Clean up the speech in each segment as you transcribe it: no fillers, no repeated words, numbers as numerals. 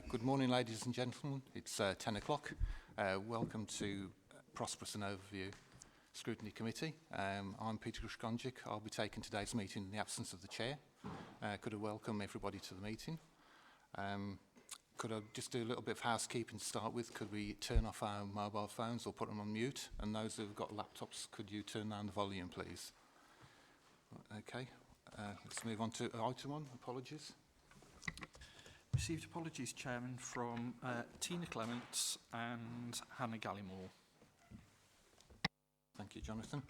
Good morning, ladies and gentlemen. It's 10 o'clock. Welcome to Prosperous and Overview Scrutiny Committee. I'm Peter Gruszkonjik. I'll be taking today's meeting in the absence of the Chair. Could I welcome everybody to the meeting? Could I just do a little bit of housekeeping to start with? Could we turn off our mobile phones or put them on mute? And those who've got laptops, could you turn down the volume, please? Okay. Let's move on to item 1. Apologies. Received apologies, Chairman, from Tina Clements and Hannah Gallimore. Thank you, Jonathan.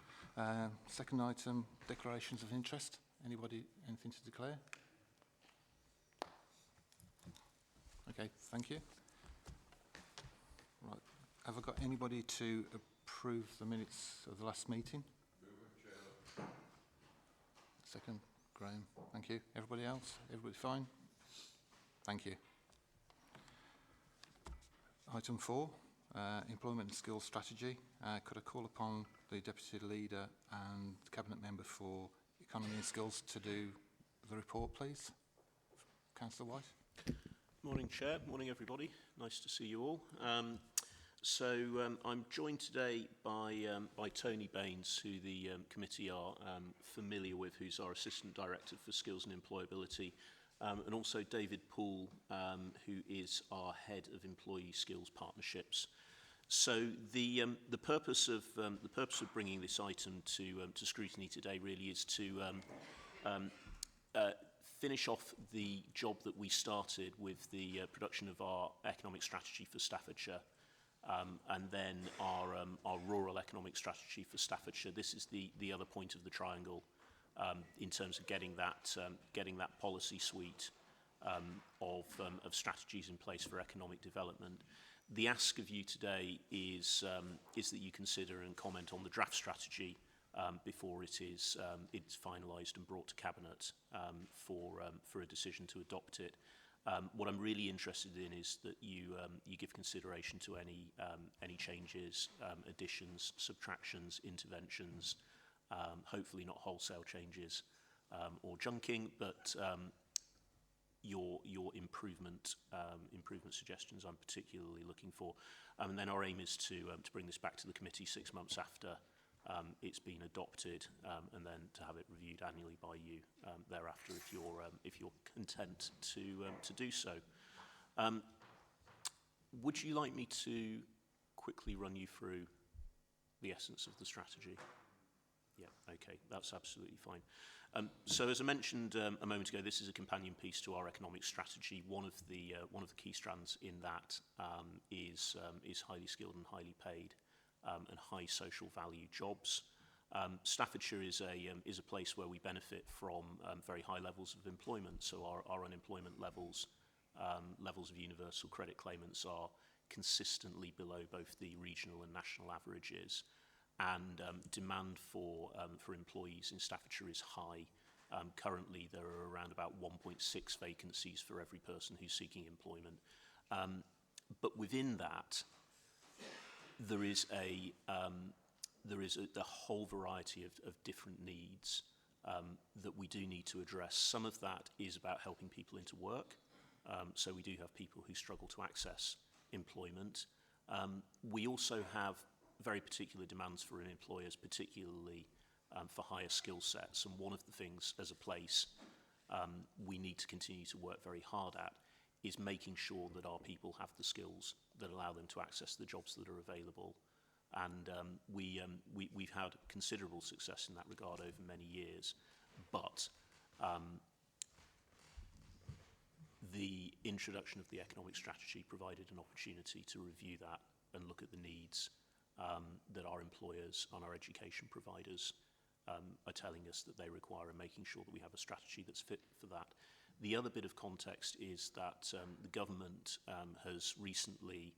Second item, declarations of interest. Anybody, anything to declare? Okay, thank you. Right, have I got anybody to approve the minutes of the last meeting? Second, Graham. Thank you. Everybody else? Everybody fine? Thank you. Item 4, employment and skills strategy. Could I call upon the Deputy Leader and Cabinet Member for Economy and Skills to do the report, please? Councillor White. Morning, Chair. Morning, everybody. Nice to see you all. I'm joined today by Tony Baines, who the committee are familiar with, who's our Assistant Director for Skills and Employability, and also David Poole, who is our Head of Employee Skills Partnerships. So the purpose of bringing this item to scrutiny today really is to finish off the job that we started with the production of our economic strategy for Staffordshire, and then our rural economic strategy for Staffordshire. This is the other point of the triangle in terms of getting that policy suite of strategies in place for economic development. The ask of you today is that you consider and comment on the draft strategy before it's finalised and brought to Cabinet for a decision to adopt it. What I'm really interested in is that you give consideration to any changes, additions, subtractions, interventions, hopefully not wholesale changes or junking, but your improvement suggestions I'm particularly looking for. And then our aim is to bring this back to the committee 6 months after it's been adopted, and then to have it reviewed annually by you thereafter, if you're content to do so. Would you like me to quickly run you through the essence of the strategy? Yeah, okay, that's absolutely fine. So as I mentioned a moment ago, this is a companion piece to our economic strategy. One of the key strands in that is highly skilled and highly paid and high social value jobs. Staffordshire is a place where we benefit from very high levels of employment. So our unemployment levels of universal credit claimants are consistently below both the regional and national averages. And demand for employees in Staffordshire is high. Currently, there are around about 1.6 vacancies for every person who's seeking employment. But within that, there is a whole variety of different needs that we do need to address. Some of that is about helping people into work. So we do have people who struggle to access employment. We also have very particular demands for employers, particularly for higher skill sets. And one of the things as a place we need to continue to work very hard at is making sure that our people have the skills that allow them to access the jobs that are available. And we've had considerable success in that regard over many years. But the introduction of the economic strategy provided an opportunity to review that and look at the needs that our employers and our education providers are telling us that they require, and making sure that we have a strategy that's fit for that. The other bit of context is that the government has recently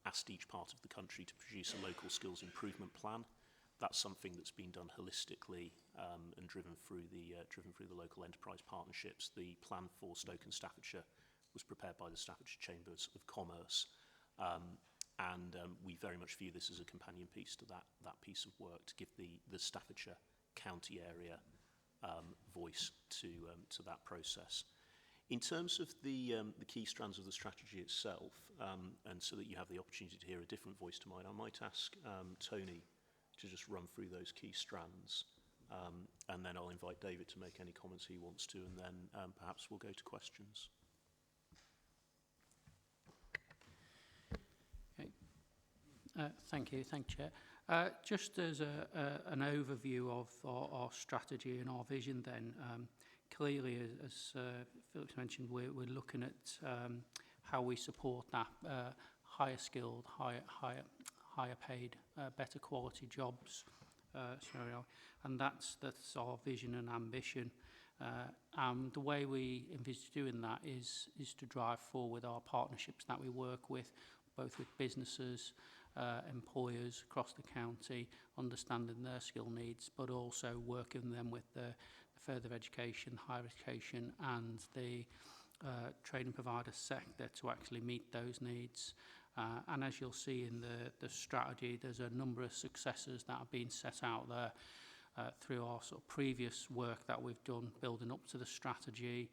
asked each part of the country to produce a local skills improvement plan. That's something that's been done holistically and driven through the local enterprise partnerships. The plan for Stoke and Staffordshire was prepared by the Staffordshire Chambers of Commerce. And we very much view this as a companion piece to that piece of work, to give the Staffordshire county area voice to that process. In terms of the key strands of the strategy itself, and so that you have the opportunity to hear a different voice to mine, I might ask Tony to just run through those key strands, and then I'll invite David to make any comments he wants to, and then perhaps we'll go to questions. Thank you, Chair. Just as an overview of our strategy and our vision then, clearly, as Philip's mentioned, we're looking at how we support that higher skilled, higher paid, better quality jobs scenario, and that's our vision and ambition. The way we envisage doing that is to drive forward our partnerships that we work with, both with businesses, employers across the county, understanding their skill needs, but also working them with the further education, higher education, and the training provider sector to actually meet those needs. And as you'll see in the strategy, there's a number of successes that have been set out there through our sort of previous work that we've done building up to the strategy.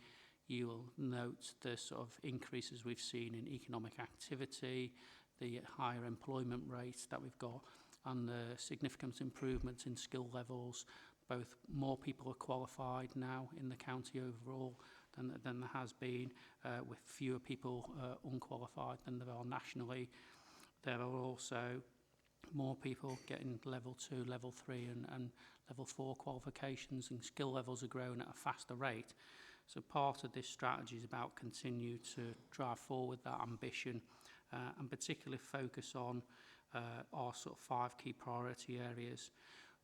You will note the sort of increases we've seen in economic activity, the higher employment rates that we've got, and the significant improvements in skill levels. Both more people are qualified now in the county overall than there has been, with fewer people unqualified than there are nationally. There are also more people getting level 2, level 3 and level 4 qualifications, and skill levels are growing at a faster rate. So part of this strategy is about continue to drive forward that ambition, and particularly focus on our sort of 5 key priority areas.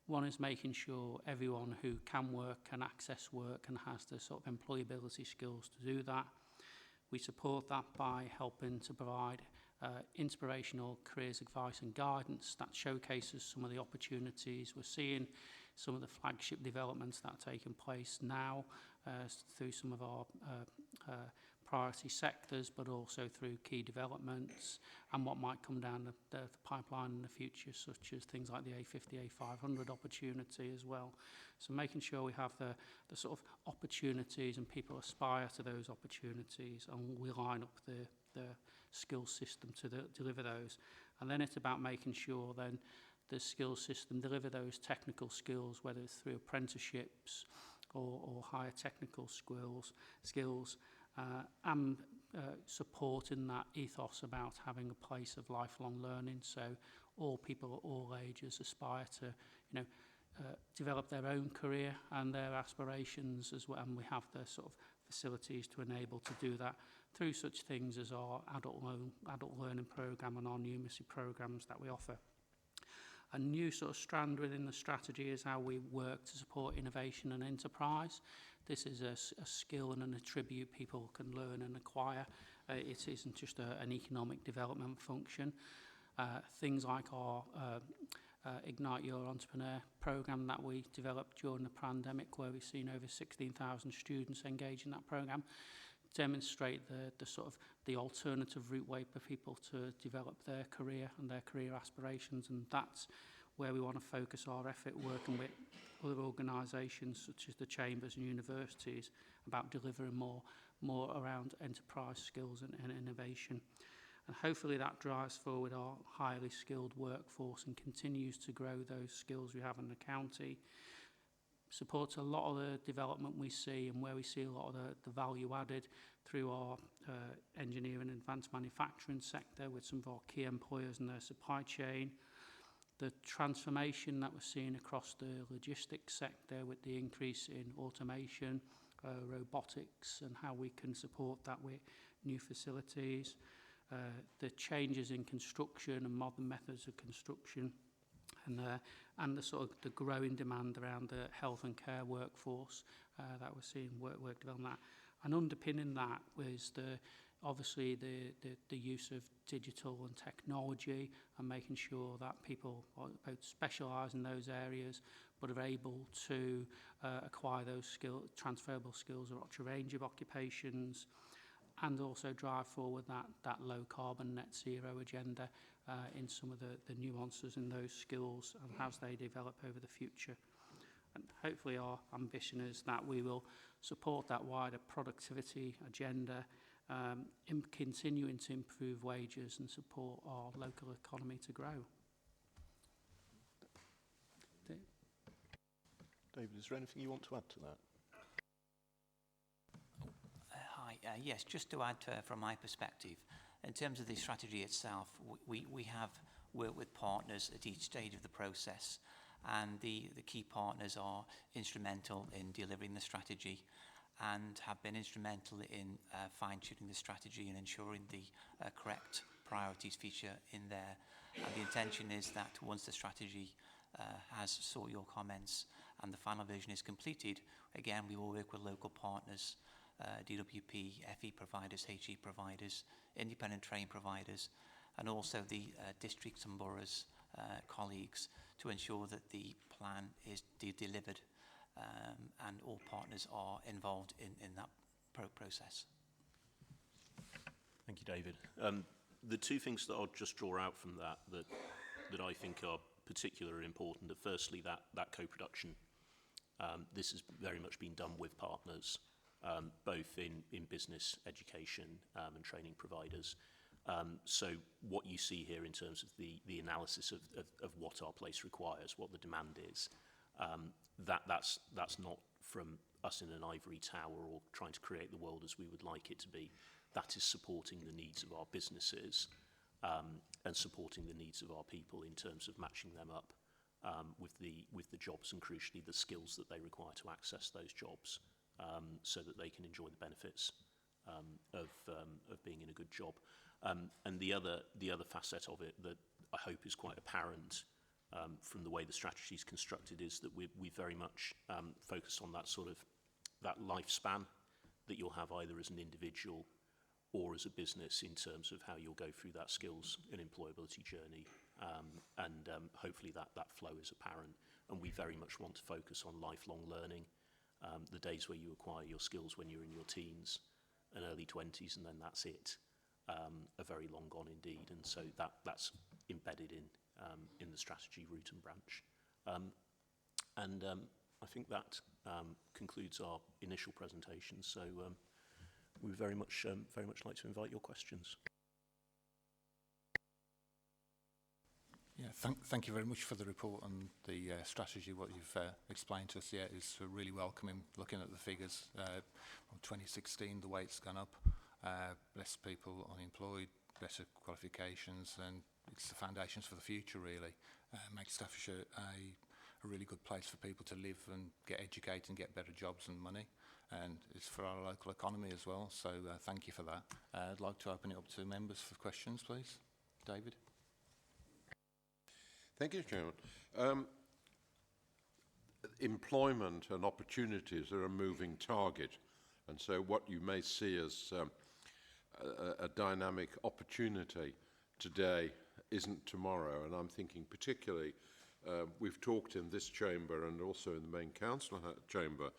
One is making sure everyone who can work can access work and has the sort of employability skills to do that. We support that by helping to provide inspirational careers advice and guidance that showcases some of the opportunities we're seeing, some of the flagship developments that are taking place now through some of our priority sectors, but also through key developments and what might come down the pipeline in the future, such as things like the A50, A500 opportunity as well. So making sure we have the sort of opportunities and people aspire to those opportunities, and we line up the skills system to deliver those. And then it's about making sure then the skills system deliver those technical skills, whether it's through apprenticeships or higher technical skills, and supporting that ethos about having a place of lifelong learning. So all people at all ages aspire to, develop their own career and their aspirations as well. And we have the sort of facilities to enable to do that through such things as our adult learning programme and our numeracy programmes that we offer. A new sort of strand within the strategy is how we work to support innovation and enterprise. This is a skill and an attribute people can learn and acquire. It isn't just an economic development function. Things like our Ignite Your Entrepreneur programme that we developed during the pandemic, where we've seen over 16,000 students engage in that programme, demonstrate the sort of the alternative route way for people to develop their career and their career aspirations, and that's where we want to focus our effort, working with other organisations such as the chambers and universities about delivering more around enterprise skills and innovation. And hopefully that drives forward our highly skilled workforce and continues to grow those skills we have in the county. Supports a lot of the development we see, and where we see a lot of the value added through our engineering and advanced manufacturing sector with some of our key employers in their supply chain. The transformation that we're seeing across the logistics sector with the increase in automation, robotics, and how we can support that with new facilities. The changes in construction and modern methods of construction, and the sort of the growing demand around the health and care workforce that we're seeing work develop that. And underpinning that was obviously the use of digital and technology, and making sure that people both specialise in those areas but are able to acquire those transferable skills across a range of occupations, and also drive forward that low carbon net zero agenda in some of the nuances in those skills and how they develop over the future. and hopefully our ambition is that we will support that wider productivity agenda, in continuing to improve wages and support our local economy to grow. David, is there anything you want to add to that? Hi, yes, just to add from my perspective, in terms of the strategy itself, we have worked with partners at each stage of the process, and the key partners are instrumental in delivering the strategy and have been instrumental in fine-tuning the strategy and ensuring the correct priorities feature in there. And the intention is that once the strategy has sought your comments and the final version is completed, again, we will work with local partners, DWP, FE providers, HE providers, independent train providers, and also the districts and boroughs colleagues to ensure that the plan is delivered and all partners are involved in that process. Thank you, David. The two things that I'll just draw out from that I think are particularly important are firstly that co-production. This has very much been done with partners, both in business, education and training providers. So what you see here in terms of the analysis of what our place requires, what the demand is, that's not from us in an ivory tower or trying to create the world as we would like it to be. That is supporting the needs of our businesses and supporting the needs of our people in terms of matching them up with the jobs and crucially the skills that they require to access those jobs so that they can enjoy the benefits of being in a good job. And the other facet of it that I hope is quite apparent from the way the strategy is constructed is that we very much focus on that sort of that lifespan that you'll have either as an individual or as a business in terms of how you'll go through that skills and employability journey. And hopefully that flow is apparent. And we very much want to focus on lifelong learning, the days where you acquire your skills when you're in your teens and early 20s, and then that's it, are very long gone indeed. And so that's embedded in the strategy root and branch. I think that concludes our initial presentation. So we would very much like to invite your questions. Yeah, thank you very much for the report and the strategy. What you've explained to us, yeah, is really welcoming. Looking at the figures from 2016, the way it's gone up, less people unemployed, better qualifications, and it's the foundations for the future. Really, makes Staffordshire a really good place for people to live and get educated and get better jobs and money. And it's for our local economy as well. So thank you for that. I'd like to open it up to members for questions, please. David. Thank you, Chairman. Employment and opportunities are a moving target, and so what you may see as a dynamic opportunity today isn't tomorrow. And I'm thinking particularly, we've talked in this chamber and also in the main council chamber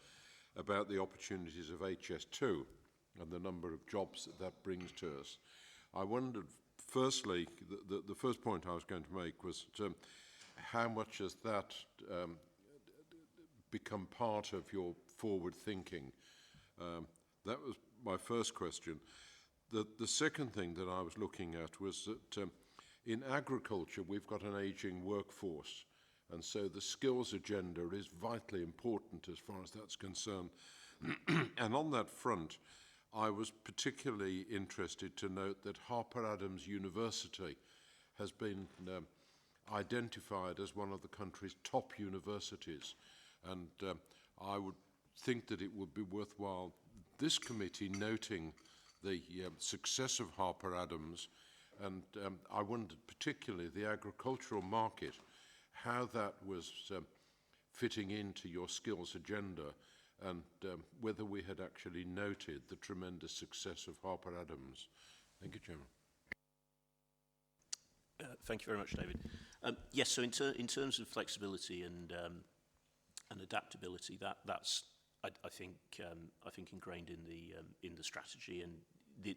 about the opportunities of HS2 and the number of jobs that brings to us. I wondered, firstly, the first point I was going to make was how much has that become part of your forward thinking? That was my first question. The second thing that I was looking at was that in agriculture we've got an ageing workforce, and so the skills agenda is vitally important as far as that's concerned. And on that front, I was particularly interested to note that Harper Adams University has been identified as one of the country's top universities. And I would think that it would be worthwhile this committee noting the success of Harper Adams, and I wondered particularly the agricultural market, how that was fitting into your skills agenda, and whether we had actually noted the tremendous success of Harper Adams. Thank you, Chairman. Thank you very much, David. Yes, so in terms of flexibility and adaptability, that's I think ingrained in the strategy, and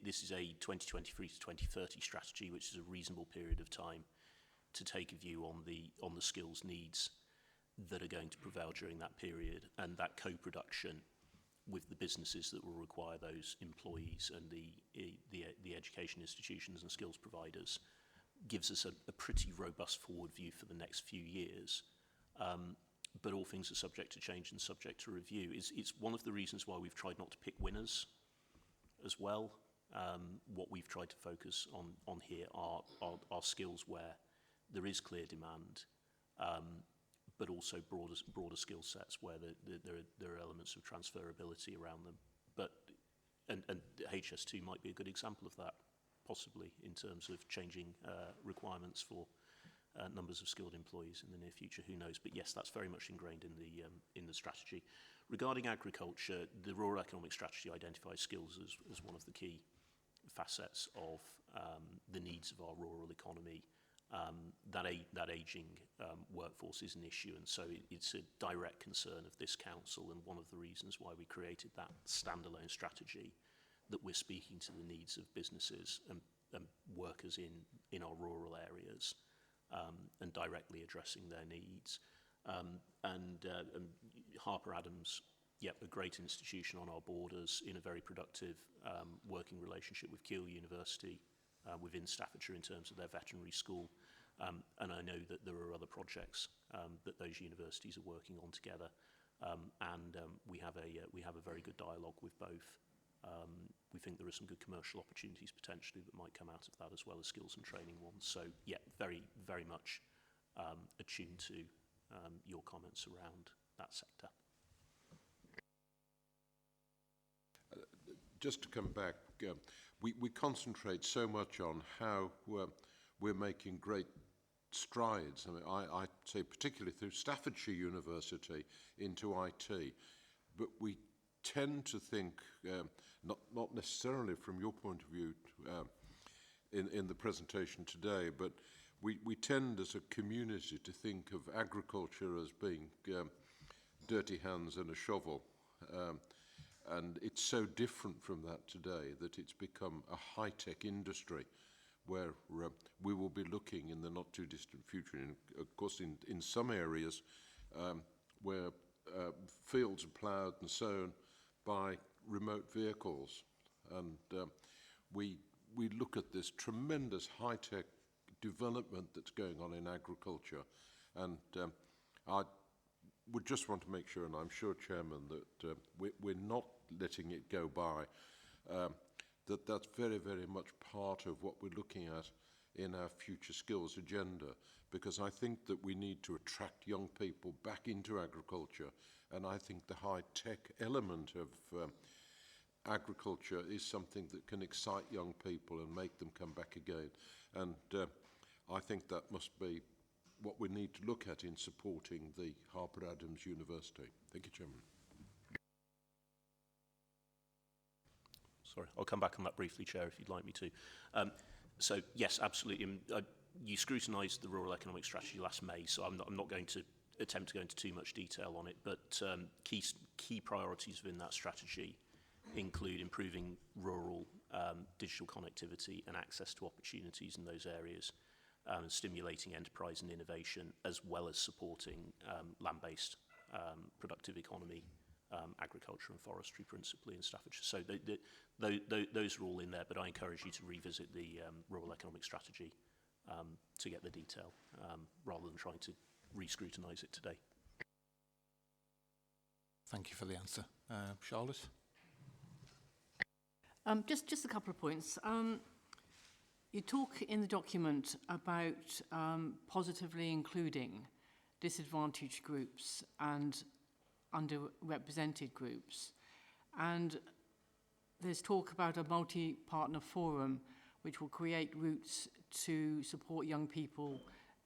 this is a 2023 to 2030 strategy, which is a reasonable period of time to take a view on the skills needs that are going to prevail during that period, and that co-production with the businesses that will require those employees and the education institutions and skills providers gives us a pretty robust forward view for the next few years. But all things are subject to change and subject to review. It's one of the reasons why we've tried not to pick winners as well. What we've tried to focus on here are skills where there is clear demand, but also broader skill sets where there are elements of transferability around them. But and HS2 might be a good example of that, possibly, in terms of changing requirements for numbers of skilled employees in the near future. Who knows? But yes, that's very much ingrained in the strategy. Regarding agriculture, the Rural Economic Strategy identifies skills as one of the key facets of the needs of our rural economy. That ageing workforce is an issue, and so it's a direct concern of this council, and one of the reasons why we created that standalone strategy, that we're speaking to the needs of businesses and workers in our rural areas, and directly addressing their needs. And Harper Adams, a great institution on our borders, in a very productive working relationship with Keele University within Staffordshire in terms of their veterinary school. And I know that there are other projects that those universities are working on together. And we have a very good dialogue with both. We think there are some good commercial opportunities potentially that might come out of that, as well as skills and training ones. So very, very much attuned to your comments around that sector. Just to come back, we concentrate so much on how we're making great strides. I mean, I say particularly through Staffordshire University into IT, but we tend to think, not necessarily from your point of view in the presentation today, but we tend as a community to think of agriculture as being dirty hands and a shovel. And it's so different from that today that it's become a high-tech industry where we will be looking in the not-too-distant future. And of course, in some areas where fields are ploughed and sown by remote vehicles. And we look at this tremendous high-tech development that's going on in agriculture. And I would just want to make sure, and I'm sure, Chairman, that we're not letting it go by, that's very, very much part of what we're looking at in our future skills agenda, because I think that we need to attract young people back into agriculture, and I think the high-tech element of agriculture is something that can excite young people and make them come back again. And I think that must be what we need to look at in supporting the Harper Adams University. Thank you, Chairman. Sorry, I'll come back on that briefly, Chair, if you'd like me to. So yes, absolutely. You scrutinised the Rural Economic Strategy last May, so I'm not going to attempt to go into too much detail on it, but key priorities within that strategy include improving rural digital connectivity and access to opportunities in those areas, stimulating enterprise and innovation, as well as supporting land-based productive economy, agriculture and forestry principally in Staffordshire. So those are all in there, but I encourage you to revisit the Rural Economic Strategy to get the detail, rather than trying to re-scrutinise it today. Thank you for the answer. Charlotte? Just a couple of points. You talk in the document about positively including disadvantaged groups and underrepresented groups. And there's talk about a multi-partner forum which will create routes to support young people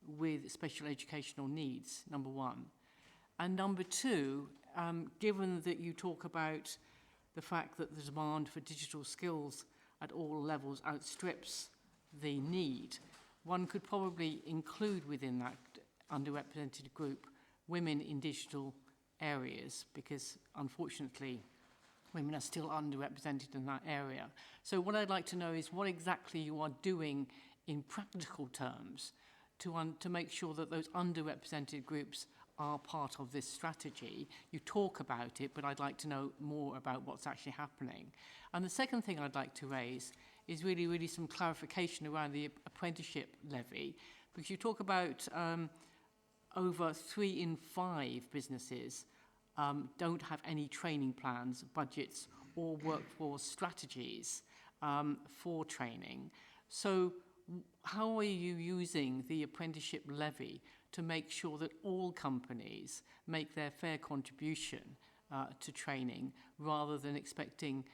with special educational needs, number one. And number two, given that you talk about the fact that the demand for digital skills at all levels outstrips the need, one could probably include within that underrepresented group women in digital areas, because unfortunately women are still underrepresented in that area. So what I'd like to know is what exactly you are doing in practical terms to make sure that those underrepresented groups are part of this strategy. You talk about it, but I'd like to know more about what's actually happening. And the second thing I'd like to raise is really some clarification around the apprenticeship levy, because you talk about over 3 in 5 businesses don't have any training plans, budgets, or workforce strategies for training. So how are you using the apprenticeship levy to make sure that all companies make their fair contribution to training, rather than expecting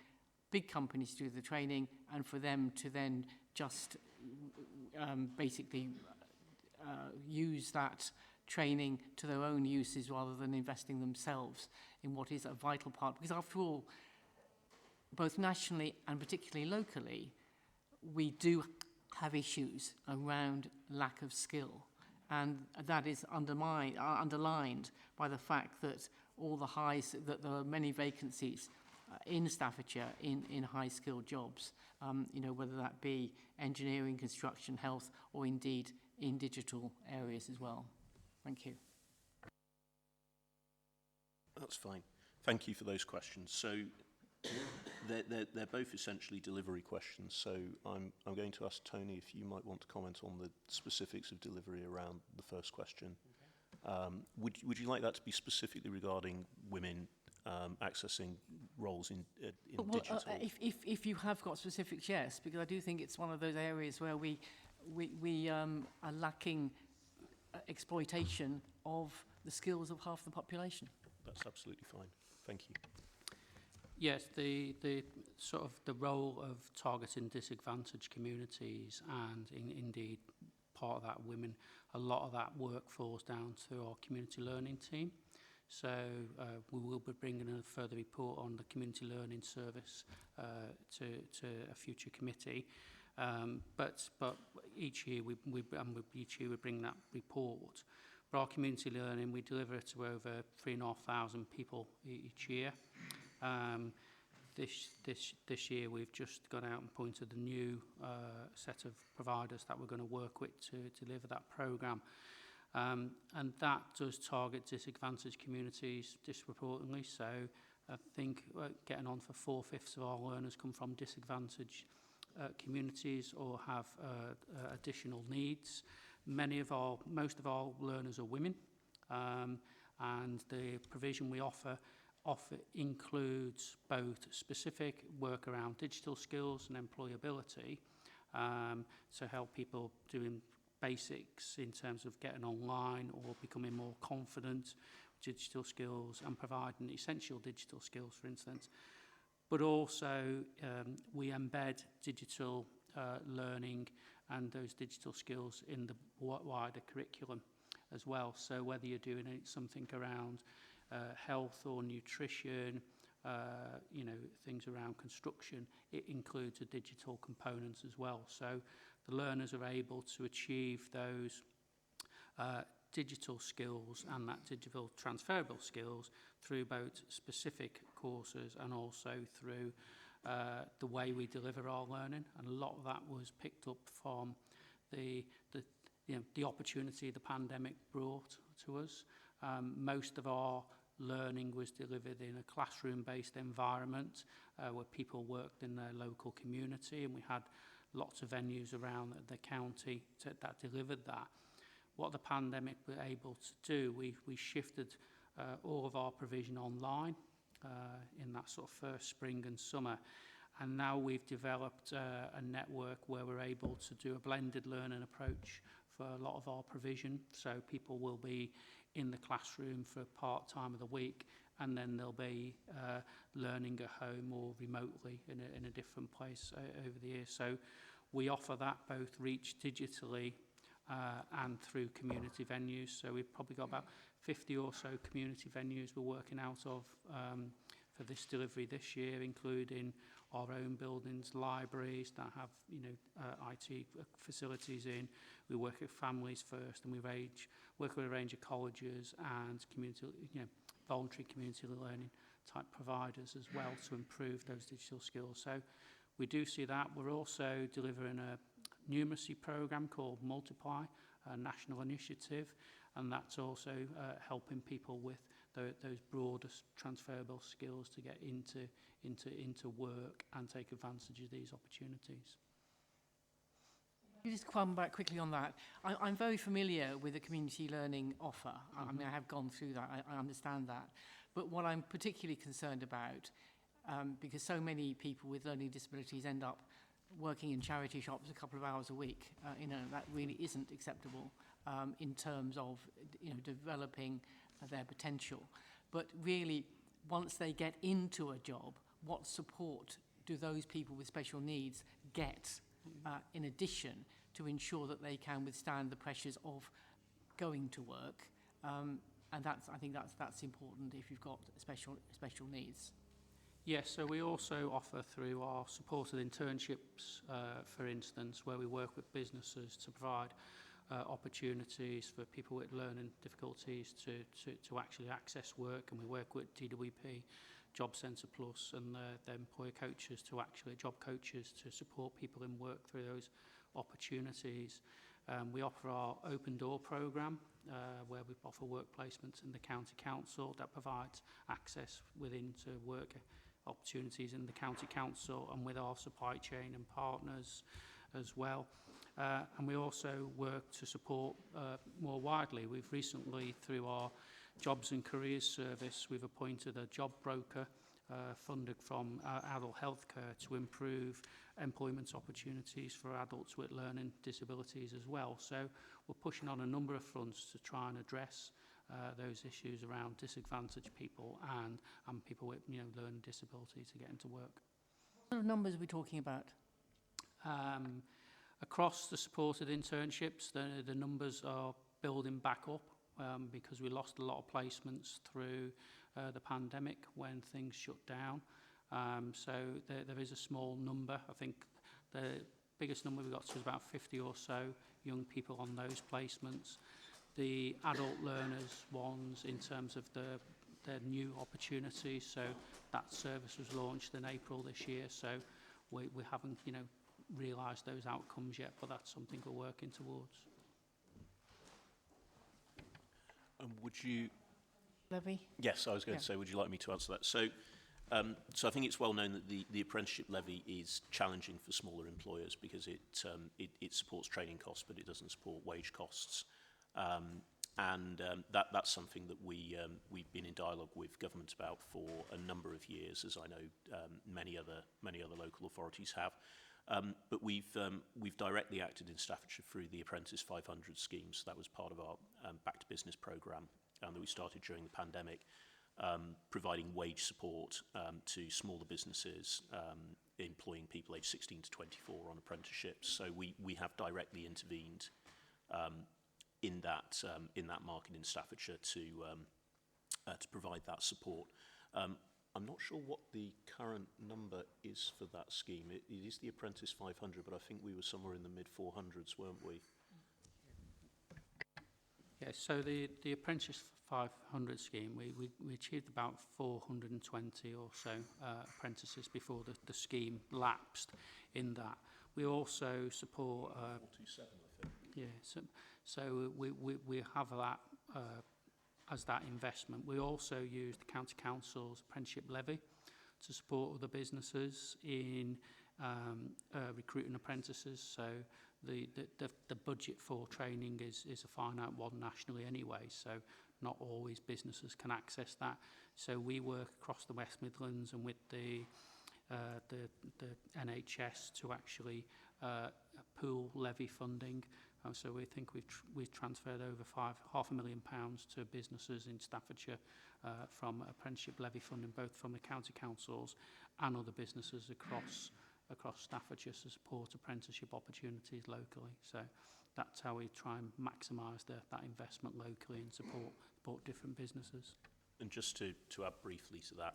big companies to do the training and for them to then just basically use that training to their own uses rather than investing themselves in what is a vital part? Because after all, both nationally and particularly locally, we do have issues around lack of skill, and that is underlined by the fact that that there are many vacancies in Staffordshire in high-skilled jobs, whether that be engineering, construction, health, or indeed in digital areas as well. Thank you. That's fine. Thank you for those questions. So they're both essentially delivery questions. So I'm going to ask Tony if you might want to comment on the specifics of delivery around the first question. Okay. Would you like that to be specifically regarding women accessing roles in digital? If you have got specifics, yes, because I do think it's one of those areas where we are lacking exploitation of the skills of half the population. That's absolutely fine. Thank you. Yes, the sort of the role of targeting disadvantaged communities, and indeed part of that women, a lot of that work falls down to our community learning team. So we will be bringing a further report on the community learning service to a future committee. But each year we bring that report. For our community learning, we deliver it to over 3,500 people each year. This year we've just gone out and appointed a new set of providers that we're going to work with to deliver that programme. And that does target disadvantaged communities disproportionately. So I think getting on for 4/5 of our learners come from disadvantaged communities or have additional needs. Most of our learners are women, and the provision we offer includes both specific work around digital skills and employability, to help people doing basics in terms of getting online or becoming more confident, digital skills, and providing essential digital skills, for instance. But also we embed digital learning and those digital skills in the wider curriculum as well. So whether you're doing something around health or nutrition, things around construction, it includes a digital component as well. So the learners are able to achieve those digital skills and that digital transferable skills through both specific courses and also through the way we deliver our learning. And a lot of that was picked up from the opportunity the pandemic brought to us. Most of our learning was delivered in a classroom-based environment where people worked in their local community, and we had lots of venues around the county that delivered that. What the pandemic were able to do, we shifted all of our provision online in that sort of first spring and summer, and now we've developed a network where we're able to do a blended learning approach for a lot of our provision. So people will be in the classroom for part time of the week, and then they'll be learning at home or remotely in a different place over the year. So we offer that both reach digitally and through community venues. So we've probably got about 50 or so community venues we're working out of for this delivery this year, including our own buildings, libraries that have IT facilities in. We work with families first, and we work with a range of colleges and community, voluntary community learning type providers as well to improve those digital skills. So we do see that. We're also delivering a numeracy program called Multiply, a national initiative, and that's also helping people with those broader transferable skills to get into work and take advantage of these opportunities. You just come back quickly on that. I'm very familiar with the community learning offer. I mean, I have gone through that. I understand that. But what I'm particularly concerned about, because so many people with learning disabilities end up working in charity shops a couple of hours a week, that really isn't acceptable in terms of, developing their potential. But really, once they get into a job, what support do those people with special needs get in addition to ensure that they can withstand the pressures of going to work? And I think that's important if you've got special needs. Yes, so we also offer through our supported internships, for instance, where we work with businesses to provide opportunities for people with learning difficulties to actually access work, and we work with DWP, Job Centre Plus, and their employer coaches job coaches to support people in work through those opportunities. We offer our Open Door programme, where we offer work placements in the county council that provides access within to work opportunities in the county council and with our supply chain and partners as well. And we also work to support more widely. We've recently, through our Jobs and Careers Service, we've appointed a job broker funded from adult healthcare to improve employment opportunities for adults with learning disabilities as well. So we're pushing on a number of fronts to try and address those issues around disadvantaged people and people with learning disability to get into work. What sort of numbers are we talking about? Across the supported internships, the numbers are building back up because we lost a lot of placements through the pandemic when things shut down. So there is a small number. I think the biggest number we got to is about 50 or so young people on those placements. The adult learners ones, in terms of their new opportunities, so that service was launched in April this year, so we haven't realised those outcomes yet, but that's something we're working towards. And would you... Levy? Yes, I was going to say, would you like me to answer that? So I think it's well known that the apprenticeship levy is challenging for smaller employers because it supports training costs, but it doesn't support wage costs. That's something that we've been in dialogue with government about for a number of years, as I know many other local authorities have. But we've directly acted in Staffordshire through the Apprentice 500 scheme. So that was part of our Back to Business programme that we started during the pandemic, providing wage support to smaller businesses, employing people aged 16 to 24 on apprenticeships. So we have directly intervened in that market in Staffordshire to provide that support. I'm not sure what the current number is for that scheme. It is the Apprentice 500, but I think we were somewhere in the mid-400s, weren't we? Yeah, so the Apprentice 500 scheme, we achieved about 420 or so apprentices before the scheme lapsed in that. We also support... 427, I think. Yeah, so we have that as that investment. We also use the County Council's apprenticeship levy to support other businesses in recruiting apprentices. So the budget for training is a finite one nationally anyway, so not always businesses can access that. So we work across the West Midlands and with the NHS to actually pool levy funding. So we think we've transferred over £500,000 to businesses in Staffordshire from apprenticeship levy funding, both from the county councils and other businesses across Staffordshire to support apprenticeship opportunities locally. So that's how we try and maximise that investment locally and support different businesses. And just to add briefly to that,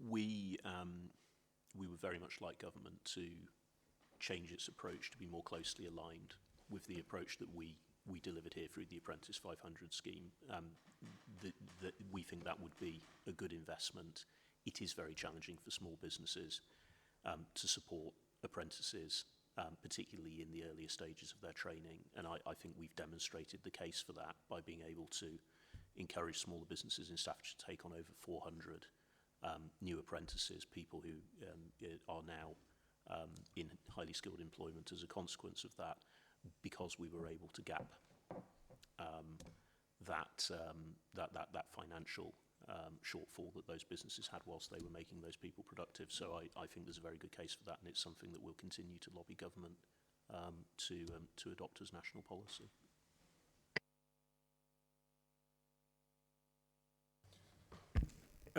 we would very much like government to change its approach to be more closely aligned with the approach that we delivered here through the Apprentice 500 scheme. That we think that would be a good investment. It is very challenging for small businesses to support apprentices particularly in the earlier stages of their training. And I think we've demonstrated the case for that by being able to encourage smaller businesses in Staffordshire to take on over 400 new apprentices, people who are now in highly skilled employment as a consequence of that, because we were able to gap that financial shortfall that those businesses had whilst they were making those people productive. So I think there's a very good case for that, and it's something that we'll continue to lobby government to adopt as national policy.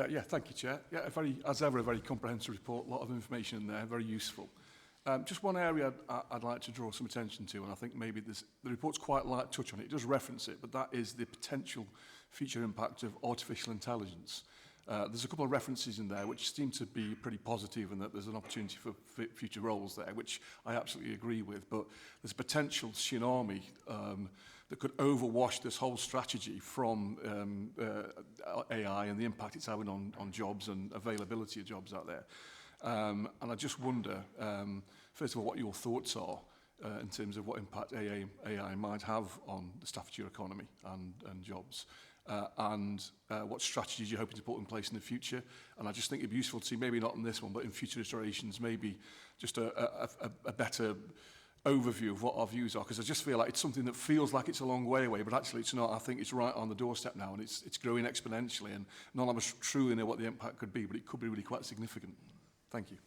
Yeah, thank you, Chair. Yeah, as ever, a very comprehensive report, a lot of information in there, very useful. Just one area I'd like to draw some attention to, and I think maybe the report's quite light touch on it. It does reference it, but that is the potential future impact of artificial intelligence. There's a couple of references in there which seem to be pretty positive, and that there's an opportunity for future roles there, which I absolutely agree with. But there's a potential tsunami that could overwash this whole strategy from AI and the impact it's having on jobs and availability of jobs out there. And I just wonder, first of all, what your thoughts are in terms of what impact AI might have on the Staffordshire economy and jobs, and what strategies you're hoping to put in place in the future. And I just think it'd be useful to see, maybe not in this one, but in future iterations, maybe just a better overview of what our views are, because I just feel like it's something that feels like it's a long way away, but actually it's not. I think it's right on the doorstep now, and it's growing exponentially, and none of us truly know what the impact could be, but it could be really quite significant. Thank you.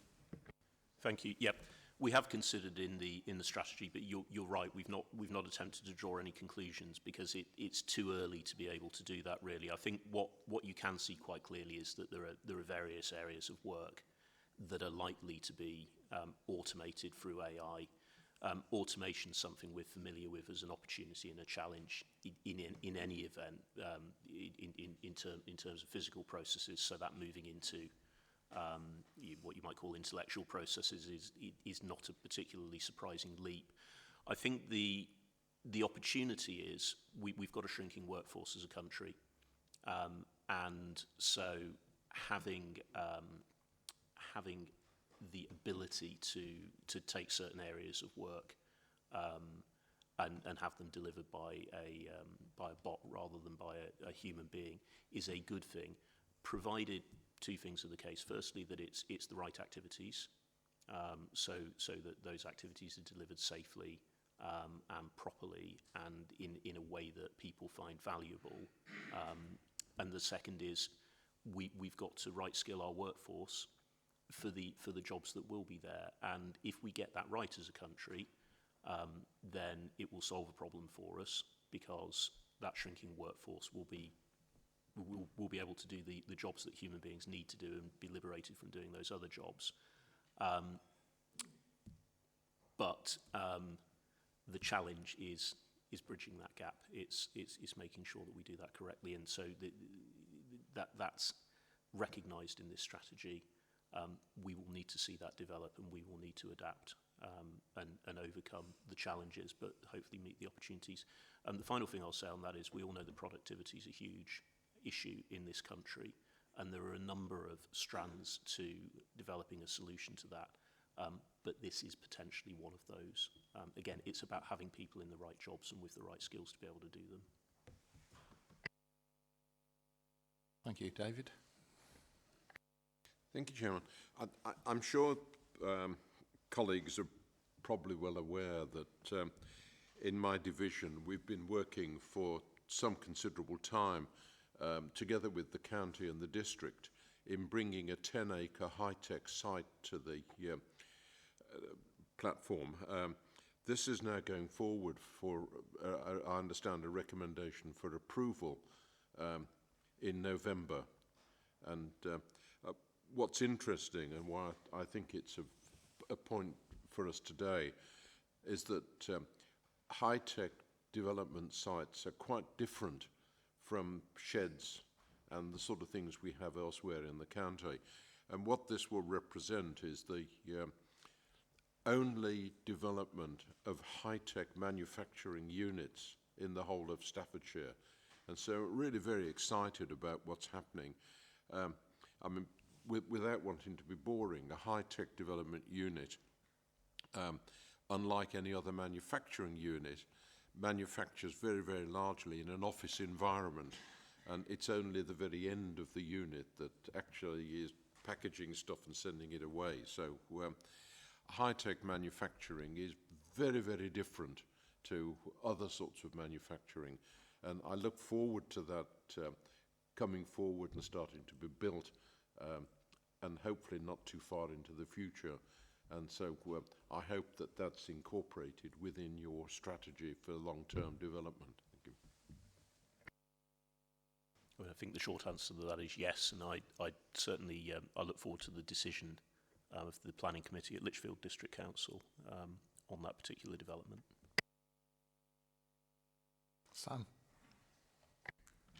Thank you. Yep, we have considered in the strategy, but you're right. We've not attempted to draw any conclusions because it's too early to be able to do that. Really, I think what you can see quite clearly is that there are various areas of work that are likely to be automated through AI. Automation is something we're familiar with as an opportunity and a challenge in any event in terms of physical processes. So that moving into what you might call intellectual processes is not a particularly surprising leap. I think the opportunity is we've got a shrinking workforce as a country, and so having the ability to take certain areas of work and have them delivered by a bot rather than by a human being is a good thing, provided two things are the case. Firstly, that it's the right activities, so that those activities are delivered safely and properly and in a way that people find valuable. And the second is we've got to right skill our workforce for the jobs that will be there. And if we get that right as a country, then it will solve a problem for us, because that shrinking workforce will be able to do the jobs that human beings need to do and be liberated from doing those other jobs. But the challenge is bridging that gap. It's making sure that we do that correctly, and so that's recognised in this strategy. We will need to see that develop, and we will need to adapt and overcome the challenges, but hopefully meet the opportunities. The final thing I'll say on that is we all know that productivity is a huge issue in this country, and there are a number of strands to developing a solution to that, but this is potentially one of those. Again, it's about having people in the right jobs and with the right skills to be able to do them. Thank you. David? Thank you, Chairman. I'm sure colleagues are probably well aware that in my division we've been working for some considerable time together with the county and the district in bringing a 10-acre high-tech site to the platform. This is now going forward for, I understand, a recommendation for approval in November. And what's interesting, and why I think it's a point for us today, is that high-tech development sites are quite different from sheds and the sort of things we have elsewhere in the county. And what this will represent is the only development of high-tech manufacturing units in the whole of Staffordshire. And so really very excited about what's happening. I mean, without wanting to be boring, a high-tech development unit unlike any other manufacturing unit, manufactures very, very largely in an office environment, and it's only the very end of the unit that actually is packaging stuff and sending it away. So high-tech manufacturing is very, very different to other sorts of manufacturing, and I look forward to that coming forward and starting to be built, and hopefully not too far into the future. And so I hope that that's incorporated within your strategy for long-term development. Thank you. Well, I think the short answer to that is yes, and I certainly I look forward to the decision of the Planning Committee at Lichfield District Council on that particular development. Sam?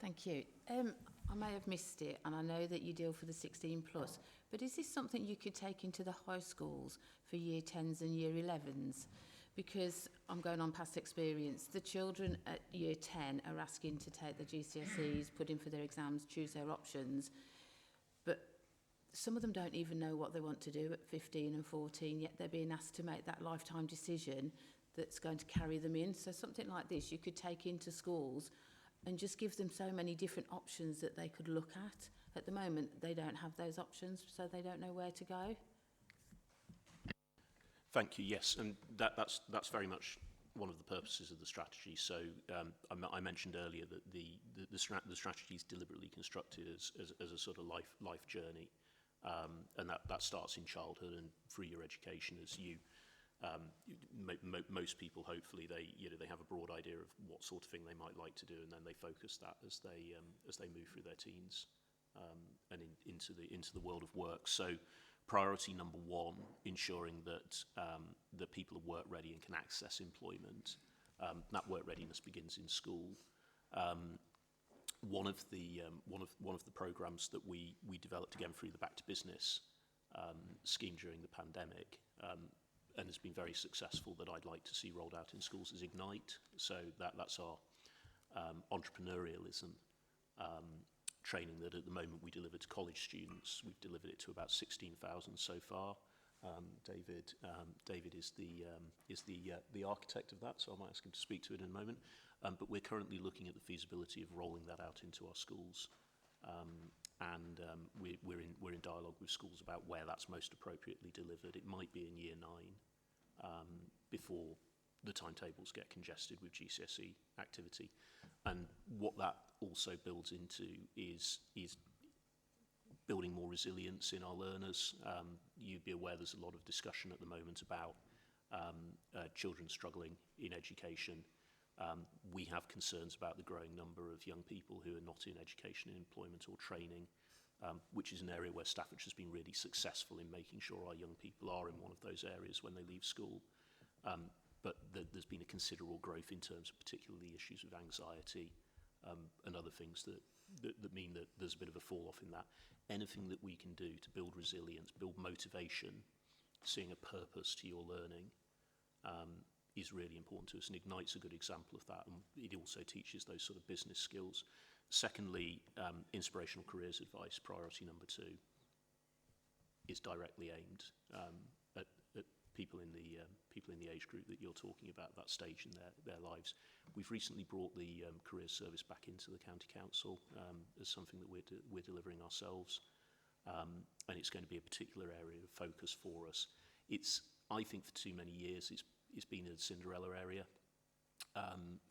Thank you. I may have missed it, and I know that you deal for the 16 plus, but is this something you could take into the high schools for year 10s and year 11s? Because I'm going on past experience, the children at year 10 are asking to take the GCSEs, put in for their exams, choose their options, but some of them don't even know what they want to do at 15 and 14, yet they're being asked to make that lifetime decision that's going to carry them in. So something like this you could take into schools and just give them so many different options that they could look at. At the moment, they don't have those options, so they don't know where to go. Thank you. Yes, and that's very much one of the purposes of the strategy. So I mentioned earlier that the strategy is deliberately constructed as a sort of life journey, and that starts in childhood and through your education. As you most people, hopefully, they have a broad idea of what sort of thing they might like to do, and then they focus that as they move through their teens and into the world of work. So priority number one, ensuring that that people are work ready and can access employment. That work readiness begins in school. One of the programs that we developed again through the Back to Business scheme during the pandemic, and has been very successful, that I'd like to see rolled out in schools, is Ignite. So that's our entrepreneurialism training that at the moment we deliver to college students. We've delivered it to about 16,000 so far. David is the architect of that, so I might ask him to speak to it in a moment. But we're currently looking at the feasibility of rolling that out into our schools. We're in dialogue with schools about where that's most appropriately delivered. It might be in year 9 before the timetables get congested with GCSE activity. And what that also builds into is building more resilience in our learners. You'd be aware there's a lot of discussion at the moment about children struggling in education. We have concerns about the growing number of young people who are not in education, employment or training, which is an area where Stafford has been really successful in making sure our young people are in one of those areas when they leave school. But there's been a considerable growth in terms of particularly issues with anxiety and other things that mean that there's a bit of a fall off in that. Anything that we can do to build resilience, build motivation, seeing a purpose to your learning is really important to us. And Ignite's a good example of that. And it also teaches those sort of business skills. Secondly, inspirational careers advice, priority number 2, is directly aimed at people in the age group that you're talking about, that stage in their lives. We've recently brought the careers service back into the county council as something that we're delivering ourselves, and it's going to be a particular area of focus for us. I think for too many years it's been a Cinderella area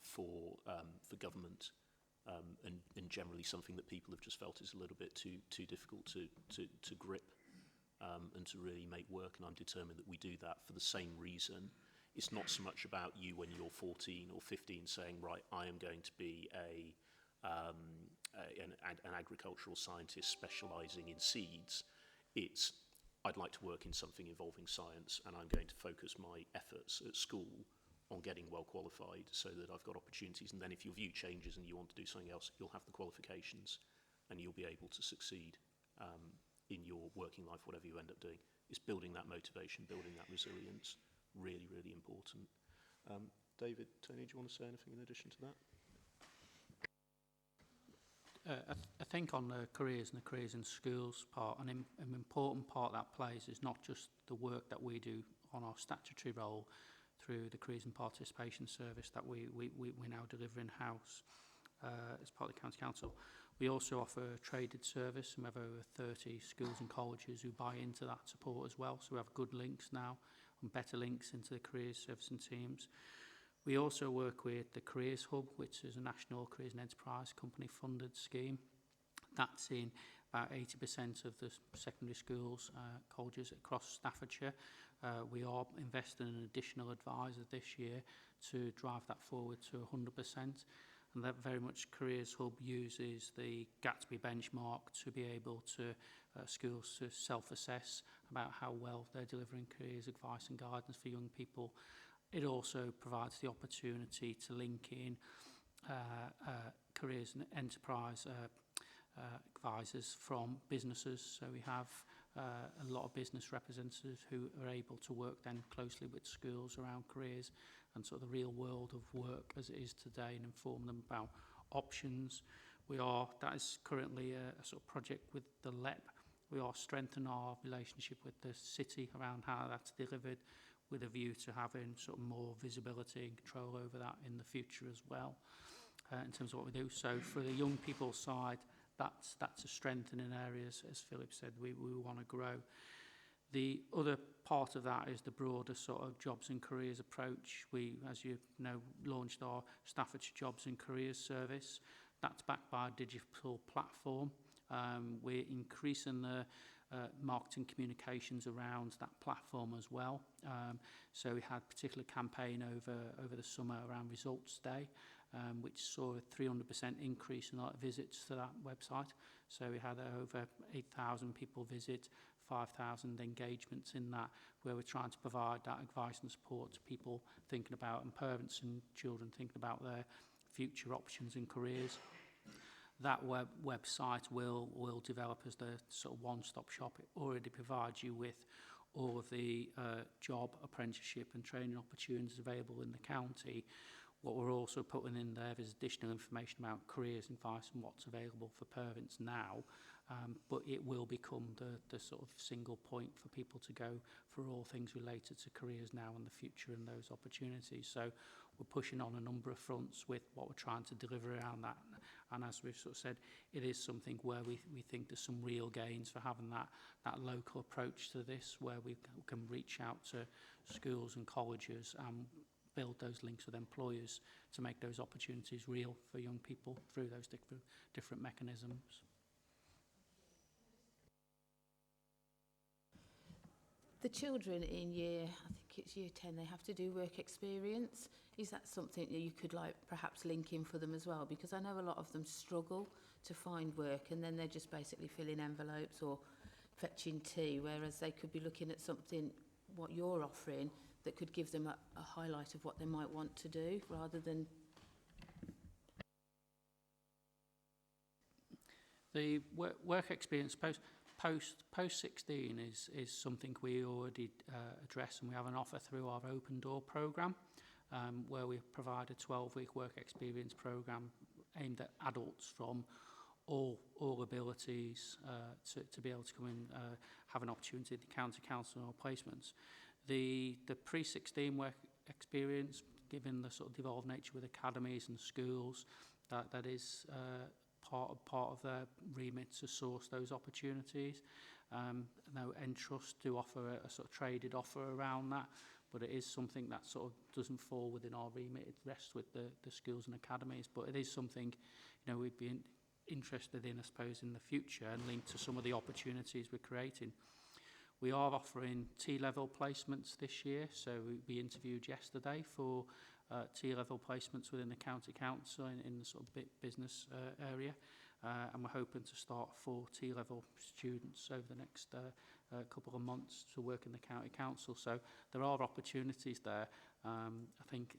for government, and generally something that people have just felt is a little bit too difficult to grip. And to really make work, and I'm determined that we do that for the same reason. It's not so much about you when you're 14 or 15 saying, right, I am going to be an agricultural scientist specialising in seeds. It's, I'd like to work in something involving science, and I'm going to focus my efforts at school on getting well qualified so that I've got opportunities, and then if your view changes and you want to do something else, you'll have the qualifications and you'll be able to succeed in your working life, whatever you end up doing. Is building that motivation, building that resilience, really, really important. David, Tony, do you want to say anything in addition to that? I think on the careers and the careers in schools part, an important part that plays is not just the work that we do on our statutory role, through the Careers and Participation Service that we now deliver in-house as part of the County Council. We also offer a traded service, and we have over 30 schools and colleges who buy into that support as well. So we have good links now and better links into the careers servicing teams. We also work with the Careers Hub, which is a national careers and enterprise company funded scheme. That's in about 80% of the secondary schools, colleges across Staffordshire. We are investing in an additional advisor this year to drive that forward to 100%. And that very much Careers Hub uses the Gatsby benchmark to be able to schools to self-assess about how well they're delivering careers advice and guidance for young people. It also provides the opportunity to link in careers and enterprise advisors from businesses. So we have a lot of business representatives who are able to work then closely with schools around careers and sort of the real world of work as it is today, and inform them about options. That is currently a sort of project with the LEP. We are strengthening our relationship with the city around how that's delivered, with a view to having sort of more visibility and control over that in the future as well, in terms of what we do. So for the young people side, that's a strengthening areas, as Philip said, we want to grow. The other part of that is the broader sort of jobs and careers approach. We, as you know, launched our Staffordshire Jobs and Careers service. That's backed by a digital platform. We're increasing the marketing communications around that platform as well. So we had a particular campaign over the summer around Results Day, which saw a 300% increase in our visits to that website. So we had over 8,000 people visit, 5,000 engagements in that, where we're trying to provide that advice and support to people thinking about, and parents and children thinking about their future options and careers. That website will develop as the sort of one-stop shop. It already provides you with all of the job, apprenticeship and training opportunities available in the county. What we're also putting in there is additional information about careers advice and what's available for parents now, but it will become the sort of single point for people to go for all things related to careers now and the future and those opportunities. So we're pushing on a number of fronts with what we're trying to deliver around that. And as we've sort of said, it is something where we think there's some real gains for having that local approach to this, where we can reach out to schools and colleges and build those links with employers to make those opportunities real for young people through those different mechanisms. The children in year 10, they have to do work experience. Is that something that you could perhaps link in for them as well? Because I know a lot of them struggle to find work, and then they're just basically filling envelopes or fetching tea, whereas they could be looking at something, what you're offering, that could give them a highlight of what they might want to do, rather than... The work experience post 16 is something we already address, and we have an offer through our Open Door programme, where we provide a 12-week work experience programme aimed at adults from all abilities to be able to come and have an opportunity at the county council or placements. The pre-16 work experience, given the sort of devolved nature with academies and schools, that is part of their remit to source those opportunities. Now, Entrust do offer a sort of traded offer around that, but it is something that sort of doesn't fall within our remit. It rests with the schools and academies, but it is something, you know, we'd be interested in, I suppose, in the future, and linked to some of the opportunities we're creating. We are offering T-level placements this year, so we interviewed yesterday for T-level placements within the county council in the sort of business area, and we're hoping to start 4 T-level students over the next couple of months to work in the county council. So there are opportunities there. I think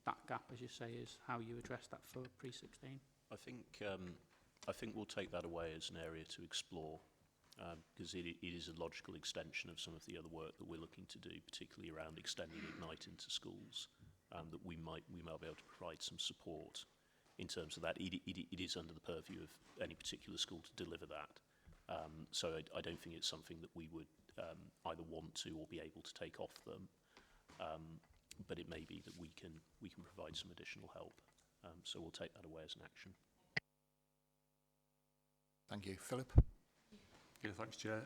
that gap, as you say, is how you address that for pre-16. I think we'll take that away as an area to explore. Because it is a logical extension of some of the other work that we're looking to do, particularly around extending Ignite into schools, that we might be able to provide some support in terms of that. It is under the purview of any particular school to deliver that. So I don't think it's something that we would either want to or be able to take off them. but it may be that we can provide some additional help. So we'll take that away as an action. Thank you. Philip? Yeah, thanks, Chair.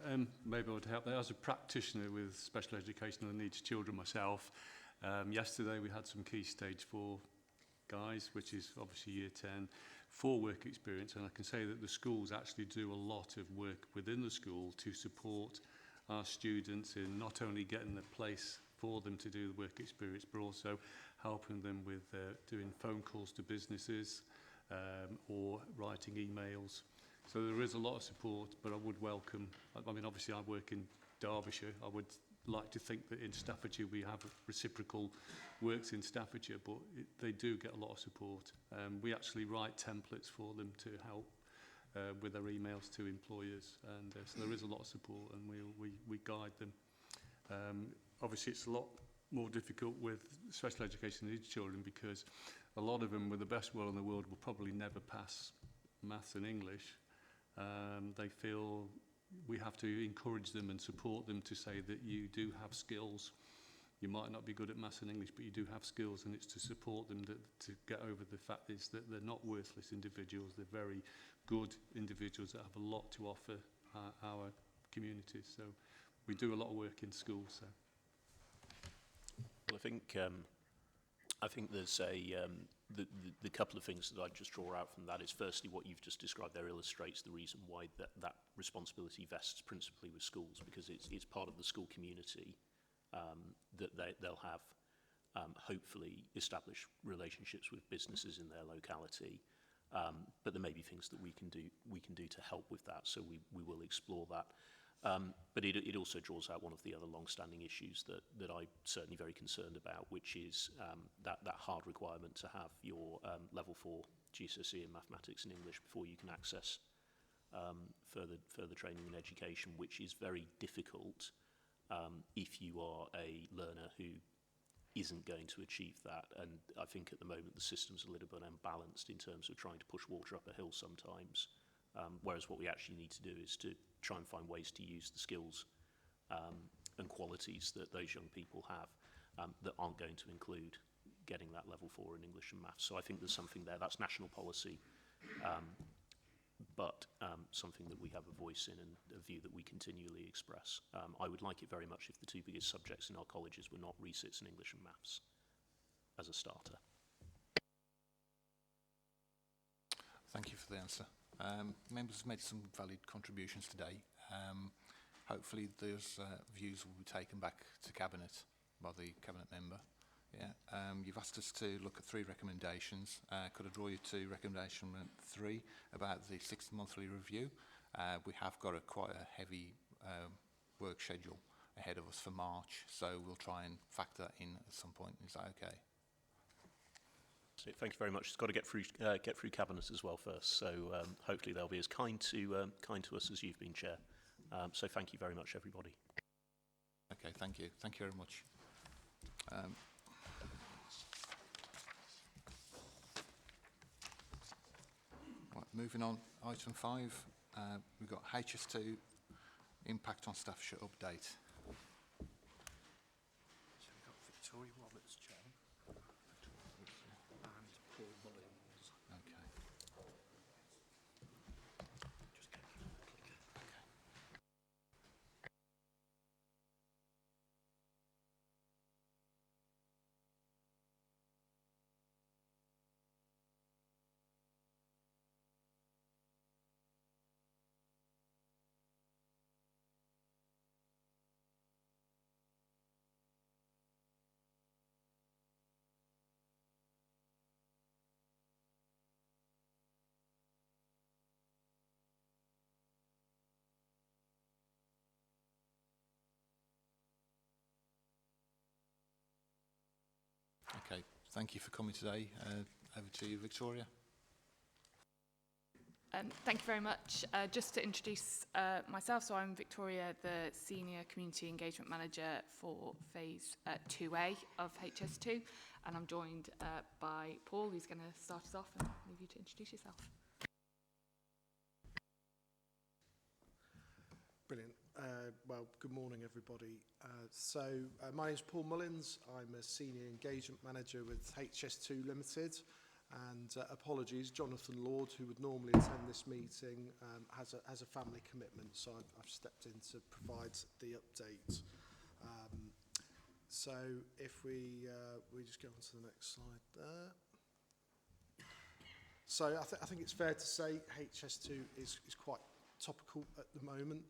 Maybe I would help there. As a practitioner with special educational needs children myself, yesterday we had some key stage 4 guys, which is obviously year 10, for work experience, and I can say that the schools actually do a lot of work within the school to support our students in not only getting the place for them to do the work experience, but also helping them with doing phone calls to businesses or writing emails. So there is a lot of support, but I would welcome, I mean, obviously I work in Derbyshire. I would like to think that in Staffordshire we have reciprocal works in Staffordshire, but they do get a lot of support. We actually write templates for them to help with their emails to employers, and so there is a lot of support, and we guide them. Obviously it's a lot more difficult with special education needs children, because a lot of them, with the best will in the world, will probably never pass maths and English. They feel we have to encourage them and support them to say that you do have skills. You might not be good at maths and English, but you do have skills, and it's to support them to get over the fact is that they're not worthless individuals. They're very good individuals that have a lot to offer our communities. So we do a lot of work in schools. So. Well, I think there's the couple of things that I'd just draw out from that is, firstly, what you've just described there illustrates the reason why that responsibility vests principally with schools, because it's part of the school community that they'll have hopefully established relationships with businesses in their locality, but there may be things that we can do to help with that, so we will explore that. But it also draws out one of the other long-standing issues that I'm certainly very concerned about, which is that hard requirement to have your level 4 GCSE in mathematics and English before you can access further training and education, which is very difficult if you are a learner who isn't going to achieve that. And I think at the moment the system's a little bit unbalanced in terms of trying to push water up a hill sometimes. Whereas what we actually need to do is to try and find ways to use the skills and qualities that those young people have that aren't going to include getting that level 4 in English and maths. So I think there's something there. That's national policy, but something that we have a voice in and a view that we continually express. I would like it very much if the 2 biggest subjects in our colleges were not resits in English and maths as a starter. Thank you for the answer. Members have made some valid contributions today. Hopefully those views will be taken back to Cabinet by the Cabinet member. Yeah. You've asked us to look at 3 recommendations. Could I draw you to recommendation 3 about the 6th monthly review? We have got quite a heavy work schedule ahead of us for March, so we'll try and factor that in at some point. Is that okay? Thank you very much. It's got to get through Cabinet as well first, so hopefully they'll be as kind to us as you've been, Chair. So thank you very much, everybody. Okay, thank you. Thank you very much. Right, moving on, item 5, we've got HS2 impact on Staffordshire update. So we've got Victoria Roberts, Chair, and Paul Mullins. Okay. Just get the clicker. Okay, thank you for coming today. Over to you, Victoria. Thank you very much. Just to introduce myself, so I'm Victoria, the Senior Community Engagement Manager for Phase 2A of HS2, and I'm joined by Paul, who's going to start us off and leave you to introduce yourself. Brilliant. Well, good morning, everybody. My name's Paul Mullins. I'm a Senior Engagement Manager with HS2 Limited. And apologies, Jonathan Lord, who would normally attend this meeting, has a family commitment, so I've stepped in to provide the update. So if we just go on to the next slide there. So I think it's fair to say HS2 is quite topical at the moment,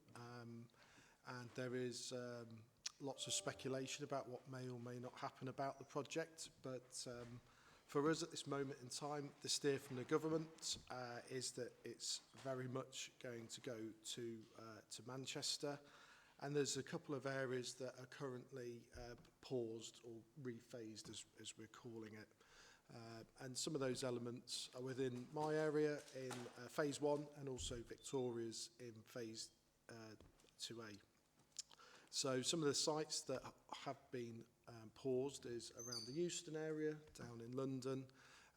and there is lots of speculation about what may or may not happen about the project, but for us at this moment in time, the steer from the government is that it's very much going to go to Manchester, and there's a couple of areas that are currently paused or rephased, as we're calling it. And some of those elements are within my area in phase 1 and also Victoria's in phase 2A. So some of the sites that have been paused is around the Euston area, down in London,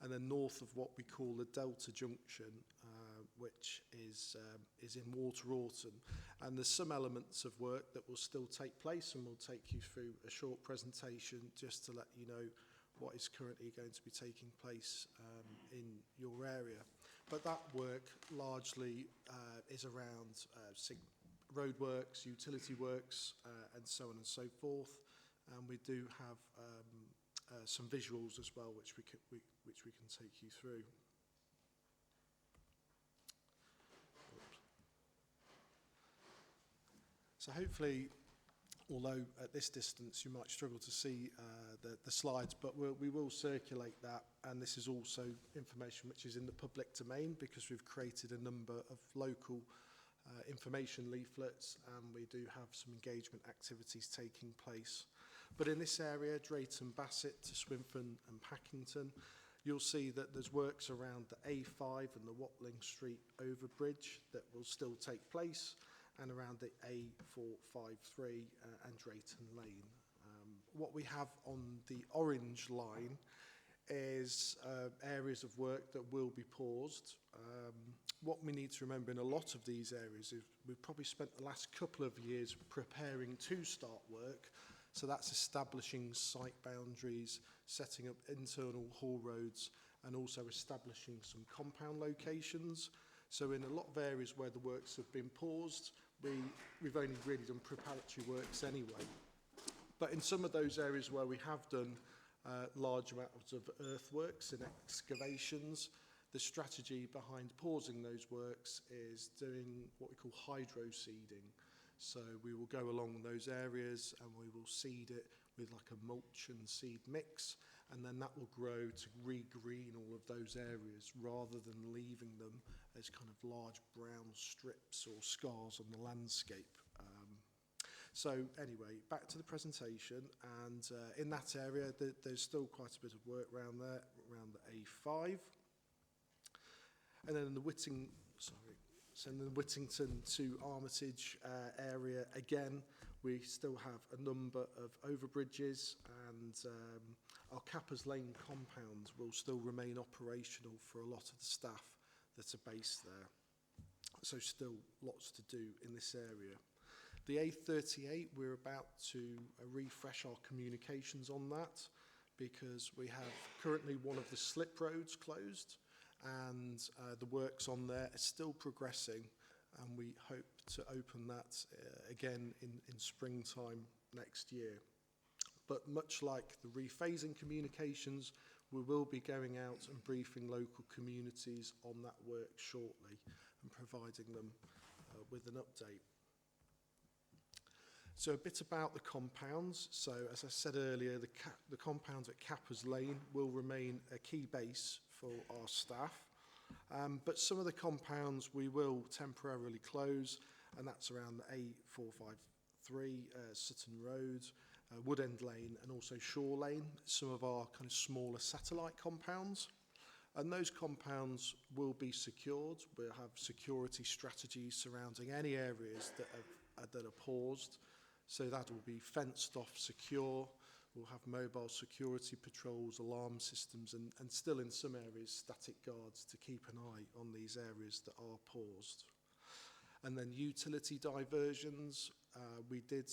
and then north of what we call the Delta Junction, which is in Wateraughton. And there's some elements of work that will still take place, and we'll take you through a short presentation just to let you know what is currently going to be taking place in your area. But that work largely is around roadworks, utility works, and so on and so forth. And we do have some visuals as well, which we can take you through. So hopefully, although at this distance you might struggle to see the slides, but we will circulate that, and this is also information which is in the public domain because we've created a number of local information leaflets, and we do have some engagement activities taking place. But in this area, Drayton Bassett to Swinfen and Packington, you'll see that there's works around the A5 and the Watling Street overbridge that will still take place, and around the A453 and Drayton Lane. What we have on the orange line is areas of work that will be paused. What we need to remember in a lot of these areas is we've probably spent the last couple of years preparing to start work. So that's establishing site boundaries, setting up internal haul roads, and also establishing some compound locations. So in a lot of areas where the works have been paused, we've only really done preparatory works anyway. But in some of those areas where we have done large amounts of earthworks and excavations, the strategy behind pausing those works is doing what we call hydro seeding. So we will go along those areas and we will seed it with like a mulch and seed mix, and then that will grow to regreen all of those areas rather than leaving them as kind of large brown strips or scars on the landscape. So anyway, back to the presentation, and in that area there's still quite a bit of work around there, around the A5. And then in the Whittington to Armitage area, again, we still have a number of overbridges, and our Cappers Lane compound will still remain operational for a lot of the staff that are based there. So still lots to do in this area. The A38, we're about to refresh our communications on that because we have currently one of the slip roads closed, and the works on there are still progressing, and we hope to open that again in springtime next year. But much like the rephasing communications, we will be going out and briefing local communities on that work shortly and providing them with an update. So a bit about the compounds. So as I said earlier, the compounds at Cappers Lane will remain a key base for our staff. But some of the compounds we will temporarily close, and that's around the A453, Sutton Road, Woodend Lane, and also Shore Lane, some of our kind of smaller satellite compounds. And those compounds will be secured. We'll have security strategies surrounding any areas that are paused. So that will be fenced off, secure. We'll have mobile security patrols, alarm systems, and still in some areas static guards to keep an eye on these areas that are paused. And then utility diversions, we did,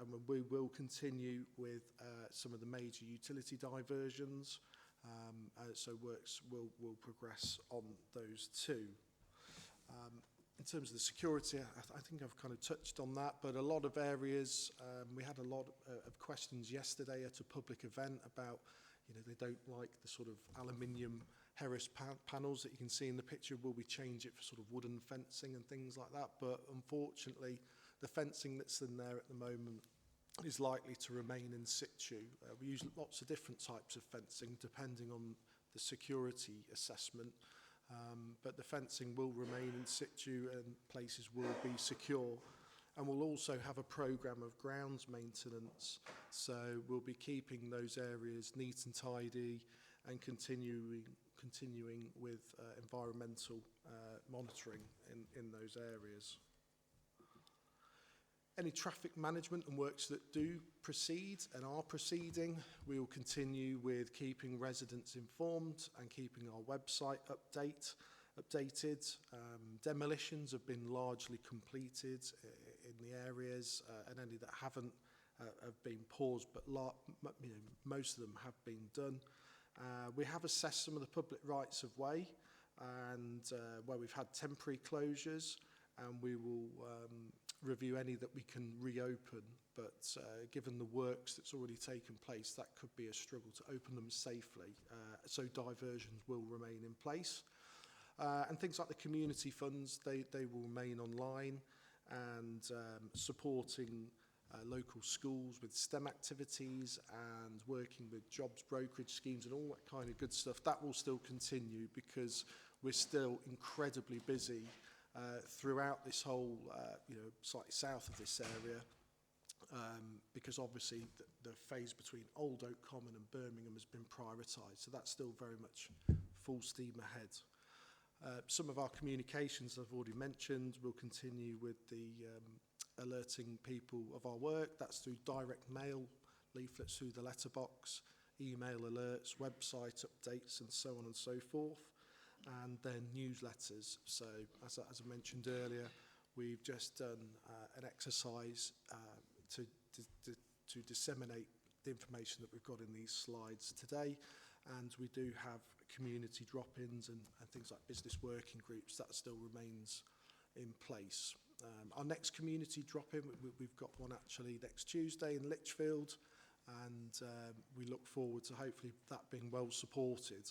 and we will continue with some of the major utility diversions. So works will progress on those too. In terms of the security, I think I've kind of touched on that, but a lot of areas, we had a lot of questions yesterday at a public event about, you know, they don't like the sort of aluminium Harris panels that you can see in the picture. Will we change it for sort of wooden fencing and things like that? But unfortunately, the fencing that's in there at the moment is likely to remain in situ. We use lots of different types of fencing depending on the security assessment. But the fencing will remain in situ and places will be secure. And we'll also have a programme of grounds maintenance. So we'll be keeping those areas neat and tidy and continuing with environmental monitoring in those areas. Any traffic management and works that do proceed and are proceeding, we will continue with keeping residents informed and keeping our website updated. Demolitions have been largely completed in the areas, and any that haven't have been paused, but most of them have been done. We have assessed some of the public rights of way and where we've had temporary closures, and we will review any that we can reopen, but given the works that's already taken place, that could be a struggle to open them safely, so diversions will remain in place. And things like the community funds, they will remain online, and supporting local schools with STEM activities and working with jobs brokerage schemes and all that kind of good stuff, that will still continue because we're still incredibly busy throughout this whole, slightly south of this area, because obviously the phase between Old Oak Common and Birmingham has been prioritised, so that's still very much full steam ahead. Some of our communications I've already mentioned will continue with the alerting people of our work. That's through direct mail, leaflets through the letterbox, email alerts, website updates, and so on and so forth. And then newsletters. So as I mentioned earlier, we've just done an exercise to disseminate the information that we've got in these slides today, and we do have community drop-ins and things like business working groups. That still remains in place. Our next community drop-in, we've got one actually next Tuesday in Lichfield, and we look forward to hopefully that being well supported.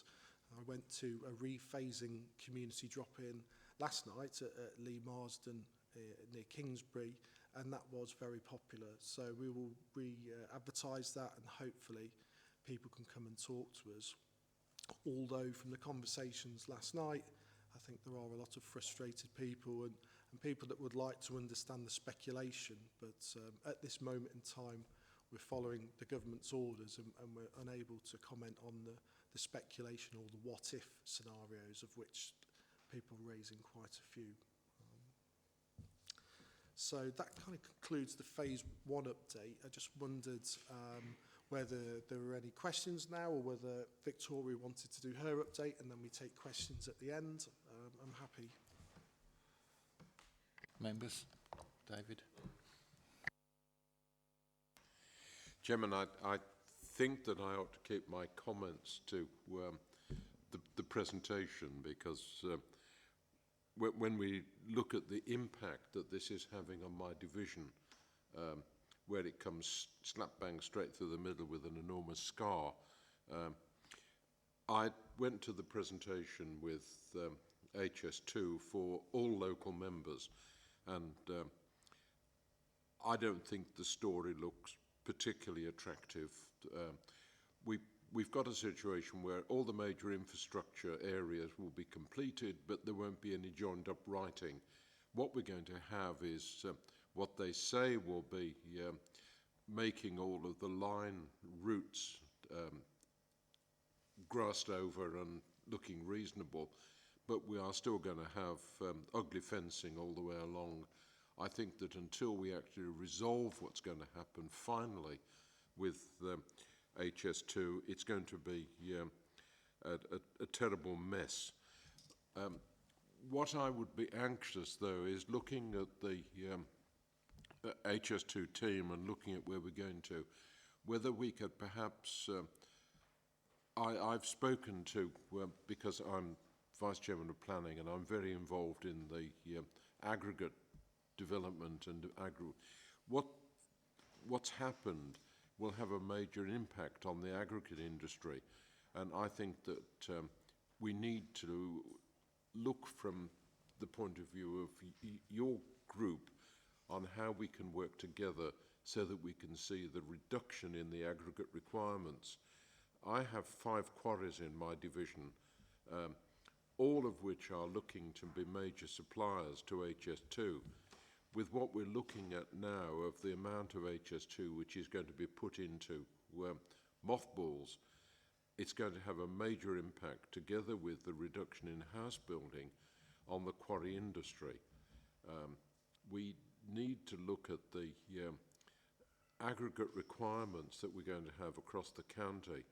I went to a rephasing community drop-in last night at Lee Marsden near Kingsbury, and that was very popular. So we will re-advertise that, and hopefully people can come and talk to us. Although from the conversations last night, I think there are a lot of frustrated people and people that would like to understand the speculation, but at this moment in time, we're following the government's orders and we're unable to comment on the speculation or the what-if scenarios, of which people are raising quite a few. So that kind of concludes the phase one update. I just wondered whether there were any questions now, or whether Victoria wanted to do her update and then we take questions at the end. I'm happy. Members, David. Chairman, I think that I ought to keep my comments to the presentation, because when we look at the impact that this is having on my division, where it comes slap bang straight through the middle with an enormous scar, I went to the presentation with HS2 for all local members, and I don't think the story looks particularly attractive. We've got a situation where all the major infrastructure areas will be completed, but there won't be any joined up writing. What we're going to have is what they say will be making all of the line routes grassed over and looking reasonable, but we are still going to have ugly fencing all the way along. I think that until we actually resolve what's going to happen finally with HS2, it's going to be a terrible mess. What I would be anxious, though, is looking at the HS2 team and looking at where we're going to, whether we could perhaps, I've spoken to, because I'm Vice Chairman of Planning and I'm very involved in the aggregate development and what's happened will have a major impact on the aggregate industry, and I think that we need to look from the point of view of your group on how we can work together so that we can see the reduction in the aggregate requirements. I have 5 quarries in my division, all of which are looking to be major suppliers to HS2. With what we're looking at now of the amount of HS2 which is going to be put into mothballs, it's going to have a major impact, together with the reduction in house building, on the quarry industry. We need to look at the aggregate requirements that we're going to have across the county,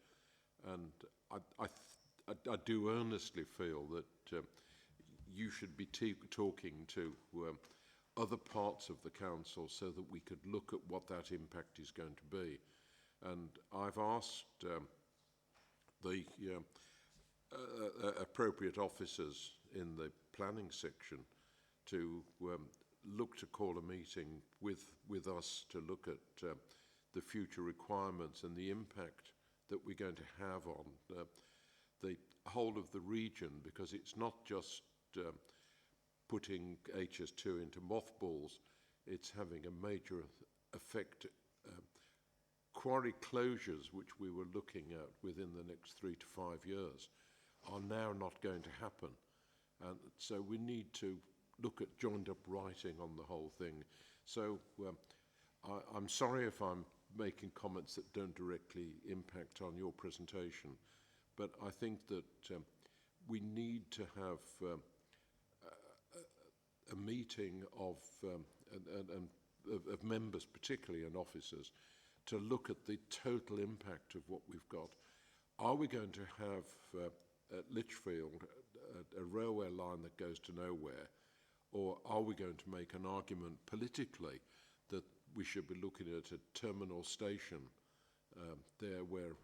and I do earnestly feel that you should be talking to other parts of the council so that we could look at what that impact is going to be. And I've asked the appropriate officers in the planning section to look to call a meeting with us to look at the future requirements and the impact that we're going to have on the whole of the region, because it's not just putting HS2 into mothballs, it's having a major effect. Quarry closures, which we were looking at within the next 3 to 5 years, are now not going to happen. And so we need to look at joined up writing on the whole thing. So I'm sorry if I'm making comments that don't directly impact on your presentation, but I think that we need to have a meeting of members, particularly, and officers, to look at the total impact of what we've got. Are we going to have at Lichfield a railway line that goes to nowhere, or are we going to make an argument politically that we should be looking at a terminal station there where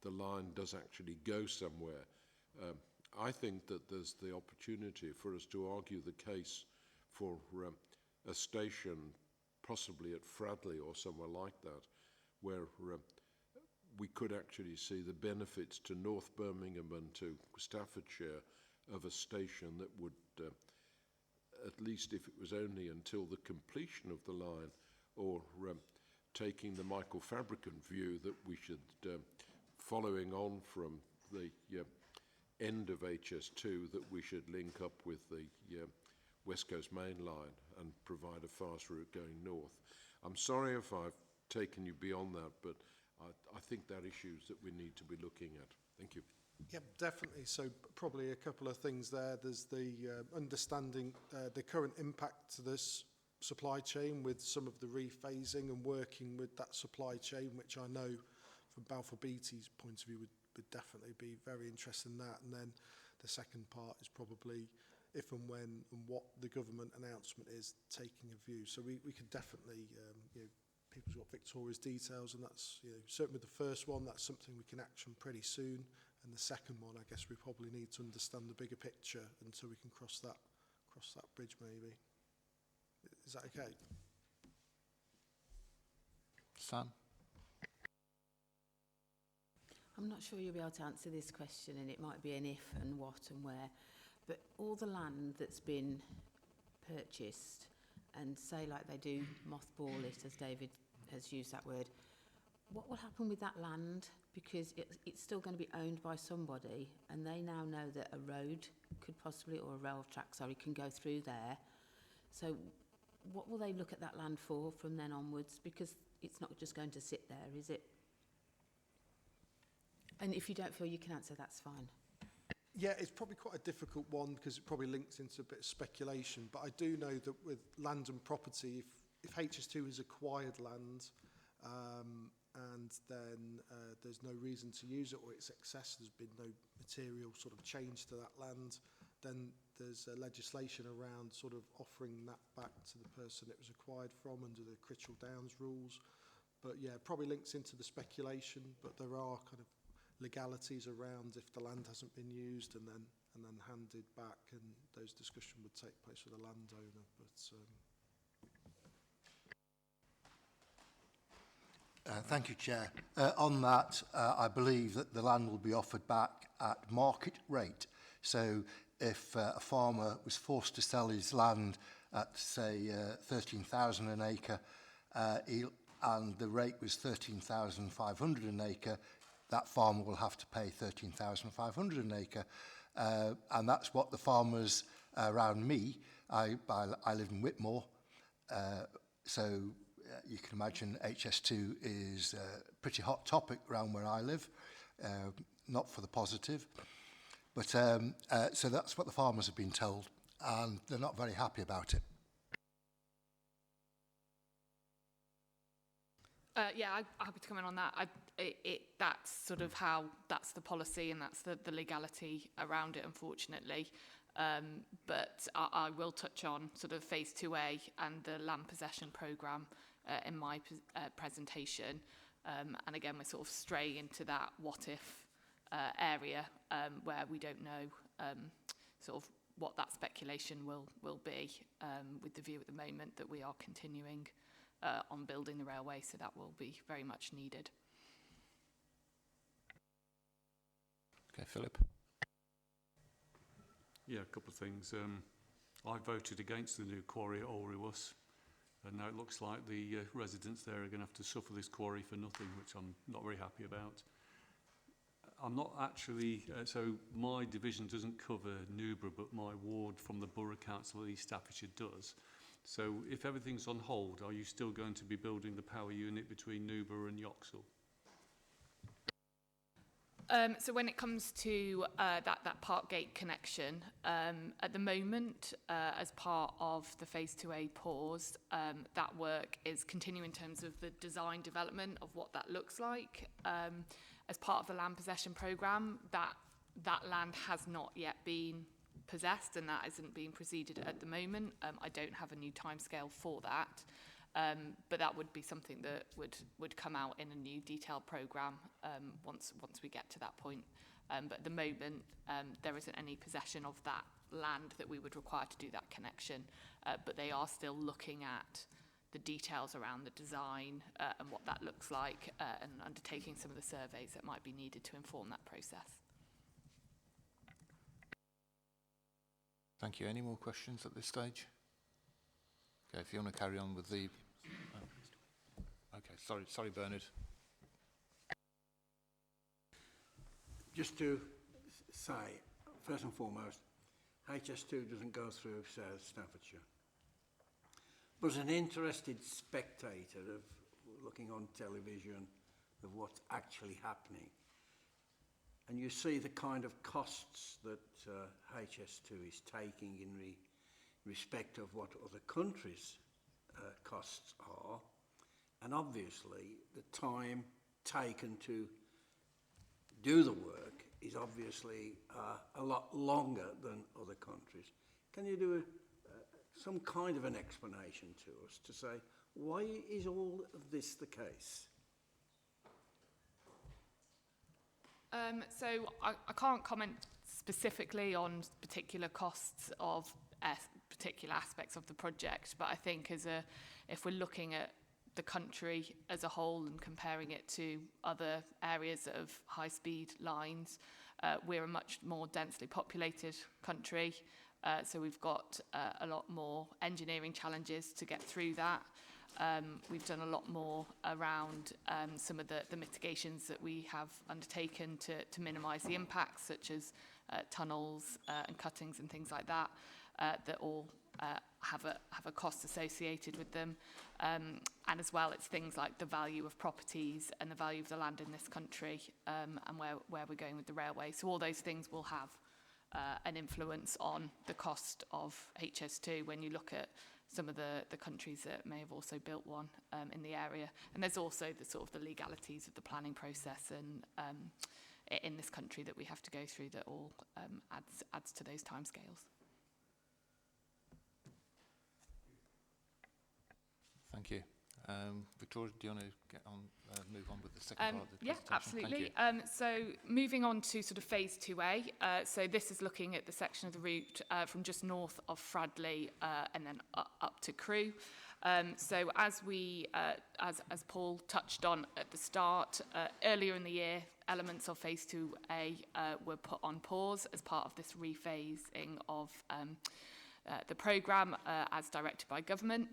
the line does actually go somewhere? I think that there's the opportunity for us to argue the case for a station, possibly at Fradley or somewhere like that, where we could actually see the benefits to North Birmingham and to Staffordshire of a station that would, at least if it was only until the completion of the line, or taking the Michael Fabricant view that we should, following on from the end of HS2, that we should link up with the West Coast Main Line and provide a fast route going north. I'm sorry if I've taken you beyond that, but I think that issues that we need to be looking at. Thank you. Yep, definitely. So probably a couple of things there. There's the understanding the current impact to this supply chain with some of the rephasing and working with that supply chain, which I know from Balfour Beatty's point of view would definitely be very interested in that. And then the second part is probably if and when and what the government announcement is, taking a view. So we could definitely, people's got Victoria's details, and that's, certainly the first one, that's something we can action pretty soon. And the second one, I guess we probably need to understand the bigger picture until we can cross that bridge maybe. Is that okay? Sam? I'm not sure you'll be able to answer this question, and it might be an if and what and where, but all the land that's been purchased, and say like they do mothball it, as David has used that word, what will happen with that land? Because it's still going to be owned by somebody, and they now know that a road could possibly, or a rail track, sorry, can go through there. So what will they look at that land for from then onwards? Because it's not just going to sit there, is it? And if you don't feel you can answer, that's fine. Yeah, it's probably quite a difficult one because it probably links into a bit of speculation. But I do know that with land and property, if HS2 has acquired land and then there's no reason to use it, or it's excess, there's been no material sort of change to that land, then there's legislation around sort of offering that back to the person it was acquired from under the Critical Downs rules. But yeah, probably links into the speculation, but there are kind of legalities around if the land hasn't been used and then handed back, and those discussions would take place with the landowner. But Thank you, Chair. On that, I believe that the land will be offered back at market rate. So if a farmer was forced to sell his land at, say, 13,000 an acre, and the rate was 13,500 an acre, that farmer will have to pay 13,500 an acre. And that's what the farmers around me, I live in Whitmore, so you can imagine HS2 is a pretty hot topic around where I live, not for the positive. But so that's what the farmers have been told, and they're not very happy about it. Yeah, I'm happy to come in on that. That's sort of how, that's the policy and that's the legality around it, unfortunately. But I will touch on sort of phase 2A and the land possession programme in my presentation. And again, we're sort of straying into that what if area where we don't know sort of what that speculation will be, with the view at the moment that we are continuing on building the railway, so that will be very much needed. Okay, Philip. Yeah, a couple of things. I voted against the new quarry at Alrewus, and now it looks like the residents there are going to have to suffer this quarry for nothing, which I'm not very happy about. I'm not actually, so my division doesn't cover Newborough, but my ward from the Borough Council of East Staffordshire does. So if everything's on hold, are you still going to be building the power unit between Newborough and Yoxall? So when it comes to that Parkgate connection, at the moment, as part of the phase 2A pause, that work is continuing in terms of the design development of what that looks like. As part of the land possession programme, that land has not yet been possessed, and that isn't being proceeded at the moment. I don't have a new timescale for that. But that would be something that would come out in a new detailed programme once we get to that point. But at the moment, there isn't any possession of that land that we would require to do that connection. But they are still looking at the details around the design and what that looks like, and undertaking some of the surveys that might be needed to inform that process. Thank you. Any more questions at this stage? Okay, if you want to carry on with the... Okay, sorry, Bernard. Just to say, first and foremost, HS2 doesn't go through South Staffordshire. But as an interested spectator of looking on television of what's actually happening, and you see the kind of costs that HS2 is taking in respect of what other countries' costs are, and obviously the time taken to do the work is obviously a lot longer than other countries. Can you do some kind of an explanation to us to say, why is all of this the case? So I can't comment specifically on particular costs of particular aspects of the project, but I think if we're looking at the country as a whole and comparing it to other areas of high-speed lines, we're a much more densely populated country, so we've got a lot more engineering challenges to get through that. We've done a lot more around some of the mitigations that we have undertaken to minimise the impacts, such as tunnels and cuttings and things like that, that all have a cost associated with them. And as well, it's things like the value of properties and the value of the land in this country, and where we're going with the railway. So all those things will have an influence on the cost of HS2 when you look at some of the countries that may have also built one in the area. And there's also the sort of the legalities of the planning process and in this country that we have to go through that all adds to those timescales. Thank you. Victoria, do you want to get on, move on with the second part of the Yeah, presentation? absolutely. So moving on to sort of phase 2A. So this is looking at the section of the route from just north of Fradley and then up to Crewe. So as we, as Paul touched on at the start, earlier in the year, elements of phase 2A were put on pause as part of this rephasing of the programme as directed by government.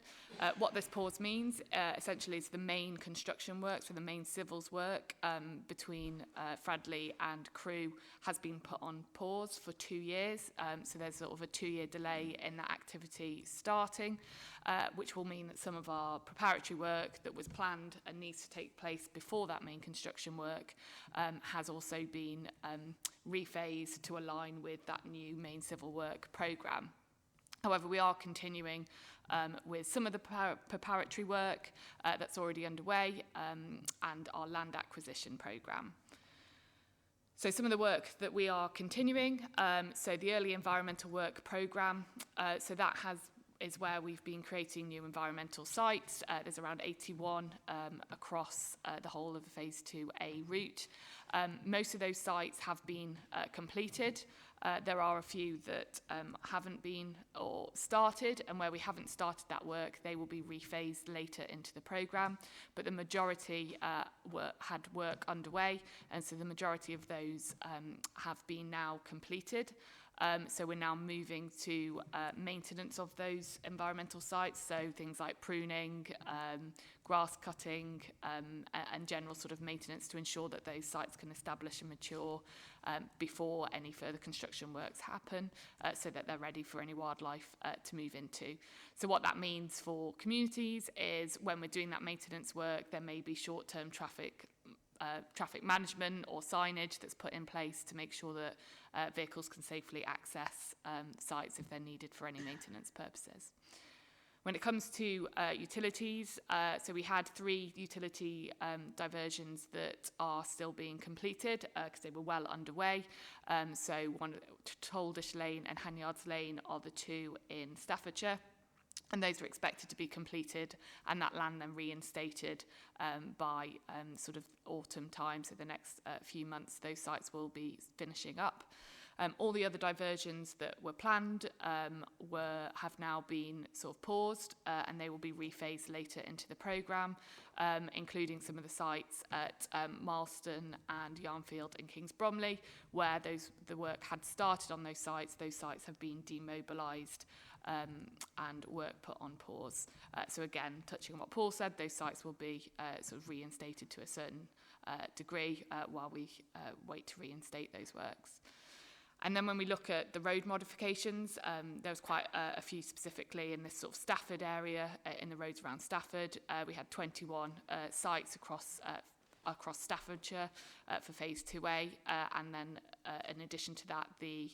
What this pause means essentially is the main construction work, so the main civils work between Fradley and Crewe has been put on pause for 2 years. So there's sort of a 2-year delay in that activity starting, which will mean that some of our preparatory work that was planned and needs to take place before that main construction work has also been rephased to align with that new main civil work programme. However, we are continuing with some of the preparatory work that's already underway and our land acquisition programme. So some of the work that we are continuing, so the early environmental work programme, so that is where we've been creating new environmental sites. There's around 81 across the whole of the phase 2A route. Most of those sites have been completed. There are a few that haven't been or started, and where we haven't started that work, they will be rephased later into the programme. But the majority had work underway, and so the majority of those have been now completed. So we're now moving to maintenance of those environmental sites, so things like pruning, grass cutting, and general sort of maintenance to ensure that those sites can establish and mature before any further construction works happen, so that they're ready for any wildlife to move into. So what that means for communities is when we're doing that maintenance work, there may be short-term traffic management or signage that's put in place to make sure that vehicles can safely access sites if they're needed for any maintenance purposes. When it comes to utilities, so we had 3 utility diversions that are still being completed because they were well underway. So one, Toldish Lane and Hanyards Lane are the 2 in Staffordshire. And those are expected to be completed and that land then reinstated by sort of autumn time. So the next few months, those sites will be finishing up. All the other diversions that were planned have now been sort of paused and they will be rephased later into the programme, including some of the sites at Marston and Yarnfield and Kings Bromley, where the work had started on those sites. Those sites have been demobilised and work put on pause. So again, touching on what Paul said, those sites will be sort of reinstated to a certain degree while we wait to reinstate those works. And then when we look at the road modifications, there was quite a few specifically in this sort of Stafford area, in the roads around Stafford. We had 21 sites across Staffordshire for phase 2A, and then in addition to that, the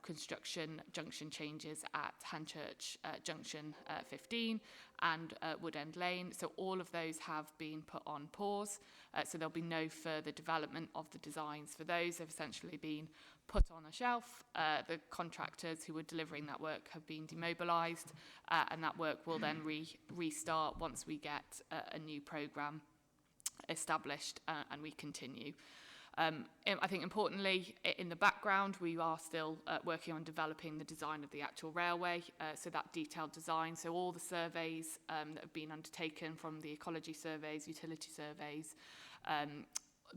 construction junction changes at Hanchurch Junction 15 and Wood End Lane. So all of those have been put on pause. So there'll be no further development of the designs for those. They've essentially been put on a shelf. The contractors who were delivering that work have been demobilised, and that work will then restart once we get a new programme established and we continue. I think importantly, in the background, we are still working on developing the design of the actual railway, so that detailed design, so all the surveys that have been undertaken from the ecology surveys, utility surveys,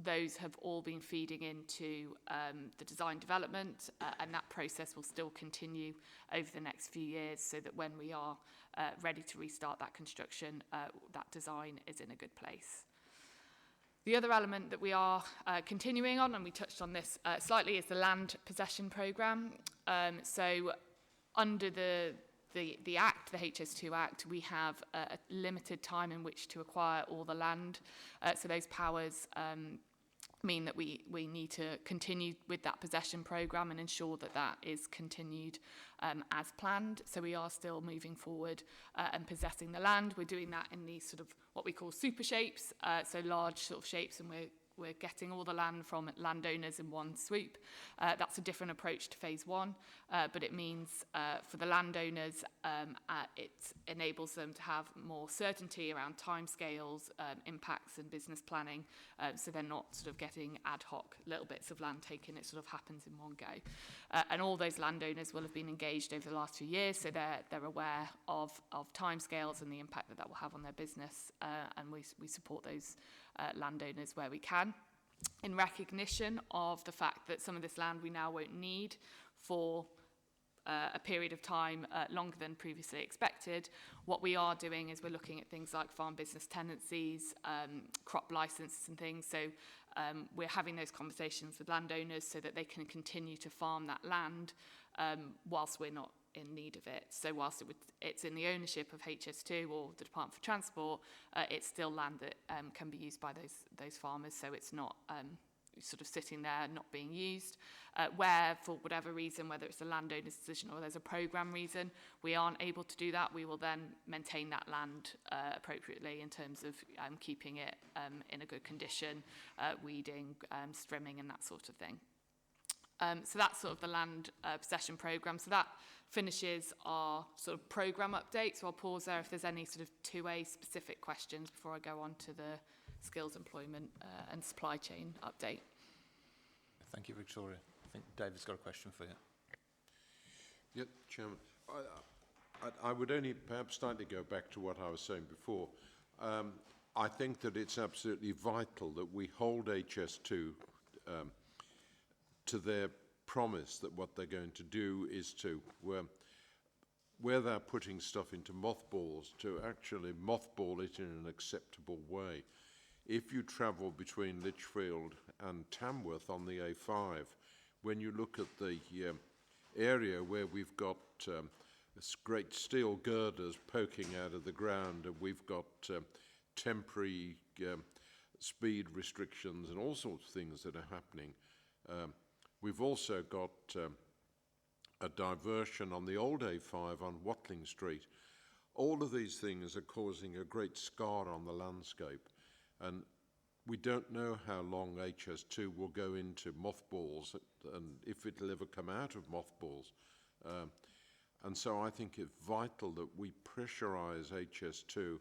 those have all been feeding into the design development, and that process will still continue over the next few years so that when we are ready to restart that construction, that design is in a good place. The other element that we are continuing on, and we touched on this slightly, is the land possession programme. So under the Act, the HS2 Act, we have a limited time in which to acquire all the land. So those powers mean that we need to continue with that possession programme and ensure that that is continued as planned. So we are still moving forward and possessing the land. We're doing that in these sort of what we call super shapes, so large sort of shapes, and we're we're getting all the land from landowners in one swoop. That's a different approach to phase one, but it means for the landowners, it enables them to have more certainty around timescales, impacts and business planning, so they're not sort of getting ad hoc little bits of land taken, it sort of happens in one go. And all those landowners will have been engaged over the last few years, so they're aware of timescales and the impact that will have on their business, and we support those landowners where we can. In recognition of the fact that some of this land we now won't need for a period of time longer than previously expected, what we are doing is we're looking at things like farm business tenancies, crop licenses and things. So we're having those conversations with landowners so that they can continue to farm that land whilst we're not in need of it. So whilst it's in the ownership of HS2 or the Department for Transport, it's still land that can be used by those farmers, so it's not sort of sitting there not being used. Where for whatever reason, whether it's a landowner's decision or there's a programme reason, we aren't able to do that, we will then maintain that land appropriately in terms of keeping it in a good condition, weeding, strimming and that sort of thing. So that's sort of the land possession programme. So that finishes our sort of programme update. So I'll pause there if there's any sort of 2A specific questions before I go on to the skills employment and supply chain update. Thank you, Victoria. I think David's got a question for you. Yep, Chairman. I would only perhaps slightly go back to what I was saying before. I think that it's absolutely vital that we hold HS2 to their promise that what they're going to do is to, where they're putting stuff into mothballs, to actually mothball it in an acceptable way. If you travel between Lichfield and Tamworth on the A5, when you look at the area where we've got great steel girders poking out of the ground, and we've got temporary speed restrictions and all sorts of things that are happening. We've also got a diversion on the old A5 on Watling Street. All of these things are causing a great scar on the landscape, and we don't know how long HS2 will go into mothballs and if it'll ever come out of mothballs. And so I think it's vital that we pressurise HS2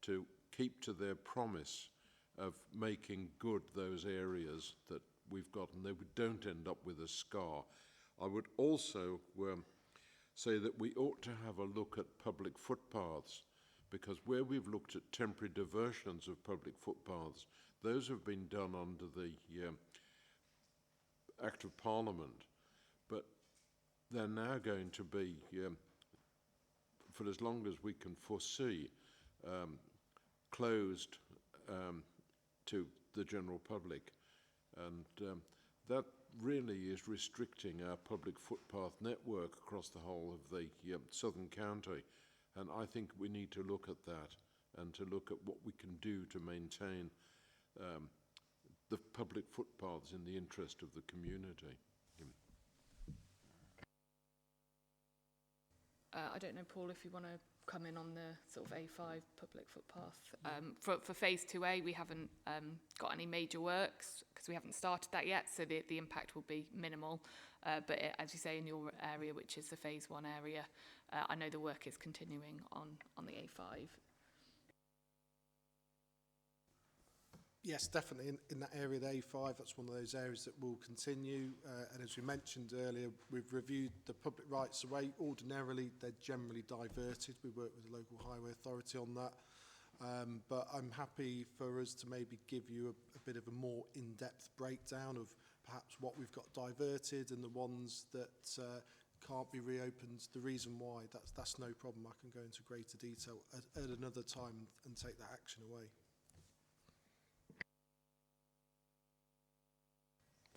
to keep to their promise of making good those areas that we've got, and they don't end up with a scar. I would also say that we ought to have a look at public footpaths, because where we've looked at temporary diversions of public footpaths, those have been done under the Act of Parliament, but they're now going to be, for as long as we can foresee, closed to the general public. And that really is restricting our public footpath network across the whole of the southern county. And I think we need to look at that and to look at what we can do to maintain the public footpaths in the interest of the community. I don't know, Paul, if you want to come in on the sort of A5 public footpath. For phase 2A, we haven't got any major works because we haven't started that yet, so the impact will be minimal. But as you say, in your area, which is the phase 1 area, I know the work is continuing on the A5. Yes, definitely. In that area, the A5, that's one of those areas that will continue. And as we mentioned earlier, we've reviewed the public rights of way. Ordinarily, they're generally diverted. We work with the local highway authority on that. But I'm happy for us to maybe give you a bit of a more in-depth breakdown of perhaps what we've got diverted and the ones that can't be reopened. The reason why, that's no problem. I can go into greater detail at another time and take that action away.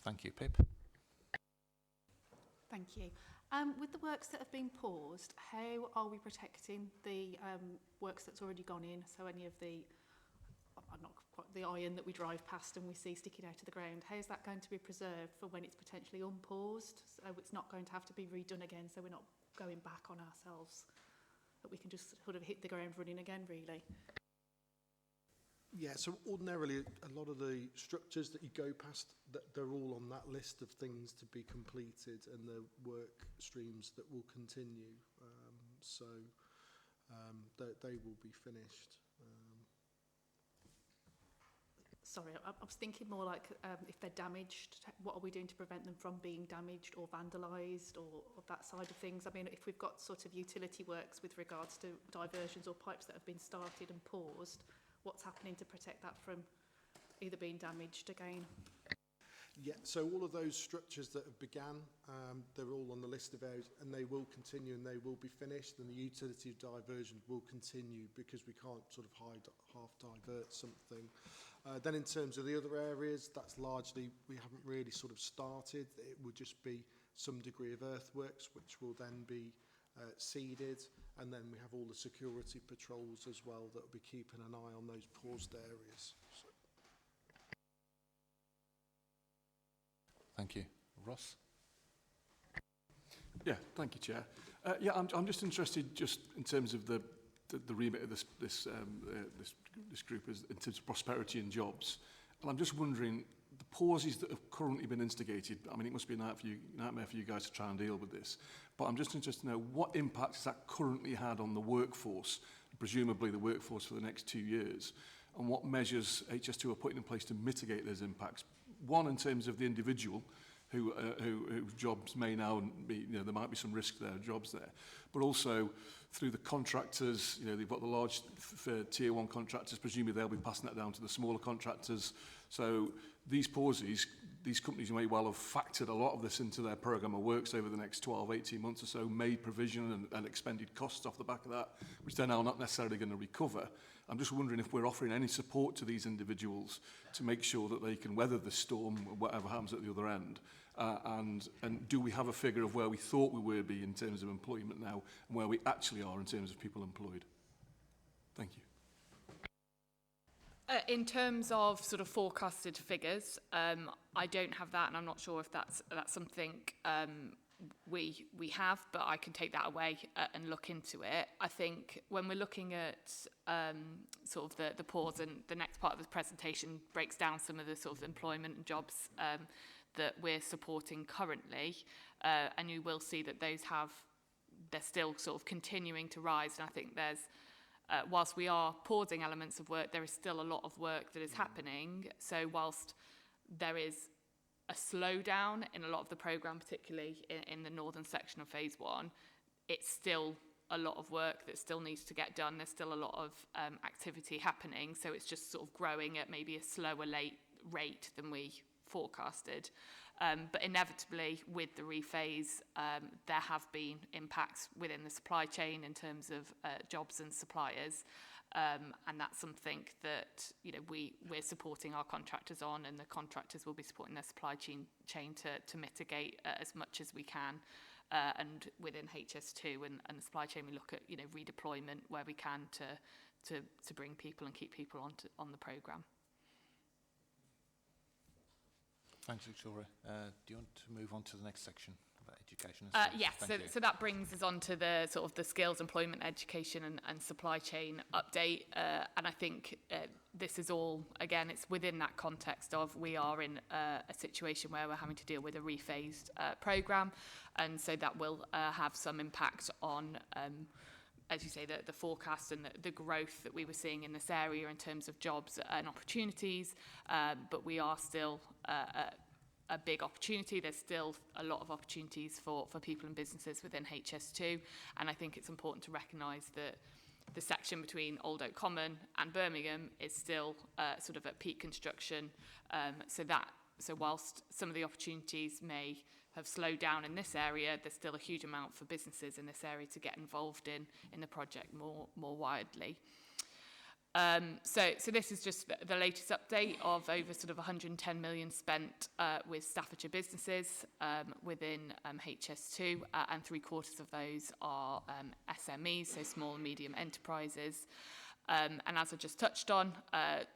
Thank you. Pip? Thank you. With the works that have been paused, how are we protecting the works that's already gone in? So any of the, not quite the iron that we drive past and we see sticking out of the ground, how is that going to be preserved for when it's potentially unpaused? So it's not going to have to be redone again, so we're not going back on ourselves, that we can just sort of hit the ground running again, really. Yeah, so ordinarily a lot of the structures that you go past, they're all on that list of things to be completed and the work streams that will continue. They will be finished. Sorry, I was thinking more like if they're damaged, what are we doing to prevent them from being damaged or vandalised or that side of things? I mean, if we've got sort of utility works with regards to diversions or pipes that have been started and paused, what's happening to protect that from either being damaged again? Yeah, so all of those structures that have began, they're all on the list of areas and they will continue and they will be finished, and the utility diversion will continue because we can't sort of half divert something. Then in terms of the other areas, that's largely, we haven't really sort of started. It will just be some degree of earthworks, which will then be seeded, and then we have all the security patrols as well that will be keeping an eye on those paused areas. So. Thank you. Ross? Yeah, thank you, Chair. I'm just interested, just in terms of the remit of this group, is in terms of prosperity and jobs. And I'm just wondering, the pauses that have currently been instigated, I mean, it must be a nightmare for you guys to try and deal with this, but I'm just interested to know what impact has that currently had on the workforce, presumably the workforce for the next 2 years, and what measures HS2 are putting in place to mitigate those impacts. One, in terms of the individual, whose jobs may now be, there might be some risk there, jobs there, but also through the contractors, they've got the large tier 1 contractors, presumably they'll be passing that down to the smaller contractors. So these pauses, these companies may well have factored a lot of this into their programme of works over the next 12, 18 months or so, made provision and expended costs off the back of that, which they're now not necessarily going to recover. I'm just wondering if we're offering any support to these individuals to make sure that they can weather the storm, whatever happens at the other end. And do we have a figure of where we thought we would be in terms of employment now and where we actually are in terms of people employed? Thank you. In terms of sort of forecasted figures, I don't have that, and I'm not sure if that's something we have, but I can take that away and look into it. I think when we're looking at sort of the pause, and the next part of the presentation breaks down some of the sort of employment and jobs that we're supporting currently, and you will see that they're still sort of continuing to rise. And I think there's, whilst we are pausing elements of work, there is still a lot of work that is happening. So whilst there is a slowdown in a lot of the programme, particularly in the northern section of phase 1, it's still a lot of work that still needs to get done. There's still a lot of activity happening, so it's just sort of growing at maybe a slower rate than we forecasted. But inevitably, with the rephase, there have been impacts within the supply chain in terms of jobs and suppliers. And that's something that we're supporting our contractors on, and the contractors will be supporting their supply chain to mitigate as much as we can. And within HS2 and the supply chain, we look at redeployment where we can to bring people and keep people on the programme. Thanks, Victoria. Do you want to move on to the next section about education? Yes, so that brings us on to the sort of the skills, employment, education and supply chain update. And I think this is all, again, it's within that context of we are in a situation where we're having to deal with a rephased programme. And so that will have some impact on as you say, the forecast and the growth that we were seeing in this area in terms of jobs and opportunities, but we are still a big opportunity. There's still a lot of opportunities for people and businesses within HS2, and I think it's important to recognise that the section between Old Oak Common and Birmingham is still sort of at peak construction, so whilst some of the opportunities may have slowed down in this area, there's still a huge amount for businesses in this area to get involved in the project more widely. So this is just the latest update of over sort of 110 million spent with Staffordshire businesses within HS2, and 3/4 of those are SMEs, so small and medium enterprises. And as I just touched on,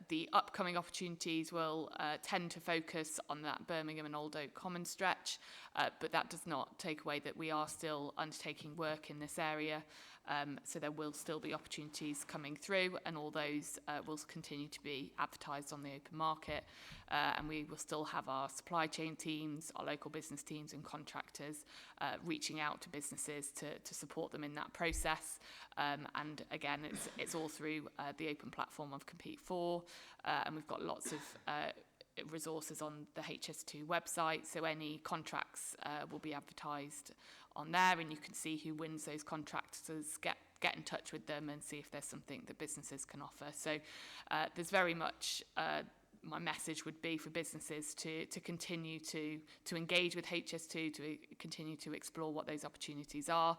the upcoming opportunities will tend to focus on that Birmingham and Old Oak Common stretch, but that does not take away that we are still undertaking work in this area. So there will still be opportunities coming through, and all those will continue to be advertised on the open market. And we will still have our supply chain teams, our local business teams and contractors reaching out to businesses to support them in that process. And again, it's all through the open platform of Compete For, and we've got lots of resources on the HS2 website, so any contracts will be advertised on there, and you can see who wins those contracts, get in touch with them and see if there's something that businesses can offer. So there's very much my message would be for businesses to continue to engage with HS2, to continue to explore what those opportunities are,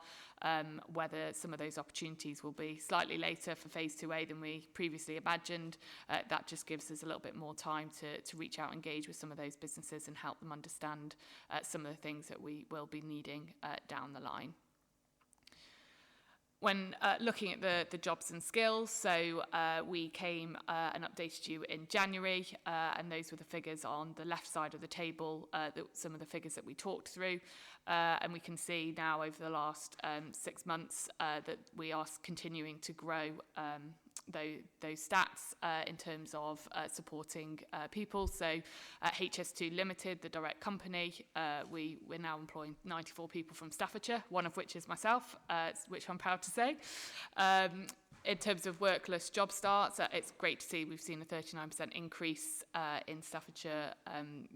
whether some of those opportunities will be slightly later for phase 2A than we previously imagined. That just gives us a little bit more time to reach out and engage with some of those businesses and help them understand some of the things that we will be needing down the line. When looking at the jobs and skills, so we came and updated you in January, and those were the figures on the left side of the table, some of the figures that we talked through. And we can see now over the last 6 months that we are continuing to grow those stats in terms of supporting people. So HS2 Limited, the direct company, we're now employing 94 people from Staffordshire, one of which is myself, which I'm proud to say. In terms of workless job starts, it's great to see we've seen a 39% increase in Staffordshire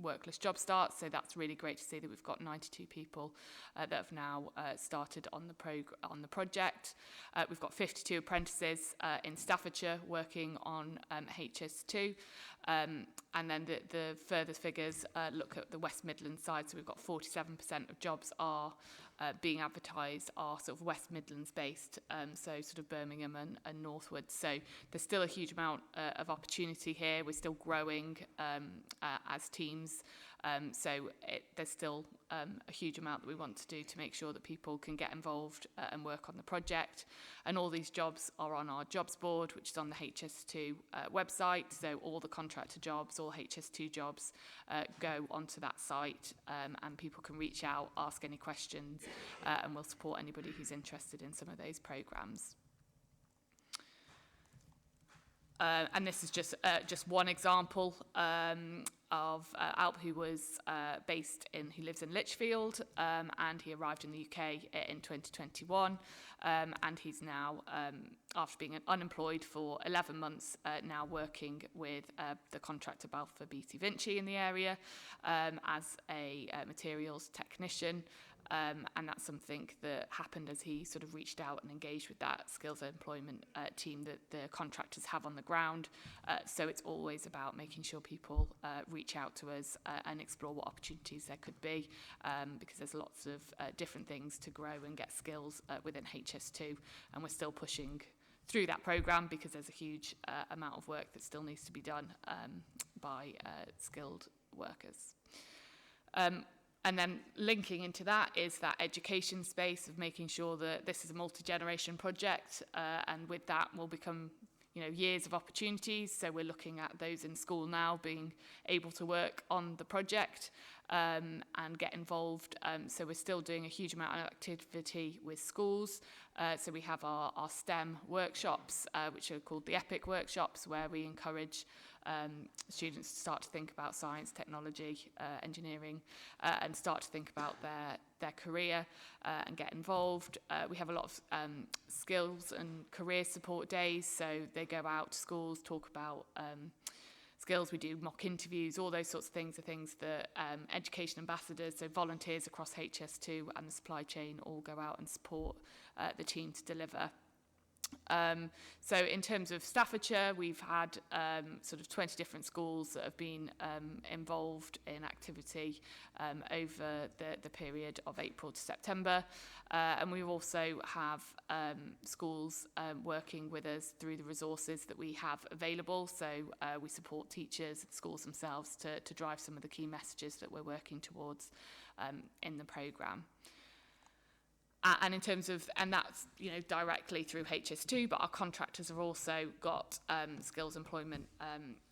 workless job starts. So that's really great to see that we've got 92 people that have now started on the project. We've got 52 apprentices in Staffordshire working on HS2. And then the further figures look at the West Midlands side. So we've got 47% of jobs are being advertised are sort of West Midlands based, so sort of Birmingham and northwards. So there's still a huge amount of opportunity here. We're still growing as teams. So there's still a huge amount that we want to do to make sure that people can get involved and work on the project. And all these jobs are on our jobs board, which is on the HS2 website. So all the contractor jobs, all HS2 jobs go onto that site, and people can reach out, ask any questions, and we'll support anybody who's interested in some of those programmes. And this is just one example of Alp, who was who lives in Lichfield, and he arrived in the UK in 2021, and he's now, after being unemployed for 11 months, now working with the contractor Balfour BT Vinci in the area as a materials technician. And that's something that happened as he sort of reached out and engaged with that skills employment team that the contractors have on the ground. So it's always about making sure people reach out to us and explore what opportunities there could be, because there's lots of different things to grow and get skills within HS2, and we're still pushing through that programme because there's a huge amount of work that still needs to be done by skilled workers. And then linking into that is that education space of making sure that this is a multi-generation project, and with that will become years of opportunities. So we're looking at those in school now being able to work on the project and get involved. So we're still doing a huge amount of activity with schools. So we have our STEM workshops, which are called the EPIC workshops, where we encourage students to start to think about science, technology, engineering, and start to think about their career and get involved. We have a lot of skills and career support days, so they go out to schools, talk about skills. We do mock interviews, all those sorts of things are things that education ambassadors, so volunteers across HS2 and the supply chain, all go out and support the team to deliver. So in terms of Staffordshire, we've had sort of 20 different schools that have been involved in activity over the period of April to September. And we also have schools working with us through the resources that we have available. So we support teachers, schools themselves to drive some of the key messages that we're working towards in the programme. And in terms of, and that's, you know, directly through HS2, but our contractors have also got skills, employment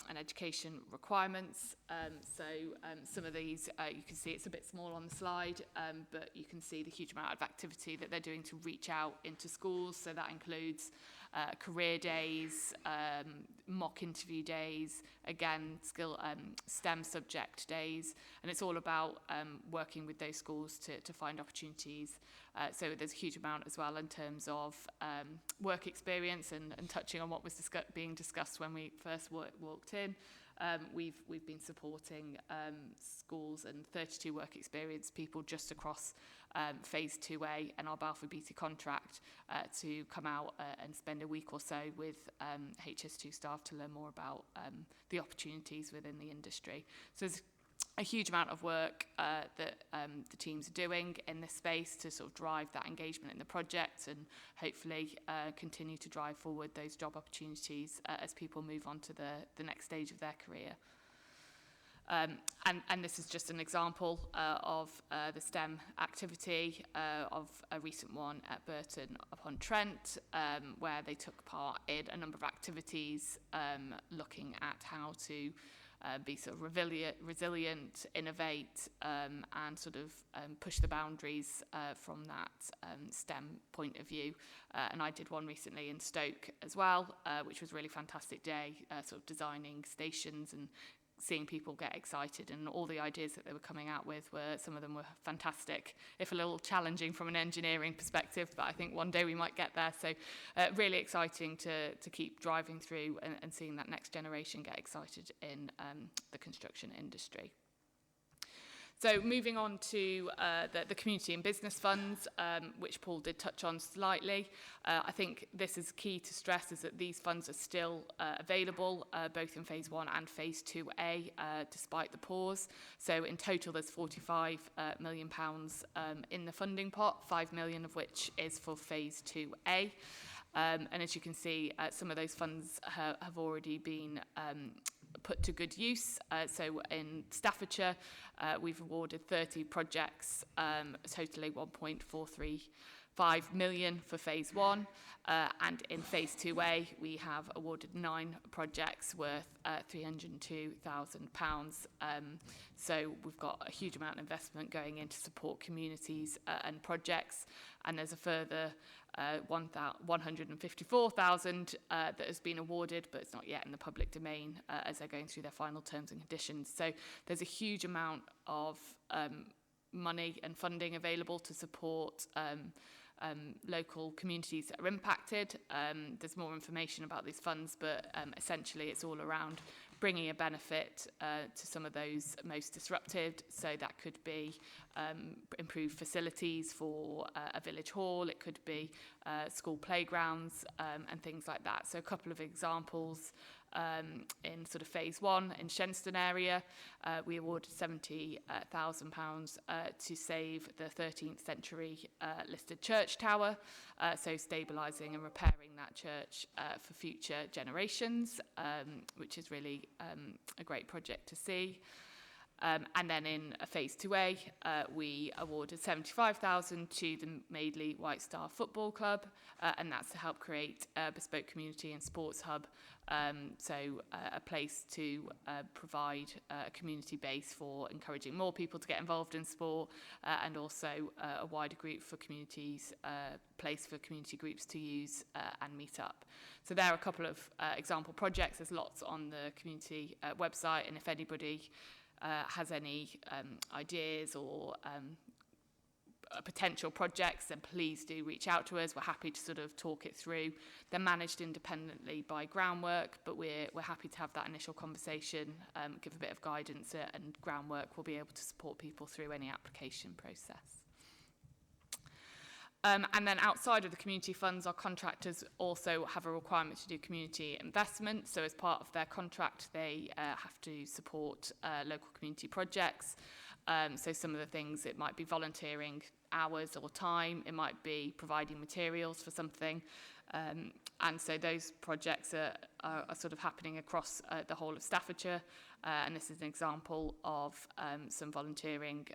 and education requirements. Some of these, you can see it's a bit small on the slide, but you can see the huge amount of activity that they're doing to reach out into schools. So that includes career days, mock interview days, again, STEM subject days, and it's all about working with those schools to find opportunities. So there's a huge amount as well in terms of work experience and touching on what was being discussed when we first walked in. We've been supporting schools and 32 work experience people just across phase 2A and our Balfour Beatty contract to come out and spend a week or so with HS2 staff to learn more about the opportunities within the industry. So there's a huge amount of work that the teams are doing in this space to sort of drive that engagement in the project and hopefully continue to drive forward those job opportunities as people move on to the next stage of their career. And this is just an example of the STEM activity of a recent one at Burton upon Trent, where they took part in a number of activities looking at how to be sort of resilient, innovate, and sort of push the boundaries from that STEM point of view. And I did one recently in Stoke as well, which was a really fantastic day, sort of designing stations and seeing people get excited, and all the ideas that they were coming out with some of them were fantastic, if a little challenging from an engineering perspective, but I think one day we might get there. So really exciting to keep driving through and seeing that next generation get excited in the construction industry. So moving on to the community and business funds, which Paul did touch on slightly. I think this is key to stress is that these funds are still available, both in phase 1 and phase 2A, despite the pause. So in total, there's £45 million in the funding pot, 5 million of which is for phase 2A. And as you can see, some of those funds have already been put to good use. So in Staffordshire, we've awarded 30 projects, totaling 1.435 million for phase 1. And in phase 2A, we have awarded 9 projects worth £302,000. So we've got a huge amount of investment going in to support communities and projects. And there's a further 154,000 that has been awarded, but it's not yet in the public domain as they're going through their final terms and conditions. So there's a huge amount of money and funding available to support local communities that are impacted. There's more information about these funds, but essentially it's all around bringing a benefit to some of those most disrupted. So that could be improved facilities for a village hall, it could be school playgrounds and things like that. So a couple of examples. In sort of phase 1 in Shenstone area, we awarded £70,000 to save the 13th century listed church tower, so stabilising and repairing that church for future generations, which is really a great project to see. And then in phase 2A, we awarded £75,000 to the Madeley White Star Football Club, and that's to help create a bespoke community and sports hub. So a place to provide a community base for encouraging more people to get involved in sport, and also a wider group for communities, place for community groups to use and meet up. So there are a couple of example projects. There's lots on the community website, and if anybody has any ideas or potential projects, then please do reach out to us. We're happy to sort of talk it through. They're managed independently by Groundwork, but we're happy to have that initial conversation, give a bit of guidance, and Groundwork will be able to support people through any application process. And then outside of the community funds, our contractors also have a requirement to do community investment. So as part of their contract, they have to support local community projects. So some of the things, it might be volunteering hours or time, it might be providing materials for something. And so those projects are sort of happening across the whole of Staffordshire. And this is an example of some volunteering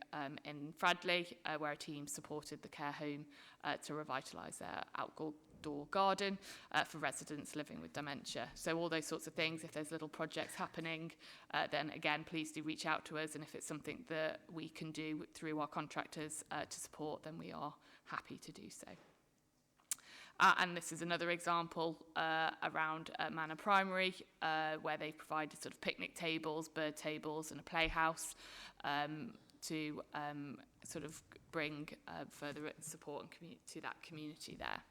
in Fradley, where a team supported the care home to revitalise their outdoor garden for residents living with dementia. So all those sorts of things, if there's little projects happening, then again, please do reach out to us. And if it's something that we can do through our contractors to support, then we are happy to do so. And this is another example around Manor Primary, where they provided sort of picnic tables, bird tables and a playhouse to sort of bring further support and to that community there.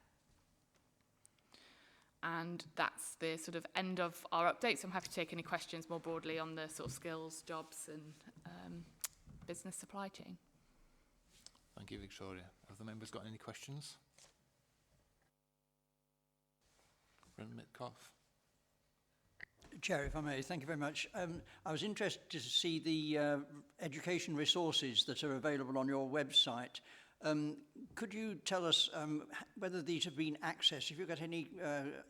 And that's the sort of end of our updates. I'm happy to take any questions more broadly on the sort of skills, jobs and business supply chain. Thank you, Victoria. Have the members got any questions? Brendan Mitkoff. Chair, if I may, thank you very much. I was interested to see the education resources that are available on your website. Could you tell us whether these have been accessed? If you've got any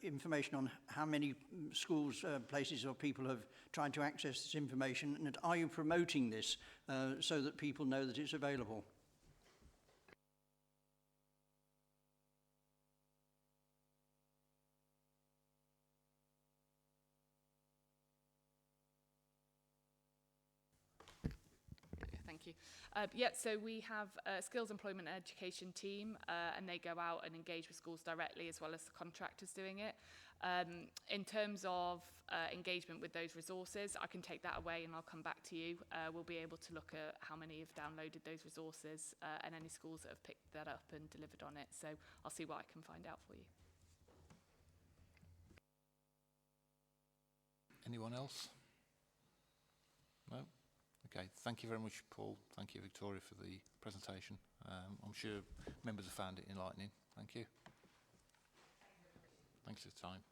information on how many schools, places or people have tried to access this information, and are you promoting this so that people know that it's available? Thank you. So we have a skills employment and education team and they go out and engage with schools directly as well as the contractors doing it. In terms of engagement with those resources, I can take that away and I'll come back to you. We'll be able to look at how many have downloaded those resources and any schools that have picked that up and delivered on it. So I'll see what I can find out for you. Anyone else? No? Okay, thank you very much, Paul. Thank you, Victoria, for the presentation. I'm sure members have found it enlightening. Thank you. Thanks for your time.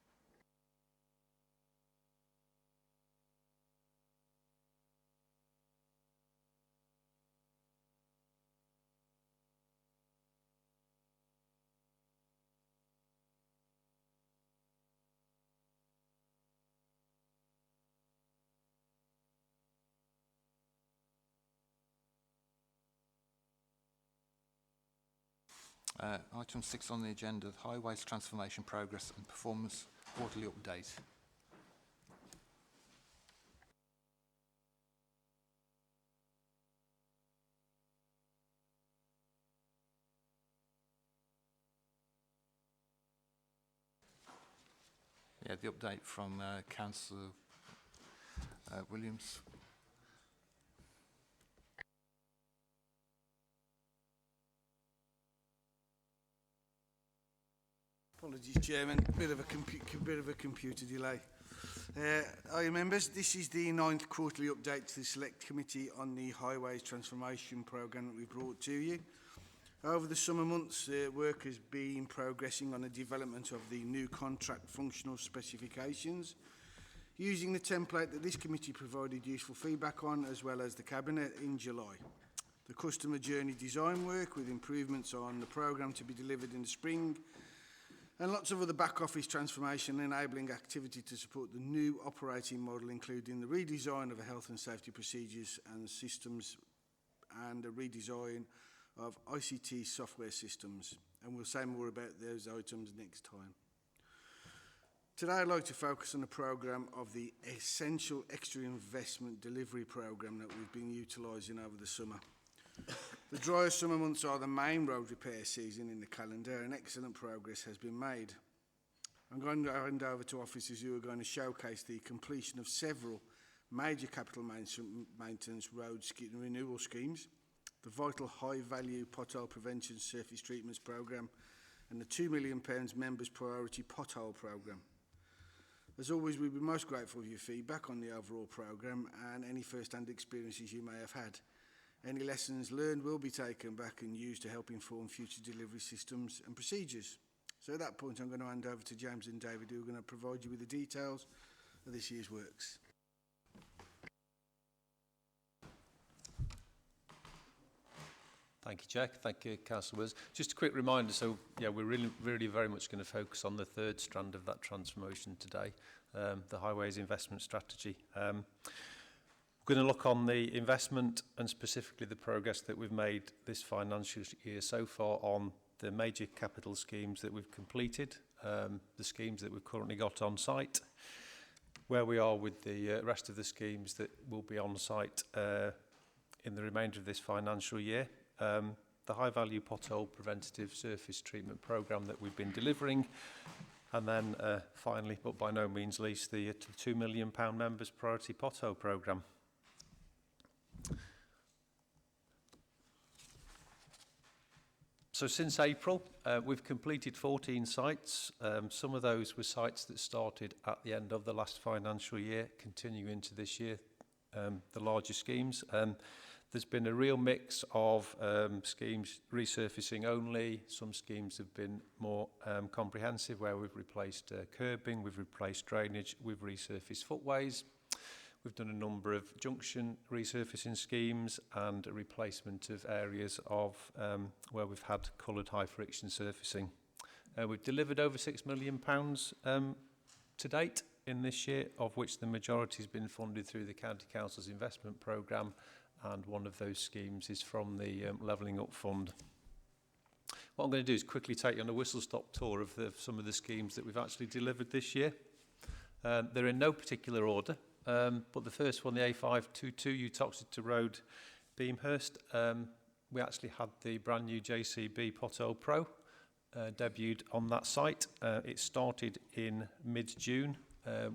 Item 6 on the agenda, the Highways Transformation Progress and Performance Quarterly Update. Yeah, the update from Councillor Williams. Apologies, Chairman. Bit of a computer delay. Hi, members. This is the 9th quarterly update to the Select Committee on the Highways Transformation Programme that we brought to you. Over the summer months, work has been progressing on the development of the new contract functional specifications, using the template that this committee provided useful feedback on, as well as the Cabinet in July. The customer journey design work with improvements on the programme to be delivered in the spring, and lots of other back office transformation enabling activity to support the new operating model, including the redesign of health and safety procedures and systems and a redesign of ICT software systems. And we'll say more about those items next time. Today I'd like to focus on the programme of the Essential Extra Investment Delivery Programme that we've been utilising over the summer. The drier summer months are the main road repair season in the calendar, and excellent progress has been made. I'm going to hand over to officers who are going to showcase the completion of several major capital maintenance road renewal schemes, the vital high-value pothole prevention surface treatments programme, and the £2 million members priority pothole programme. As always, we'd be most grateful for your feedback on the overall programme and any first-hand experiences you may have had. Any lessons learned will be taken back and used to help inform future delivery systems and procedures. So at that point, I'm going to hand over to James and David, who are going to provide you with the details of this year's works. Thank you, Jack. Thank you, Councillor Wills. Just a quick reminder, so yeah, we're really very much going to focus on the third strand of that transformation today, the Highways Investment Strategy. We're going to look on the investment and specifically the progress that we've made this financial year so far on the major capital schemes that we've completed, the schemes that we've currently got on site, where we are with the rest of the schemes that will be on site in the remainder of this financial year. The high value pothole preventative surface treatment programme that we've been delivering, and then finally, but by no means least, the £2 million members priority pothole programme. So since April, we've completed 14 sites. Some of those were sites that started at the end of the last financial year, continue into this year, the larger schemes. There's been a real mix of schemes resurfacing only. Some schemes have been more comprehensive, where we've replaced curbing, we've replaced drainage, we've resurfaced footways. We've done a number of junction resurfacing schemes and a replacement of areas of where we've had coloured high friction surfacing. We've delivered over £6 million to date in this year, of which the majority has been funded through the County Council's investment programme, and one of those schemes is from the Levelling Up Fund. What I'm going to do is quickly take you on a whistle-stop tour of some of the schemes that we've actually delivered this year. They're in no particular order, but the first one, the A522 Uttoxeter Road, Beamhurst, we actually had the brand new JCB Pothole Pro debuted on that site. It started in mid-June.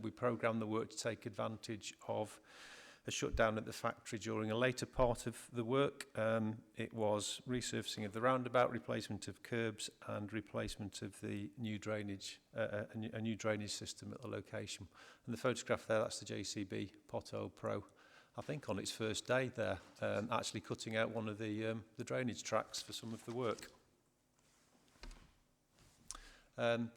We programmed the work to take advantage of a shutdown at the factory during a later part of the work. It was resurfacing of the roundabout, replacement of curbs, and replacement of the new drainage, a new drainage system at the location. And the photograph there, that's the JCB Pothole Pro, I think on its first day there, actually cutting out one of the drainage tracks for some of the work.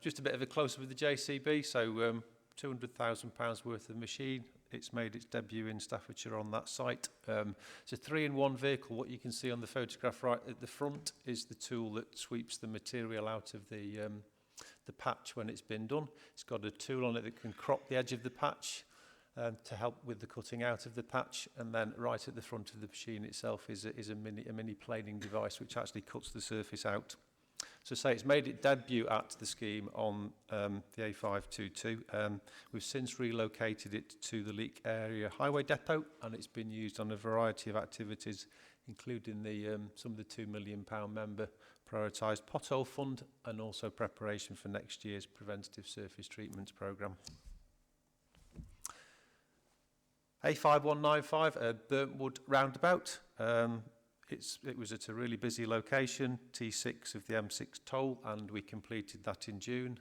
Just a bit of a close-up of the JCB, so £200,000 worth of machine. It's made its debut in Staffordshire on that site. It's a 3-in-1 vehicle. What you can see on the photograph right at the front is the tool that sweeps the material out of the patch when it's been done. It's got a tool on it that can crop the edge of the patch to help with the cutting out of the patch, and then right at the front of the machine itself is a mini planing device which actually cuts the surface out. So say it's made its debut at the scheme on the A522. We've since relocated it to the Leek Area Highway Depot, and it's been used on a variety of activities, including some of the £2 million member prioritised pothole fund, and also preparation for next year's preventative surface treatments programme. A5195, Burntwood Roundabout. It was at a really busy location, T6 of the M6 toll, and we completed that in June.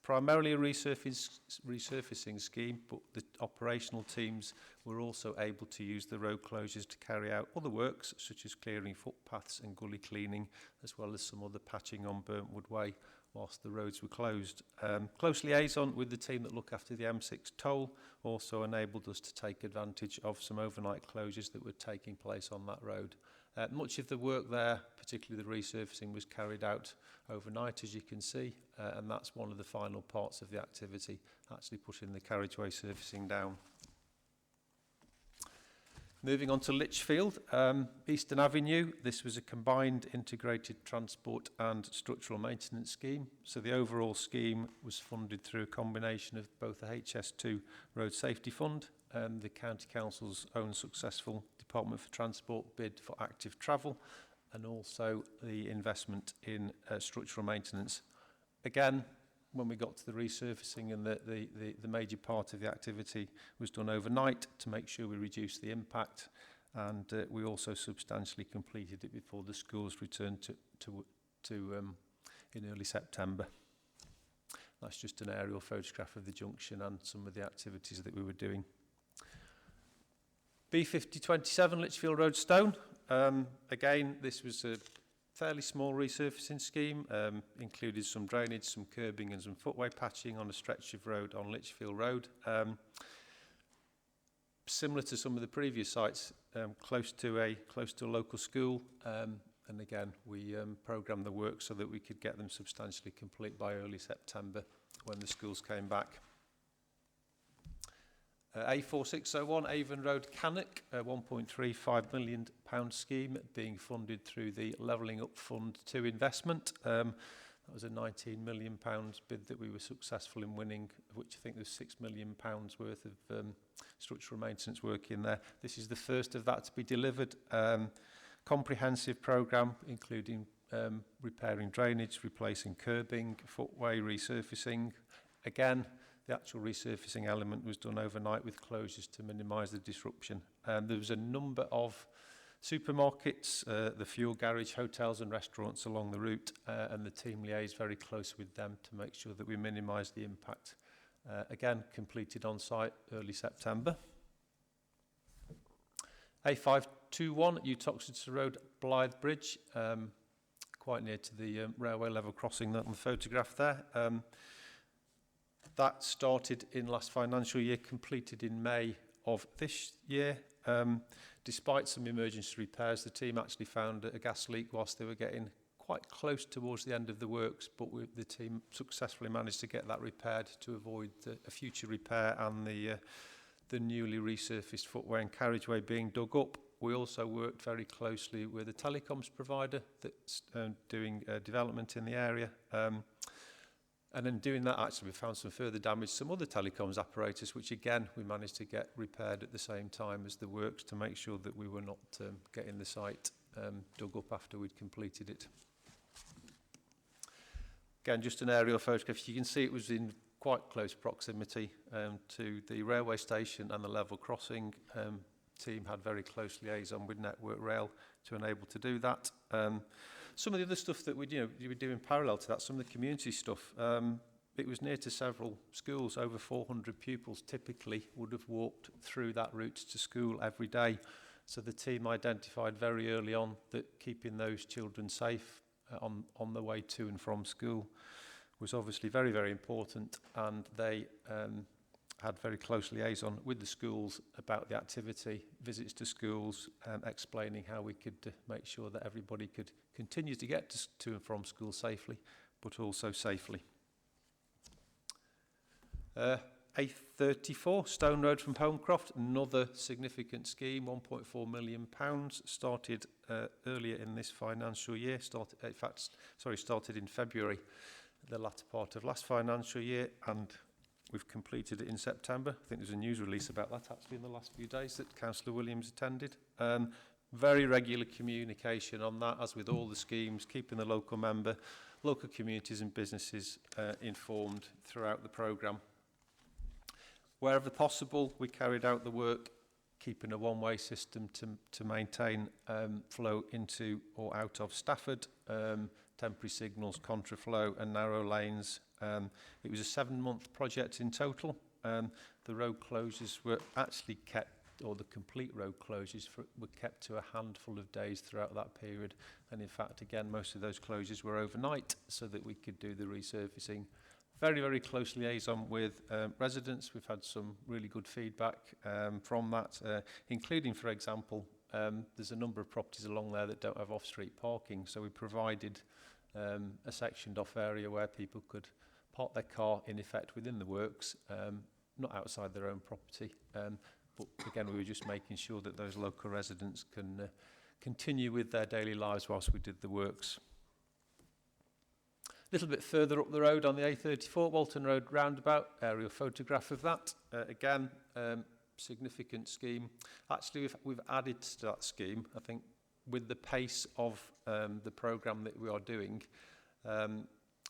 Primarily a resurfacing scheme, but the operational teams were also able to use the road closures to carry out other works, such as clearing footpaths and gully cleaning, as well as some other patching on Burntwood Way whilst the roads were closed. Close liaison with the team that look after the M6 toll also enabled us to take advantage of some overnight closures that were taking place on that road. Much of the work there, particularly the resurfacing, was carried out overnight, as you can see, and that's one of the final parts of the activity, actually putting the carriageway surfacing down. Moving on to Lichfield, Eastern Avenue. This was a combined integrated transport and structural maintenance scheme. So the overall scheme was funded through a combination of both the HS2 Road Safety Fund and the County Council's own successful Department for Transport bid for active travel, and also the investment in structural maintenance. Again, when we got to the resurfacing, and the major part of the activity was done overnight to make sure we reduced the impact, and we also substantially completed it before the schools returned in early September. That's just an aerial photograph of the junction and some of the activities that we were doing. B5027 Lichfield Road Stone. Again, this was a fairly small resurfacing scheme, included some drainage, some curbing and some footway patching on a stretch of road on Lichfield Road. similar to some of the previous sites, close to a local school, and again we programmed the work so that we could get them substantially complete by early September when the schools came back. A4601 Avon Road, Cannock, a £1.35 million scheme being funded through the Levelling Up Fund 2 investment. That was a £19 million bid that we were successful in winning, of which I think there's £6 million worth of structural maintenance work in there. This is the first of that to be delivered. Comprehensive programme including repairing drainage, replacing curbing, footway resurfacing. Again, the actual resurfacing element was done overnight with closures to minimise the disruption. There was a number of supermarkets, the fuel garage, hotels and restaurants along the route, and the team liaised very close with them to make sure that we minimise the impact. Again, completed on site early September. A521 Utoxeter Road, Blythe Bridge, quite near to the railway level crossing on the photograph there. That started in last financial year, completed in May of this year. Despite some emergency repairs, the team actually found a gas leak whilst they were getting quite close towards the end of the works, but the team successfully managed to get that repaired to avoid a future repair and the newly resurfaced footway and carriageway being dug up. We also worked very closely with a telecoms provider that's doing development in the area. And in doing that, actually, we found some further damage, some other telecoms apparatus, which again, we managed to get repaired at the same time as the works to make sure that we were not getting the site dug up after we'd completed it. Again, just an aerial photograph. You can see it was in quite close proximity to the railway station and the level crossing. Team had very close liaison with Network Rail to enable to do that. Some of the other stuff that we do in parallel to that, some of the community stuff, it was near to several schools. Over 400 pupils typically would have walked through that route to school every day. So the team identified very early on that keeping those children safe on the way to and from school was obviously very, very important, and they had very close liaison with the schools about the activity, visits to schools, explaining how we could make sure that everybody could continue to get to and from school safely, but also safely. A34, Stone Road from Holmcroft, another significant scheme, £1.4 million, started earlier in this financial year, started in February, the latter part of last financial year, and we've completed it in September. I think there's a news release about that actually in the last few days that Councillor Williams attended. Very regular communication on that, as with all the schemes, keeping the local communities and businesses informed throughout the programme. Wherever possible, we carried out the work, keeping a one-way system to maintain flow into or out of Stafford, temporary signals, contraflow and narrow lanes. It was a 7-month project in total. The road closures were actually kept, or the complete road closures were kept to a handful of days throughout that period. And in fact, again, most of those closures were overnight so that we could do the resurfacing. Very, very close liaison with residents. We've had some really good feedback from that, including, for example, there's a number of properties along there that don't have off-street parking. So we provided a sectioned off area where people could park their car in effect within the works, not outside their own property. But again, we were just making sure that those local residents can continue with their daily lives whilst we did the works. A little bit further up the road on the A34, Walton Road roundabout, aerial photograph of that. Again, significant scheme. Actually, we've added to that scheme, I think, with the pace of the programme that we are doing.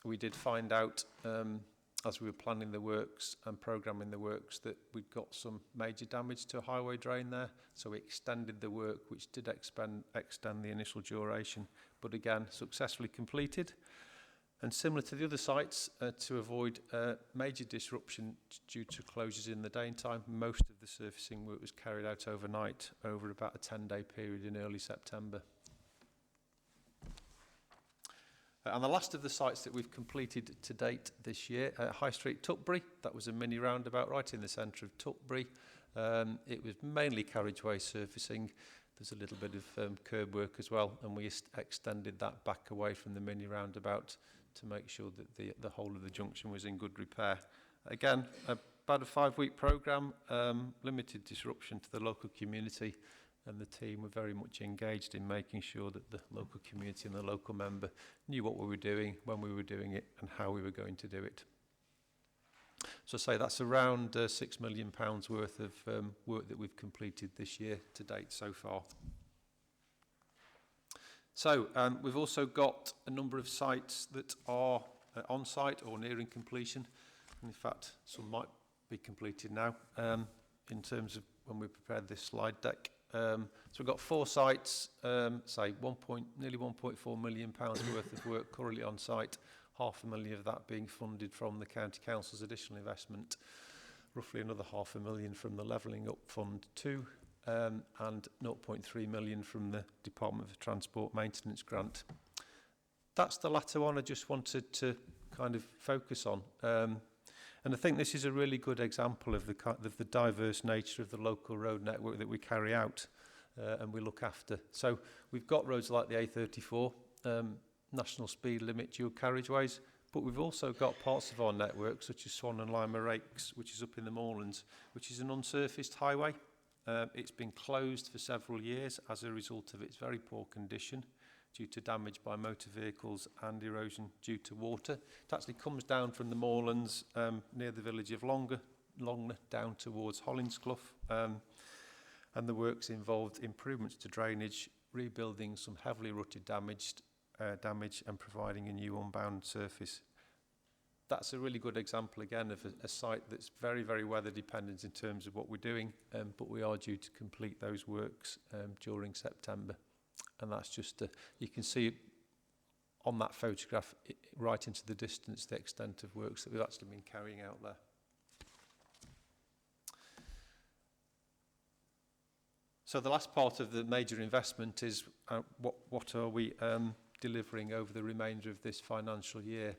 We did find out as we were planning the works and programming the works that we'd got some major damage to a highway drain there. So we extended the work, which did extend the initial duration, but again, successfully completed. And similar to the other sites, to avoid major disruption due to closures in the daytime, most of the surfacing work was carried out overnight over about a 10-day period in early September. And the last of the sites that we've completed to date this year, High Street, Tutbury. That was a mini roundabout right in the centre of Tutbury. It was mainly carriageway surfacing. There's a little bit of curb work as well, and we extended that back away from the mini roundabout to make sure that the whole of the junction was in good repair. Again, about a 5-week programme, limited disruption to the local community, and the team were very much engaged in making sure that the local community and the local member knew what we were doing, when we were doing it, and how we were going to do it. So I say that's around £6 million worth of work that we've completed this year to date so far. So we've also got a number of sites that are on site or nearing completion. And in fact, some might be completed now in terms of when we prepared this slide deck. So we've got 4 sites, say nearly £1.4 million worth of work currently on site. £500,000 of that being funded from the County Council's additional investment, roughly another £500,000 from the Levelling Up Fund 2, and £0.3 million from the Department for Transport Maintenance Grant. That's the latter one I just wanted to kind of focus on. And I think this is a really good example of the diverse nature of the local road network that we carry out and we look after. So we've got roads like the A34, national speed limit dual carriageways, but we've also got parts of our network such as Swan and Lima Rakes, which is up in the moorlands, which is an unsurfaced highway. It's been closed for several years as a result of its very poor condition due to damage by motor vehicles and erosion due to water. It actually comes down from the moorlands near the village of Longner down towards Hollinsclough, and the works involved improvements to drainage, rebuilding some heavily rutted damage and providing a new unbound surface. That's a really good example again of a site that's very, very weather dependent in terms of what we're doing, but we are due to complete those works during September. And that's just, you can see on that photograph right into the distance the extent of works that we've actually been carrying out there. So the last part of the major investment is what are we delivering over the remainder of this financial year.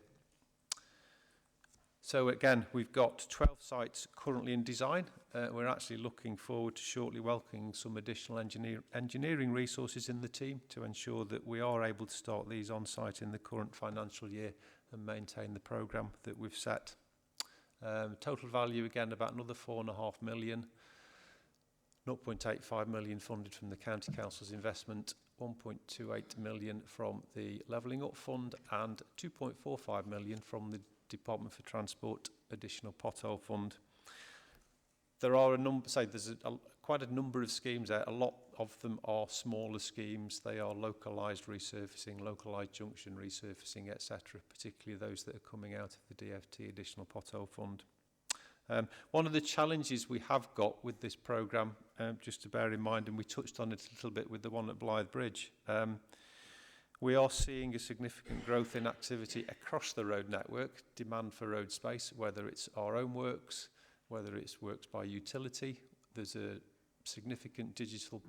So again, we've got 12 sites currently in design. We're actually looking forward to shortly welcoming some additional engineering resources in the team to ensure that we are able to start these on site in the current financial year and maintain the programme that we've set. Total value again about another £4.5 million. 0.85 million funded from the County Council's investment, 1.28 million from the Levelling Up Fund and 2.45 million from the Department for Transport additional pothole fund. There are there's quite a number of schemes there. A lot of them are smaller schemes. They are localised resurfacing, localised junction resurfacing, etc., particularly those that are coming out of the DFT additional pothole fund. One of the challenges we have got with this programme, just to bear in mind, and we touched on it a little bit with the one at Blythe Bridge, we are seeing a significant growth in activity across the road network, demand for road space, whether it's our own works, whether it's works by utility. There's a significant digital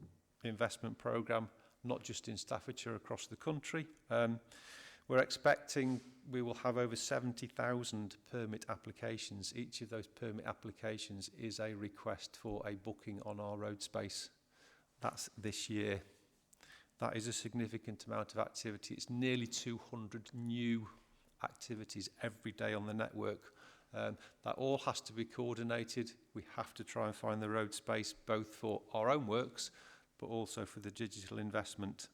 investment programme, not just in Staffordshire, across the country. We're expecting we will have over 70,000 permit applications. Each of those permit applications is a request for a booking on our road space. That's this year. That is a significant amount of activity. It's nearly 200 new activities every day on the network. That all has to be coordinated. We have to try and find the road space both for our own works, but also for the digital investment.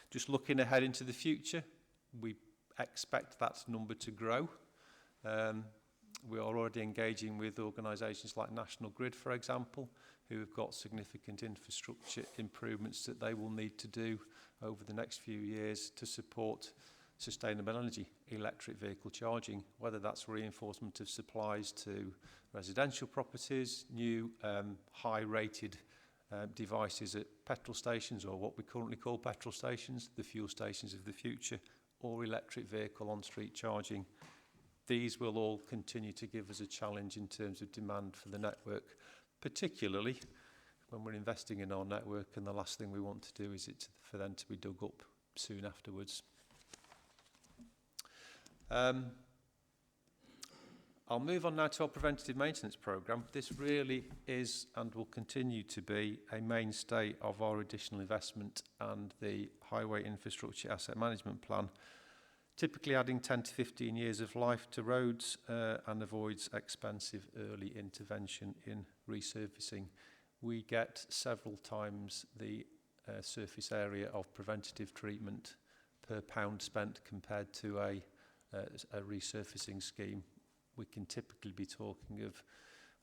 Just looking ahead into the future, we expect that number to grow. We are already engaging with organisations like National Grid, for example, who have got significant infrastructure improvements that they will need to do over the next few years to support sustainable energy, electric vehicle charging, whether that's reinforcement of supplies to residential properties, new high-rated devices at petrol stations, or what we currently call petrol stations, the fuel stations of the future, or electric vehicle on-street charging. These will all continue to give us a challenge in terms of demand for the network, particularly when we're investing in our network and the last thing we want to do is for them to be dug up soon afterwards. I'll move on now to our preventative maintenance programme. This really is and will continue to be a mainstay of our additional investment and the Highway Infrastructure Asset Management Plan, typically adding 10 to 15 years of life to roads and avoids expensive early intervention in resurfacing. We get several times the surface area of preventative treatment per pound spent compared to a resurfacing scheme. We can typically be talking of,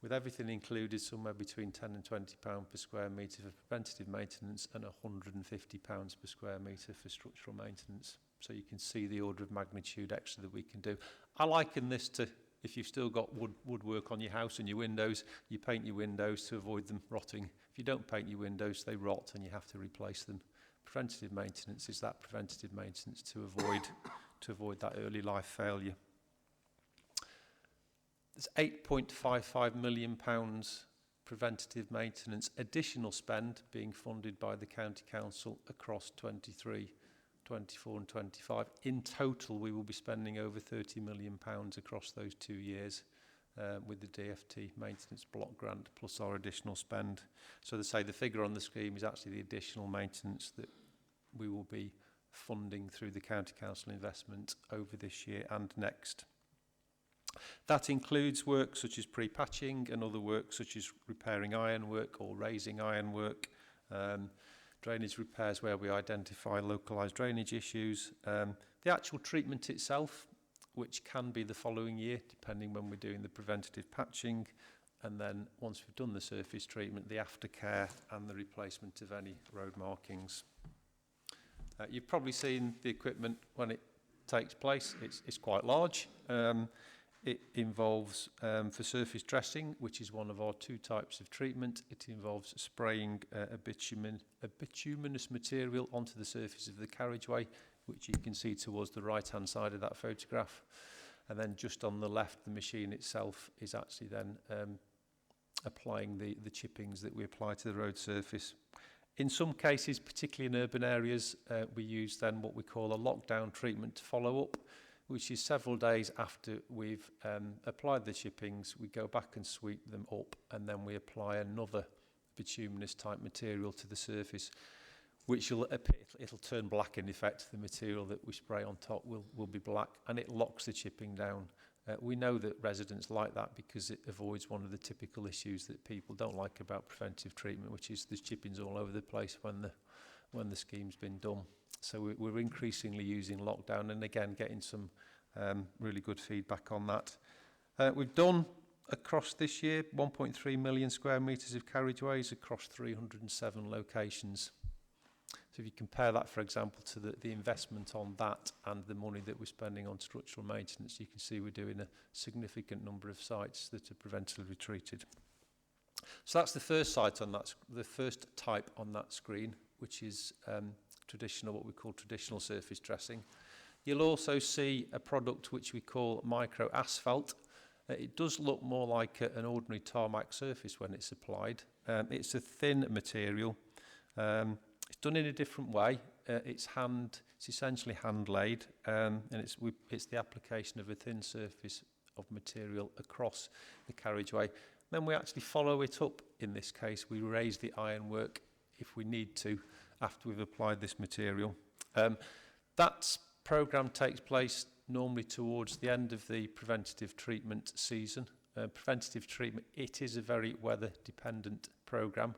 with everything included, somewhere between £10 and £20 per square metre for preventative maintenance and £150 per square metre for structural maintenance. So you can see the order of magnitude extra that we can do. I liken this to, if you've still got woodwork on your house and your windows, you paint your windows to avoid them rotting. If you don't paint your windows, they rot and you have to replace them. Preventative maintenance is that preventative maintenance to avoid that early life failure. There's £8.55 million preventative maintenance additional spend being funded by the County Council across 23, 24 and 25. In total, we will be spending over £30 million across those 2 years with the DFT maintenance block grant plus our additional spend. So to say, the figure on the scheme is actually the additional maintenance that we will be funding through the County Council investment over this year and next. That includes work such as pre-patching and other work such as repairing ironwork or raising ironwork, drainage repairs where we identify localised drainage issues, the actual treatment itself, which can be the following year depending when we're doing the preventative patching, and then once we've done the surface treatment, the aftercare and the replacement of any road markings. You've probably seen the equipment when it takes place. It's quite large. It involves, for surface dressing, which is one of our 2 types of treatment, it involves spraying a bituminous material onto the surface of the carriageway, which you can see towards the right-hand side of that photograph. And then just on the left, the machine itself is actually then applying the chippings that we apply to the road surface. In some cases, particularly in urban areas, we use then what we call a lockdown treatment to follow up, which is several days after we've applied the chippings, we go back and sweep them up, and then we apply another bituminous type material to the surface, which it'll turn black in effect. The material that we spray on top will be black, and it locks the chipping down. We know that residents like that because it avoids one of the typical issues that people don't like about preventive treatment, which is there's chippings all over the place when the scheme's been done. So we're increasingly using lockdown, and again getting some really good feedback on that. We've done across this year 1.3 million square metres of carriageways across 307 locations. So if you compare that, for example, to the investment on that and the money that we're spending on structural maintenance, you can see we're doing a significant number of sites that are preventively treated. So that's the first site on that, the first type on that screen, which is traditional, what we call traditional surface dressing. You'll also see a product which we call micro asphalt. It does look more like an ordinary tarmac surface when it's applied. It's a thin material. It's done in a different way. It's essentially hand laid, and it's the application of a thin surface of material across the carriageway. Then we actually follow it up. In this case, we raise the ironwork if we need to after we've applied this material. That programme takes place normally towards the end of the preventative treatment season. Preventative treatment, it is a very weather dependent programme.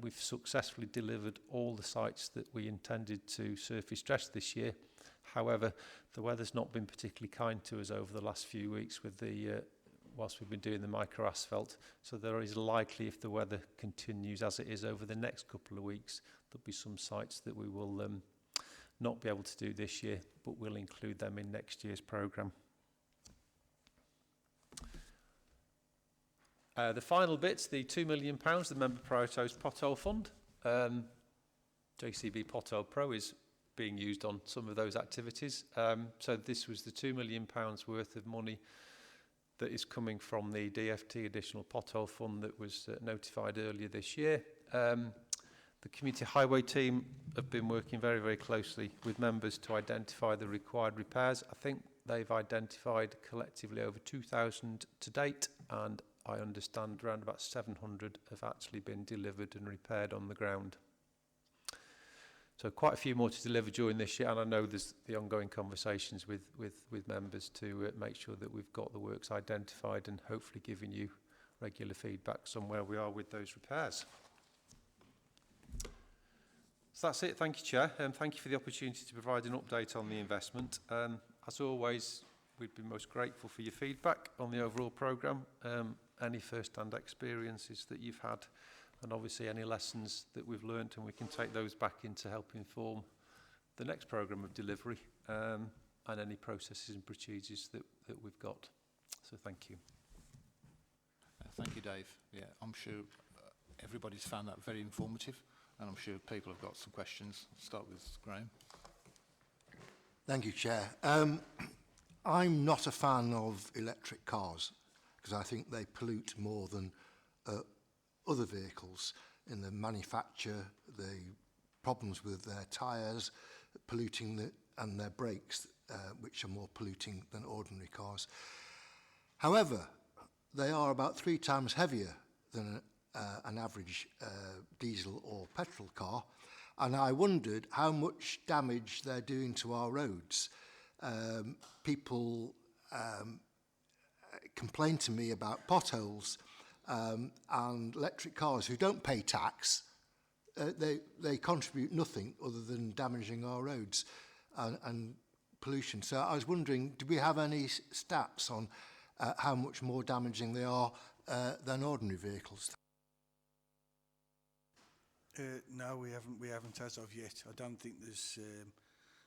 We've successfully delivered all the sites that we intended to surface dress this year. However, the weather's not been particularly kind to us over the last few weeks with whilst we've been doing the micro asphalt. So there is likely, if the weather continues as it is over the next couple of weeks, there'll be some sites that we will not be able to do this year, but we'll include them in next year's programme. The final bits, the £2 million, the member prioritised pothole fund. JCB Pothole Pro is being used on some of those activities. So this was the £2 million worth of money that is coming from the DFT additional pothole fund that was notified earlier this year. The community highway team have been working very, very closely with members to identify the required repairs. I think they've identified collectively over 2,000 to date, and I understand around about 700 have actually been delivered and repaired on the ground. So quite a few more to deliver during this year, and I know there's the ongoing conversations with members to make sure that we've got the works identified and hopefully giving you regular feedback on where we are with those repairs. So that's it. Thank you, Chair, and thank you for the opportunity to provide an update on the investment. As always, we'd be most grateful for your feedback on the overall programme, any first-hand experiences that you've had, and obviously any lessons that we've learned, and we can take those back in to help inform the next programme of delivery, and any processes and procedures that we've got. So thank you. Thank you, Dave. Yeah, I'm sure everybody's found that very informative, and I'm sure people have got some questions. Start with Graham. Thank you, Chair. I'm not a fan of electric cars because I think they pollute more than other vehicles in the manufacture, the problems with their tyres, polluting and their brakes, which are more polluting than ordinary cars. However, they are about 3 times heavier than an average diesel or petrol car, and I wondered how much damage they're doing to our roads. People complain to me about potholes and electric cars who don't pay tax. They contribute nothing other than damaging our roads and pollution. So I was wondering, do we have any stats on how much more damaging they are than ordinary vehicles? No, we haven't as of yet. I don't think there's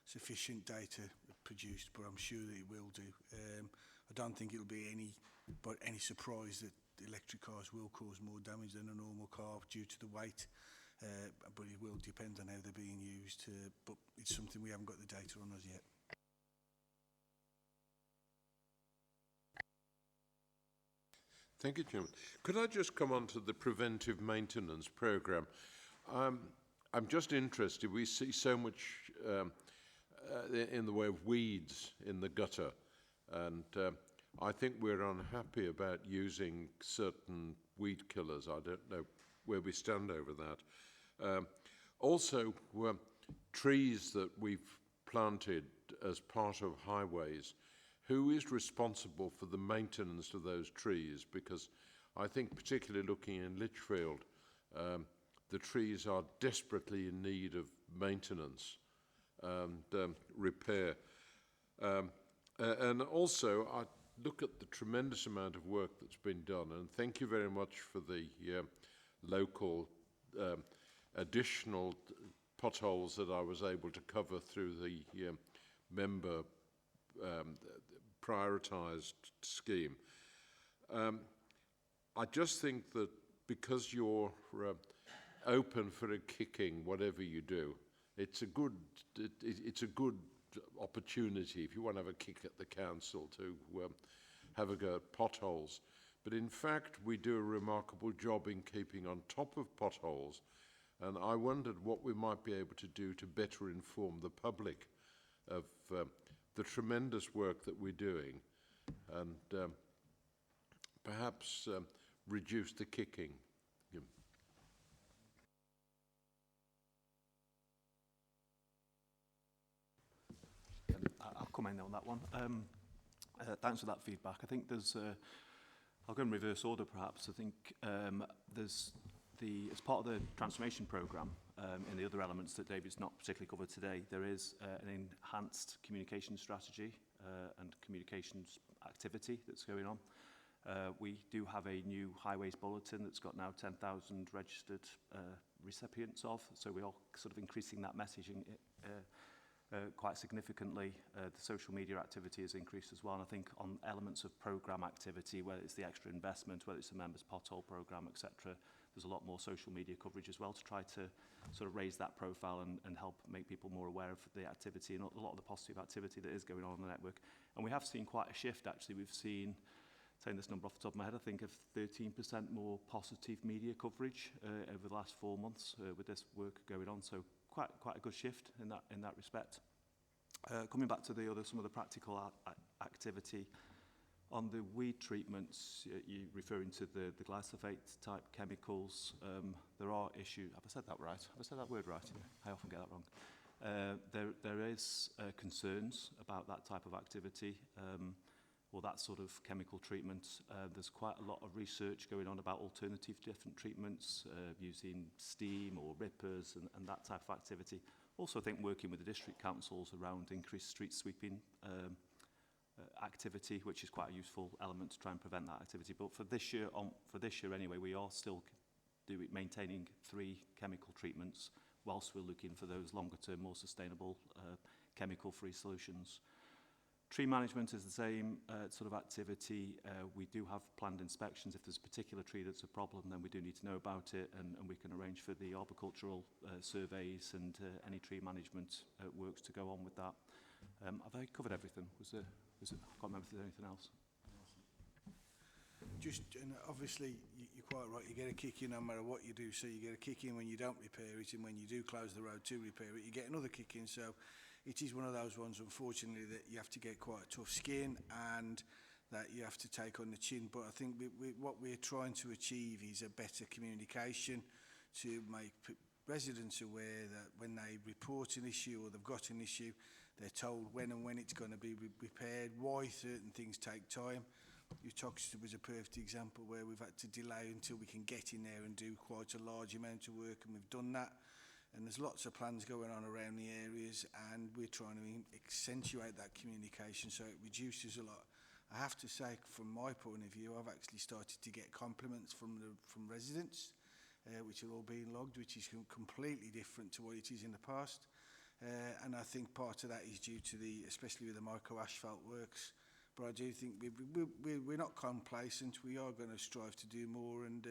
sufficient data produced, but I'm sure that it will do. I don't think it'll be any surprise that electric cars will cause more damage than a normal car due to the weight, but it will depend on how they're being used. But it's something we haven't got the data on as yet. Thank you, Chairman. Could I just come on to the preventive maintenance programme? I'm just interested. We see so much in the way of weeds in the gutter, and I think we're unhappy about using certain weed killers. I don't know where we stand over that. Also, trees that we've planted as part of highways, who is responsible for the maintenance of those trees? Because I think, particularly looking in Lichfield, the trees are desperately in need of maintenance and repair. And also, I look at the tremendous amount of work that's been done, and thank you very much for the local additional potholes that I was able to cover through the member prioritised scheme. I just think that because you're open for a kicking, whatever you do, it's a good opportunity if you want to have a kick at the council to have a go at potholes. But in fact, we do a remarkable job in keeping on top of potholes, and I wondered what we might be able to do to better inform the public of the tremendous work that we're doing, and perhaps reduce the kicking. I'll come in on that one. Thanks for that feedback. I think there's, I'll go in reverse order perhaps. I think there's as part of the transformation programme, and the other elements that David's not particularly covered today, there is an enhanced communication strategy and communications activity that's going on. We do have a new highways bulletin that's got now 10,000 registered recipients of, so we are sort of increasing that messaging quite significantly. The social media activity has increased as well, and I think on elements of programme activity, whether it's the extra investment, whether it's the members' pothole programme, etc., there's a lot more social media coverage as well to try to sort of raise that profile and help make people more aware of the activity and a lot of the positive activity that is going on the network. And we have seen quite a shift, actually. We've seen, saying this number off the top of my head, I think of 13% more positive media coverage over the last 4 months with this work going on. So quite a good shift in that respect. Coming back to some of the practical activity. On the weed treatments, you're referring to the glyphosate type chemicals. There are issues. Have I said that right? Have I said that word right? Yeah, I often get that wrong. There is concerns about that type of activity, or that sort of chemical treatment. There's quite a lot of research going on about alternative different treatments, using steam or rippers and that type of activity. Also, I think working with the district councils around increased street sweeping activity, which is quite a useful element to try and prevent that activity. But for this year anyway, we are still maintaining 3 chemical treatments whilst we're looking for those longer term, more sustainable chemical-free solutions. Tree management is the same sort of activity. We do have planned inspections. If there's a particular tree that's a problem, then we do need to know about it, and we can arrange for the arboricultural surveys and any tree management works to go on with that. Have I covered everything? I can't remember if there's anything else. Just, and obviously, you're quite right, you get a kick in no matter what you do, so you get a kick in when you don't repair it, and when you do close the road to repair it, you get another kick in, so it is one of those ones, unfortunately, that you have to get quite a tough skin, and that you have to take on the chin. But I think what we're trying to achieve is a better communication to make residents aware that when they report an issue or they've got an issue, they're told when it's going to be repaired, why certain things take time. Utoxeter was a perfect example where we've had to delay until we can get in there and do quite a large amount of work, and we've done that. And there's lots of plans going on around the areas, and we're trying to accentuate that communication so it reduces a lot. I have to say, from my point of view, I've actually started to get compliments from residents, which are all being logged, which is completely different to what it is in the past. And I think part of that is due to especially with the micro asphalt works. But I do think we're not complacent. We are going to strive to do more, and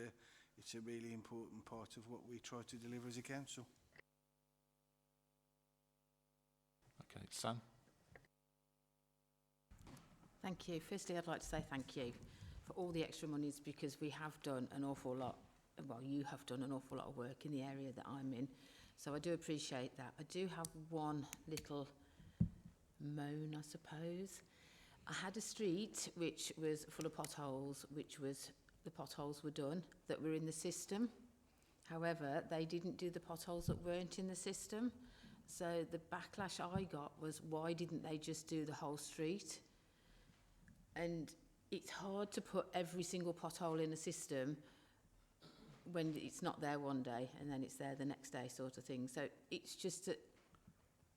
it's a really important part of what we try to deliver as a council. Okay, Sam. Thank you. Firstly, I'd like to say thank you for all the extra monies, because we have done an awful lot. Well, you have done an awful lot of work in the area that I'm in. So I do appreciate that. I do have one little moan, I suppose. I had a street which was full of potholes, the potholes were done, that were in the system. However, they didn't do the potholes that weren't in the system. So the backlash I got was, why didn't they just do the whole street? And it's hard to put every single pothole in a system when it's not there one day and then it's there the next day, sort of thing. So it's just that,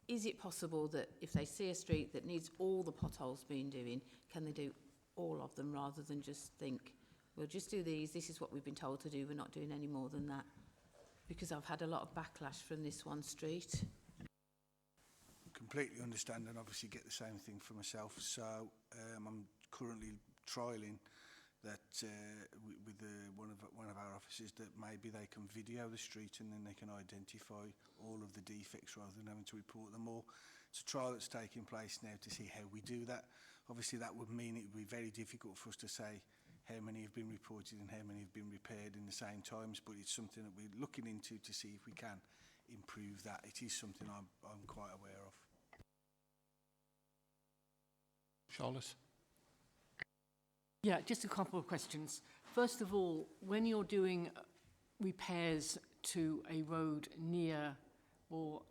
is it possible that if they see a street that needs all the potholes being doing, can they do all of them rather than just think, we'll just do these, this is what we've been told to do, we're not doing any more than that? Because I've had a lot of backlash from this one street. Completely understand, and obviously get the same thing for myself. So I'm currently trialling that with one of our officers, that maybe they can video the street and then they can identify all of the defects rather than having to report them all. It's a trial that's taking place now to see how we do that. Obviously that would mean it would be very difficult for us to say how many have been reported and how many have been repaired in the same times, but it's something that we're looking into to see if we can improve that. It is something I'm quite aware of. Charlotte? Yeah, just a couple of questions. First of all, when you're doing repairs to a road near or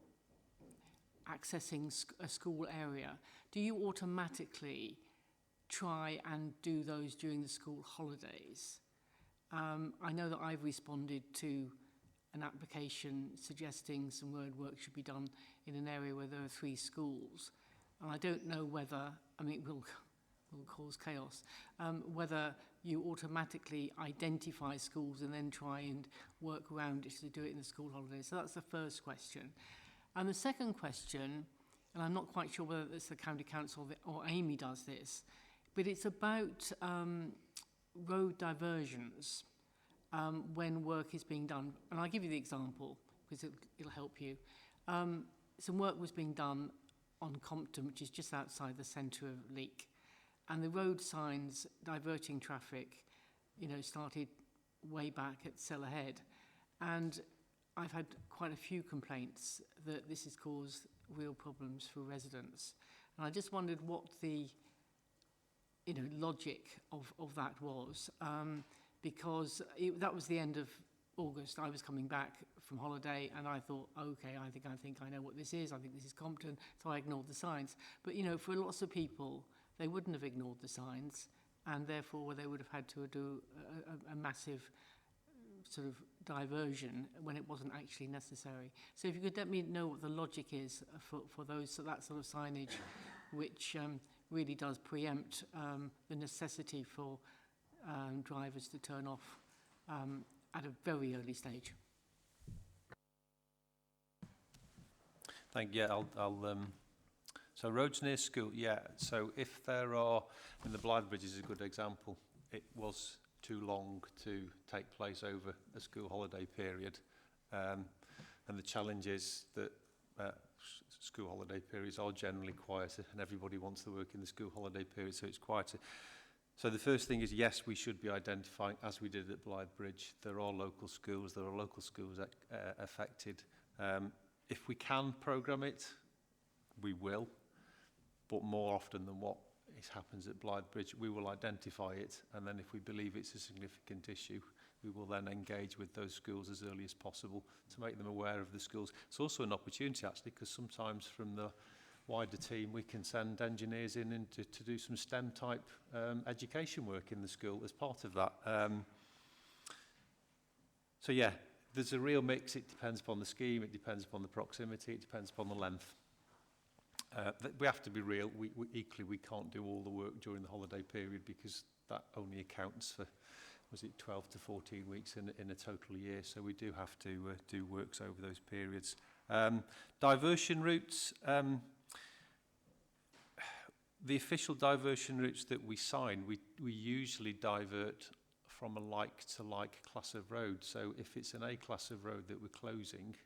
accessing a school area, do you automatically try and do those during the school holidays? I know that I've responded to an application suggesting some road work should be done in an area where there are 3 schools. And I don't know whether, I mean, it will cause chaos, whether you automatically identify schools and then try and work around it to do it in the school holidays. So that's the first question. And the second question, and I'm not quite sure whether it's the county council or Amy does this, but it's about road diversions when work is being done. And I'll give you the example because it'll help you. Some work was being done on Compton, which is just outside the centre of Leek. And the road signs diverting traffic, started way back at Cellar Head. And I've had quite a few complaints that this has caused real problems for residents. And I just wondered what the logic of that was, because that was the end of August. I was coming back from holiday and I thought, okay, I think I know what this is. I think this is Compton. So I ignored the signs. But, for lots of people, they wouldn't have ignored the signs, and therefore they would have had to do a massive sort of diversion when it wasn't actually necessary. So if you could let me know what the logic is for that sort of signage, which really does preempt the necessity for drivers to turn off at a very early stage. Thank you. So roads near school, yeah. So if there are, the Blythe Bridge is a good example. It was too long to take place over a school holiday period. And the challenge is that school holiday periods are generally quieter and everybody wants to work in the school holiday period, so it's quieter. So the first thing is, yes, we should be identifying, as we did at Blythe Bridge, there are local schools affected. If we can programme it, we will, but more often than what happens at Blythe Bridge, we will identify it, and then if we believe it's a significant issue, we will then engage with those schools as early as possible to make them aware of the schools. It's also an opportunity, actually, because sometimes from the wider team, we can send engineers in to do some STEM-type education work in the school as part of that. So, yeah, there's a real mix. It depends upon the scheme, it depends upon the proximity, it depends upon the length. We have to be real. We can't do all the work during the holiday period because that only accounts for, 12 to 14 weeks in a total year. So we do have to do works over those periods. Diversion routes. The official diversion routes that we sign, we usually divert from a like-to-like class of road. So if it's an A-class of road that we're closing,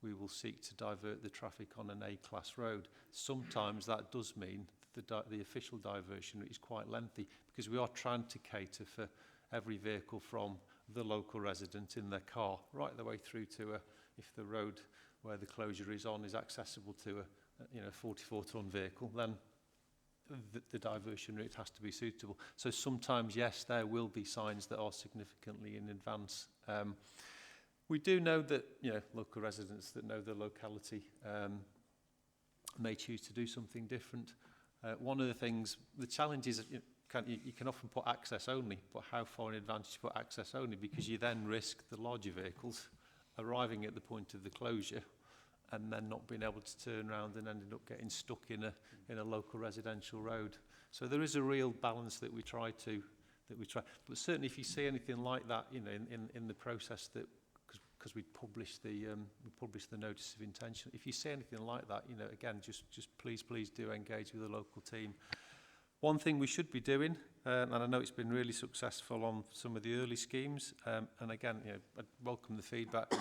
we will seek to divert the traffic on an A-class road. Sometimes that does mean the official diversion route is quite lengthy because we are trying to cater for every vehicle from the local resident in their car right the way through to if the road where the closure is on is accessible to a 44-ton vehicle, then the diversion route has to be suitable. So sometimes, yes, there will be signs that are significantly in advance. We do know that local residents that know the locality may choose to do something different. One of the things, the challenge is you can often put access only, but how far in advance you put access only, because you then risk the larger vehicles arriving at the point of the closure and then not being able to turn around and ending up getting stuck in a local residential road. So there is a real balance that we try. But certainly if you see anything like that, in the process that, because we publish the notice of intention. If you see anything like that, again, just please do engage with the local team. One thing we should be doing, and I know it's been really successful on some of the early schemes, and again, I welcome the feedback.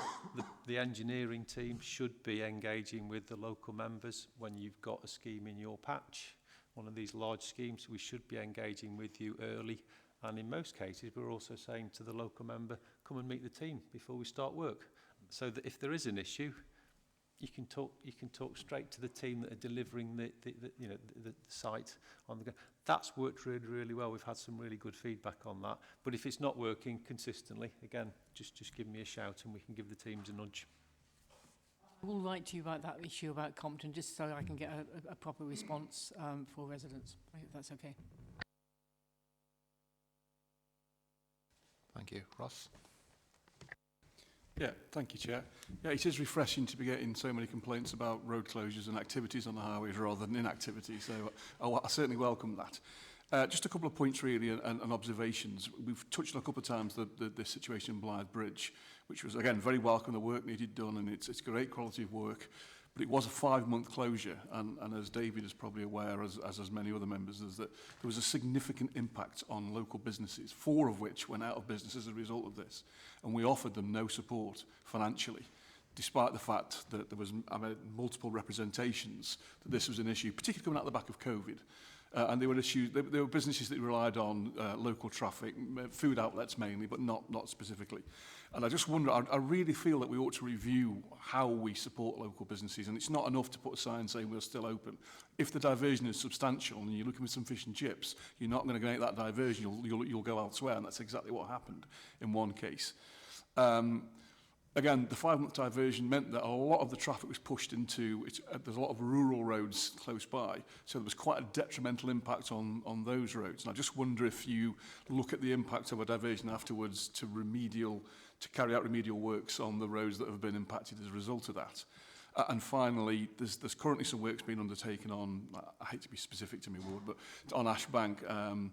The engineering team should be engaging with the local members when you've got a scheme in your patch. One of these large schemes, we should be engaging with you early. And in most cases, we're also saying to the local member, come and meet the team before we start work. So that if there is an issue, you can talk straight to the team that are delivering the site on the go. That's worked really, really well. We've had some really good feedback on that. But if it's not working consistently, again, just give me a shout and we can give the teams a nudge. I will write to you about that issue about Compton, just so I can get a proper response for residents, if that's okay. Thank you. Ross? Yeah, thank you, Chair. Yeah, it is refreshing to be getting so many complaints about road closures and activities on the highways rather than inactivity, so I certainly welcome that. Just a couple of points really and observations. We've touched on a couple of times the situation in Blythe Bridge, which was, again, very welcome, the work needed done, and it's great quality of work. But it was a 5-month closure, and as David is probably aware, as many other members, is that there was a significant impact on local businesses, 4 of which went out of business as a result of this. And we offered them no support financially, despite the fact that there was multiple representations that this was an issue, particularly coming out the back of COVID. and they were issues. They were businesses that relied on local traffic, food outlets mainly, but not specifically. And I just wonder, I really feel that we ought to review how we support local businesses, and it's not enough to put a sign saying we're still open. If the diversion is substantial and you're looking for some fish and chips, you're not going to make that diversion, you'll go elsewhere, and that's exactly what happened in one case. Again, the 5-month diversion meant that a lot of the traffic was pushed into, there's a lot of rural roads close by, so there was quite a detrimental impact on those roads. And I just wonder if you look at the impact of a diversion afterwards to carry out remedial works on the roads that have been impacted as a result of that. And finally, there's currently some works being undertaken on, I hate to be specific to my ward, but on Ashbank,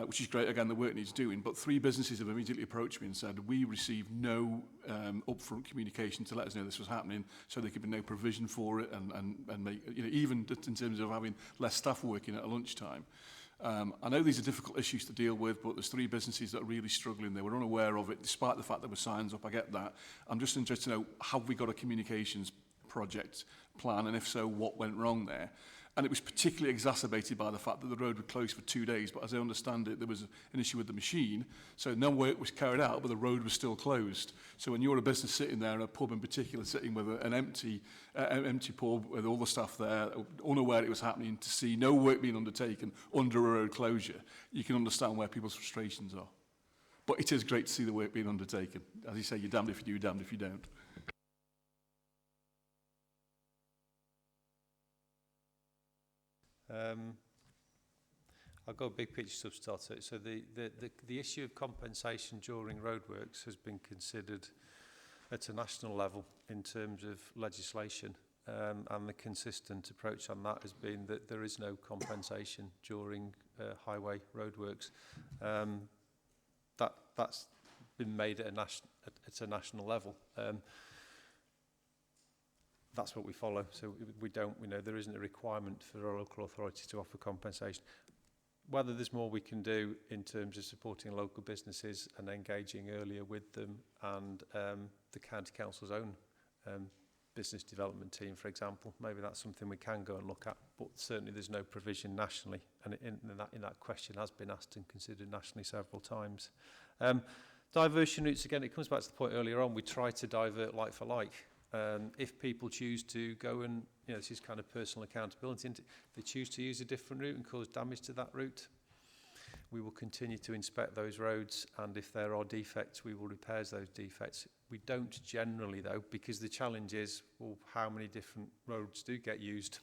which is great. Again, the work needs doing, but 3 businesses have immediately approached me and said, we received no upfront communication to let us know this was happening, so there could be no provision for it, and make, even in terms of having less staff working at lunchtime. I know these are difficult issues to deal with, but there's 3 businesses that are really struggling. They were unaware of it, despite the fact there were signs up. I get that. I'm just interested to know, have we got a communications project plan, and if so, what went wrong there? And it was particularly exacerbated by the fact that the road was closed for 2 days, but as I understand it, there was an issue with the machine, so no work was carried out, but the road was still closed. So when you're a business sitting there, a pub in particular, sitting with an empty pub with all the staff there, unaware it was happening, to see no work being undertaken under a road closure, you can understand where people's frustrations are. But it is great to see the work being undertaken. As you say, you're damned if you do, damned if you don't. I'll go big picture substart. So the issue of compensation during roadworks has been considered at a national level in terms of legislation, and the consistent approach on that has been that there is no compensation during highway roadworks. That's been made at a national level. That's what we follow. So we know there isn't a requirement for our local authorities to offer compensation. Whether there's more we can do in terms of supporting local businesses and engaging earlier with them, and the County Council's own business development team, for example, maybe that's something we can go and look at, but certainly there's no provision nationally, and in that question has been asked and considered nationally several times. Diversion routes, again, it comes back to the point earlier on, we try to divert like for like. If people choose to go and, this is kind of personal accountability, if they choose to use a different route and cause damage to that route, we will continue to inspect those roads, and if there are defects, we will repair those defects. We don't generally, though, because the challenge is, well, how many different roads do get used?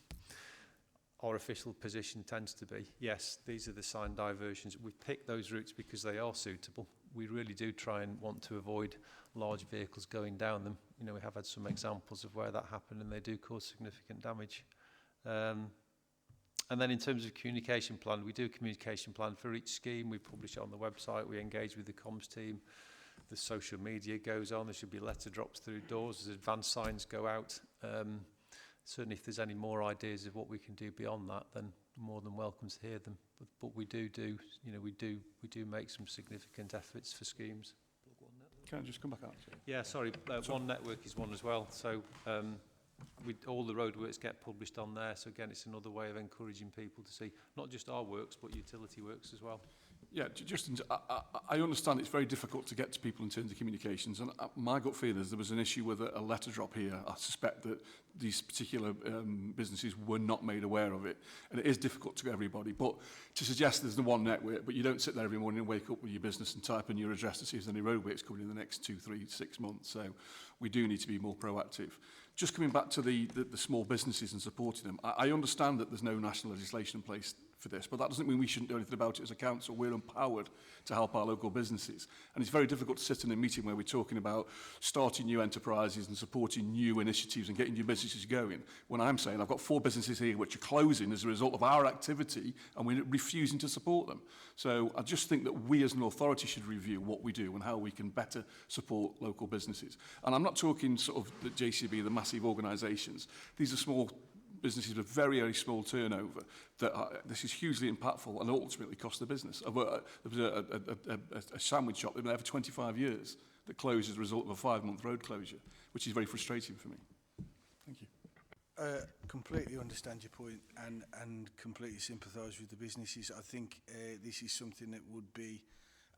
Our official position tends to be, yes, these are the signed diversions. We pick those routes because they are suitable. We really do try and want to avoid large vehicles going down them. We have had some examples of where that happened, and they do cause significant damage. And then in terms of communication plan, we do a communication plan for each scheme. We publish it on the website. We engage with the comms team. The social media goes on. There should be letter drops through doors as advance signs go out. Certainly, if there's any more ideas of what we can do beyond that, then more than welcome to hear them. But we do make some significant efforts for schemes. Can I just come back out? Yeah, sorry. One Network is one as well. So all the roadworks get published on there. So again, it's another way of encouraging people to see not just our works, but utility works as well. Yeah, I understand it's very difficult to get to people in terms of communications, and my gut feeling is there was an issue with a letter drop here. I suspect that these particular businesses were not made aware of it, and it is difficult to get everybody. But to suggest there's the one network, but you don't sit there every morning and wake up with your business and type in your address to see if there's any roadworks coming in the next 2, 3, 6 months. So we do need to be more proactive. Just coming back to the small businesses and supporting them, I understand that there's no national legislation in place for this, but that doesn't mean we shouldn't do anything about it as a council. We're empowered to help our local businesses. And it's very difficult to sit in a meeting where we're talking about starting new enterprises and supporting new initiatives and getting new businesses going, when I'm saying I've got 4 businesses here which are closing as a result of our activity, and we're refusing to support them. So I just think that we as an authority should review what we do and how we can better support local businesses. And I'm not talking sort of the JCB, the massive organisations. These are small businesses with very, very small turnover. This is hugely impactful and ultimately cost the business. There was a sandwich shop that been there for 25 years that closed as a result of a 5-month road closure, which is very frustrating for me. Thank you. completely understand your point and completely sympathise with the businesses. I think this is something that would be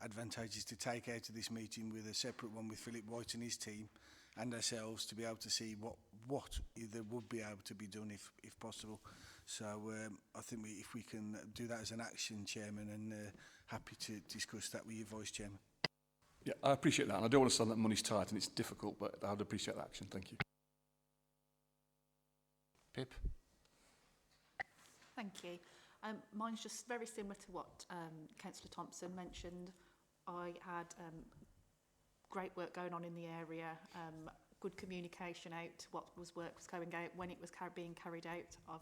advantageous to take out of this meeting with a separate one with Philip White and his team and ourselves to be able to see what there would be able to be done if possible. So I think if we can do that as an action, Chairman, and happy to discuss that with you, Vice Chairman. Yeah, I appreciate that, and I do understand that money's tight and it's difficult, but I'd appreciate that action. Thank you. Pip? Thank you. Mine's just very similar to what Councillor Thompson mentioned. I had great work going on in the area, good communication out, what work was going out, when it was being carried out. I've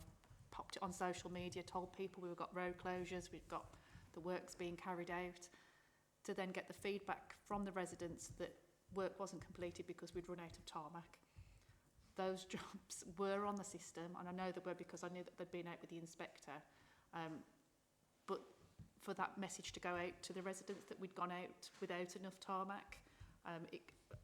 popped it on social media, told people we've got road closures, we've got the works being carried out, to then get the feedback from the residents that work wasn't completed because we'd run out of tarmac. Those jobs were on the system, and I know they were because I knew that they'd been out with the inspector. But for that message to go out to the residents that we'd gone out without enough tarmac,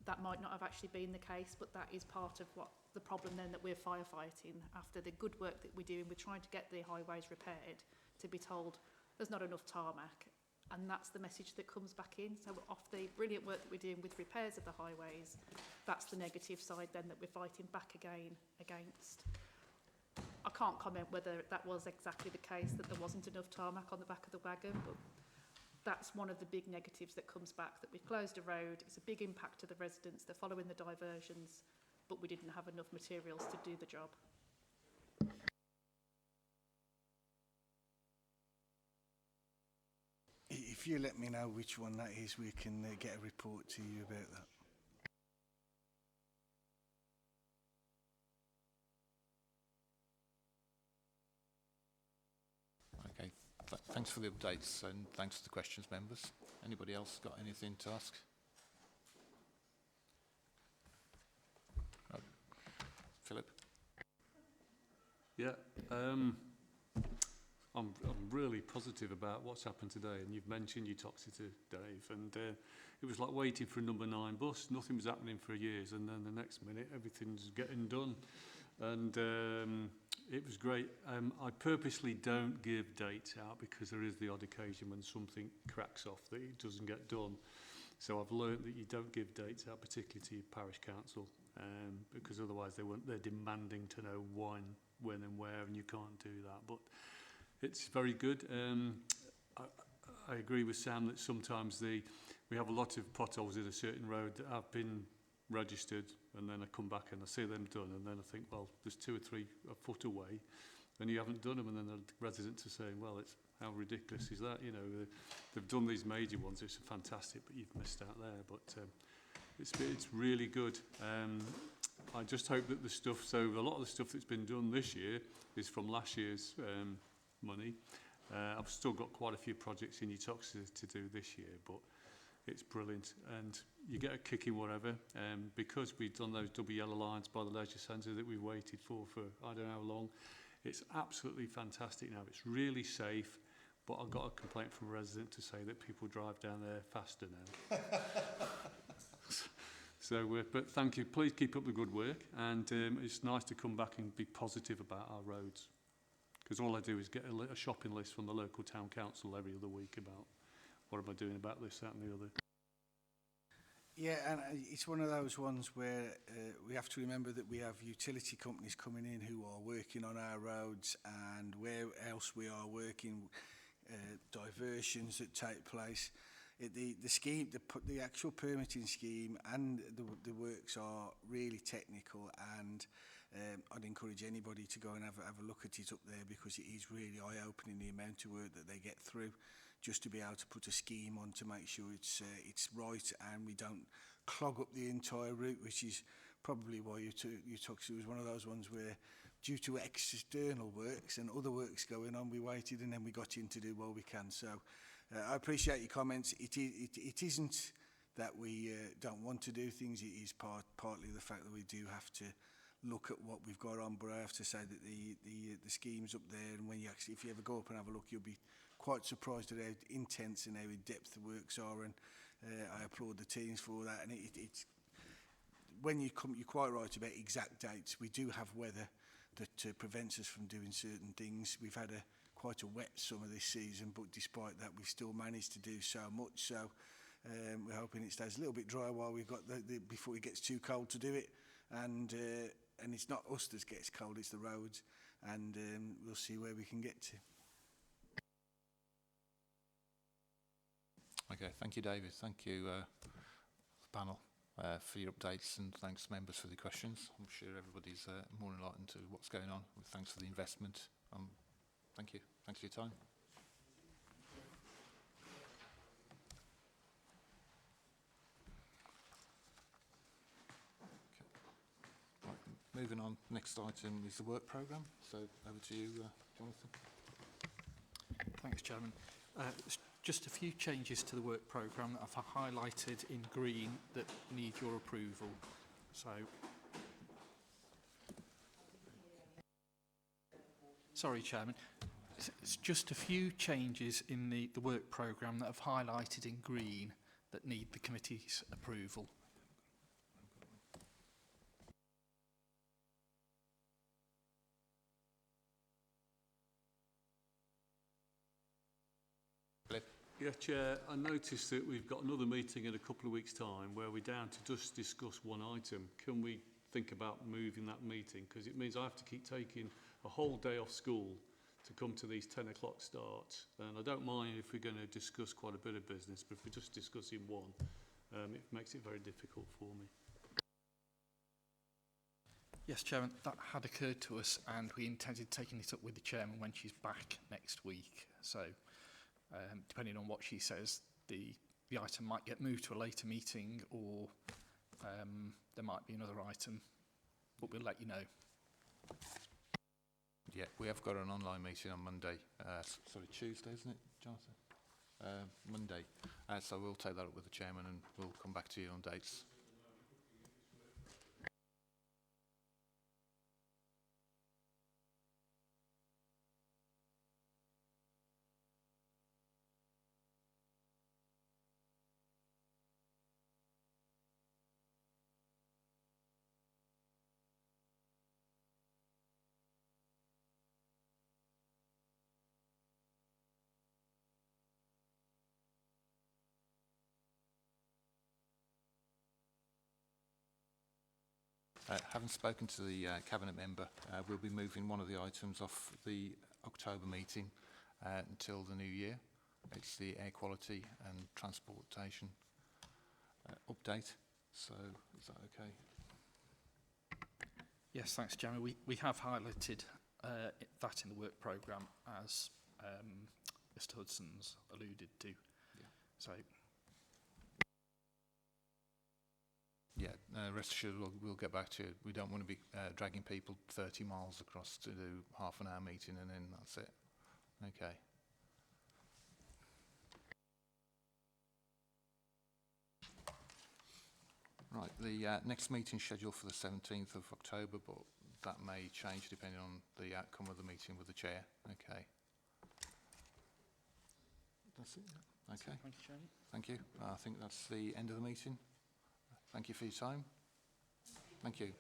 that might not have actually been the case, but that is part of what the problem then that we're firefighting. After the good work that we're doing, we're trying to get the highways repaired, to be told there's not enough tarmac. And that's the message that comes back in. So off the brilliant work that we're doing with repairs of the highways, that's the negative side then that we're fighting back again against. I can't comment whether that was exactly the case, that there wasn't enough tarmac on the back of the wagon, but that's one of the big negatives that comes back, that we've closed a road, it's a big impact to the residents, they're following the diversions, but we didn't have enough materials to do the job. If you let me know which one that is, we can get a report to you about that. Okay, thanks for the updates and thanks for the questions, members. Anybody else got anything to ask? Philip? Yeah, I'm really positive about what's happened today, and you've mentioned you talked to Dave, and it was like waiting for a number 9 bus. Nothing was happening for years, and then the next minute everything's getting done, and it was great. I purposely don't give dates out because there is the odd occasion when something cracks off that it doesn't get done. So I've learned that you don't give dates out, particularly to your parish council, because otherwise they're demanding to know when and where, and you can't do that. But it's very good. I agree with Sam that sometimes we have a lot of potholes in a certain road that have been registered, and then I come back and I see them done, and then I think, well, there's 2 or 3 a foot away, and you haven't done them, and then the residents are saying, well, it's how ridiculous is that? You know, they've done these major ones, it's fantastic, but you've missed out there. But it's really good. I just hope that the stuff, so a lot of the stuff that's been done this year is from last year's money. I've still got quite a few projects in Utox to do this year, but it's brilliant, and you get a kick in whatever, because we've done those double yellow lines by the leisure centre that we waited for I don't know how long. It's absolutely fantastic now. It's really safe, but I've got a complaint from a resident to say that people drive down there faster now. So, but thank you. Please keep up the good work, and it's nice to come back and be positive about our roads, because all I do is get a shopping list from the local town council every other week about what am I doing about this, that and the other. Yeah, and it's one of those ones where we have to remember that we have utility companies coming in who are working on our roads, and where else we are working, diversions that take place. The scheme, the actual permitting scheme and the works are really technical, and I'd encourage anybody to go and have a look at it up there, because it is really eye-opening, the amount of work that they get through just to be able to put a scheme on to make sure it's right and we don't clog up the entire route, which is probably why Utox was one of those ones where, due to external works and other works going on, we waited and then we got in to do what we can. So I appreciate your comments. It isn't that we don't want to do things. It is partly the fact that we do have to look at what we've got on. But I have to say that the scheme's up there, and when you actually, if you ever go up and have a look, you'll be quite surprised at how intense and how in depth the works are. And I applaud the teams for that. And it's when you come, you're quite right about exact dates. We do have weather that prevents us from doing certain things. We've had quite a wet summer this season, but despite that, we've still managed to do so much. So we're hoping it stays a little bit dry while we've got before it gets too cold to do it. And it's not us that gets cold, it's the roads. And we'll see where we can get to. Okay, thank you, David. Thank you, panel, for your updates, and thanks, members, for the questions. I'm sure everybody's more enlightened to what's going on. Thanks for the investment. Thank you. Thanks for your time. Okay. Right, moving on, next item is the work programme. So over to you, Jonathan. Thanks, Chairman. Just a few changes to the work programme that I've highlighted in green that need your approval. So, sorry, Chairman. It's just a few changes in the work programme that I've highlighted in green that need the committee's approval. Yeah, Chair, I noticed that we've got another meeting in a couple of weeks' time where we're down to just discuss one item. Can we think about moving that meeting? Because it means I have to keep taking a whole day off school to come to these 10 o'clock starts. And I don't mind if we're going to discuss quite a bit of business, but if we're just discussing one, it makes it very difficult for me. Yes, Chairman, that had occurred to us and we intended taking it up with the Chairman when she's back next week. So, depending on what she says, the item might get moved to a later meeting, or there might be another item, but we'll let you know. Yeah, we have got an online meeting on Monday. Sorry, Tuesday, isn't it, Jonathan? Monday. So we'll take that up with the Chairman and we'll come back to you on dates. Having spoken to the Cabinet member, we'll be moving one of the items off the October meeting until the new year. It's the air quality and transportation update. So, is that okay? Yes, thanks, Chairman. We have highlighted that in the work programme, as Mr Hudson's alluded to. Yeah. So. Yeah, rest assured we'll get back to you. We don't want to be dragging people 30 miles across to do half an hour meeting and then that's it. Okay. Right, the next meeting scheduled for the 17th of October, but that may change depending on the outcome of the meeting with the Chair. Okay. That's it. Okay. Thank you, Chairman. Thank you. I think that's the end of the meeting. Thank you for your time. Thank you.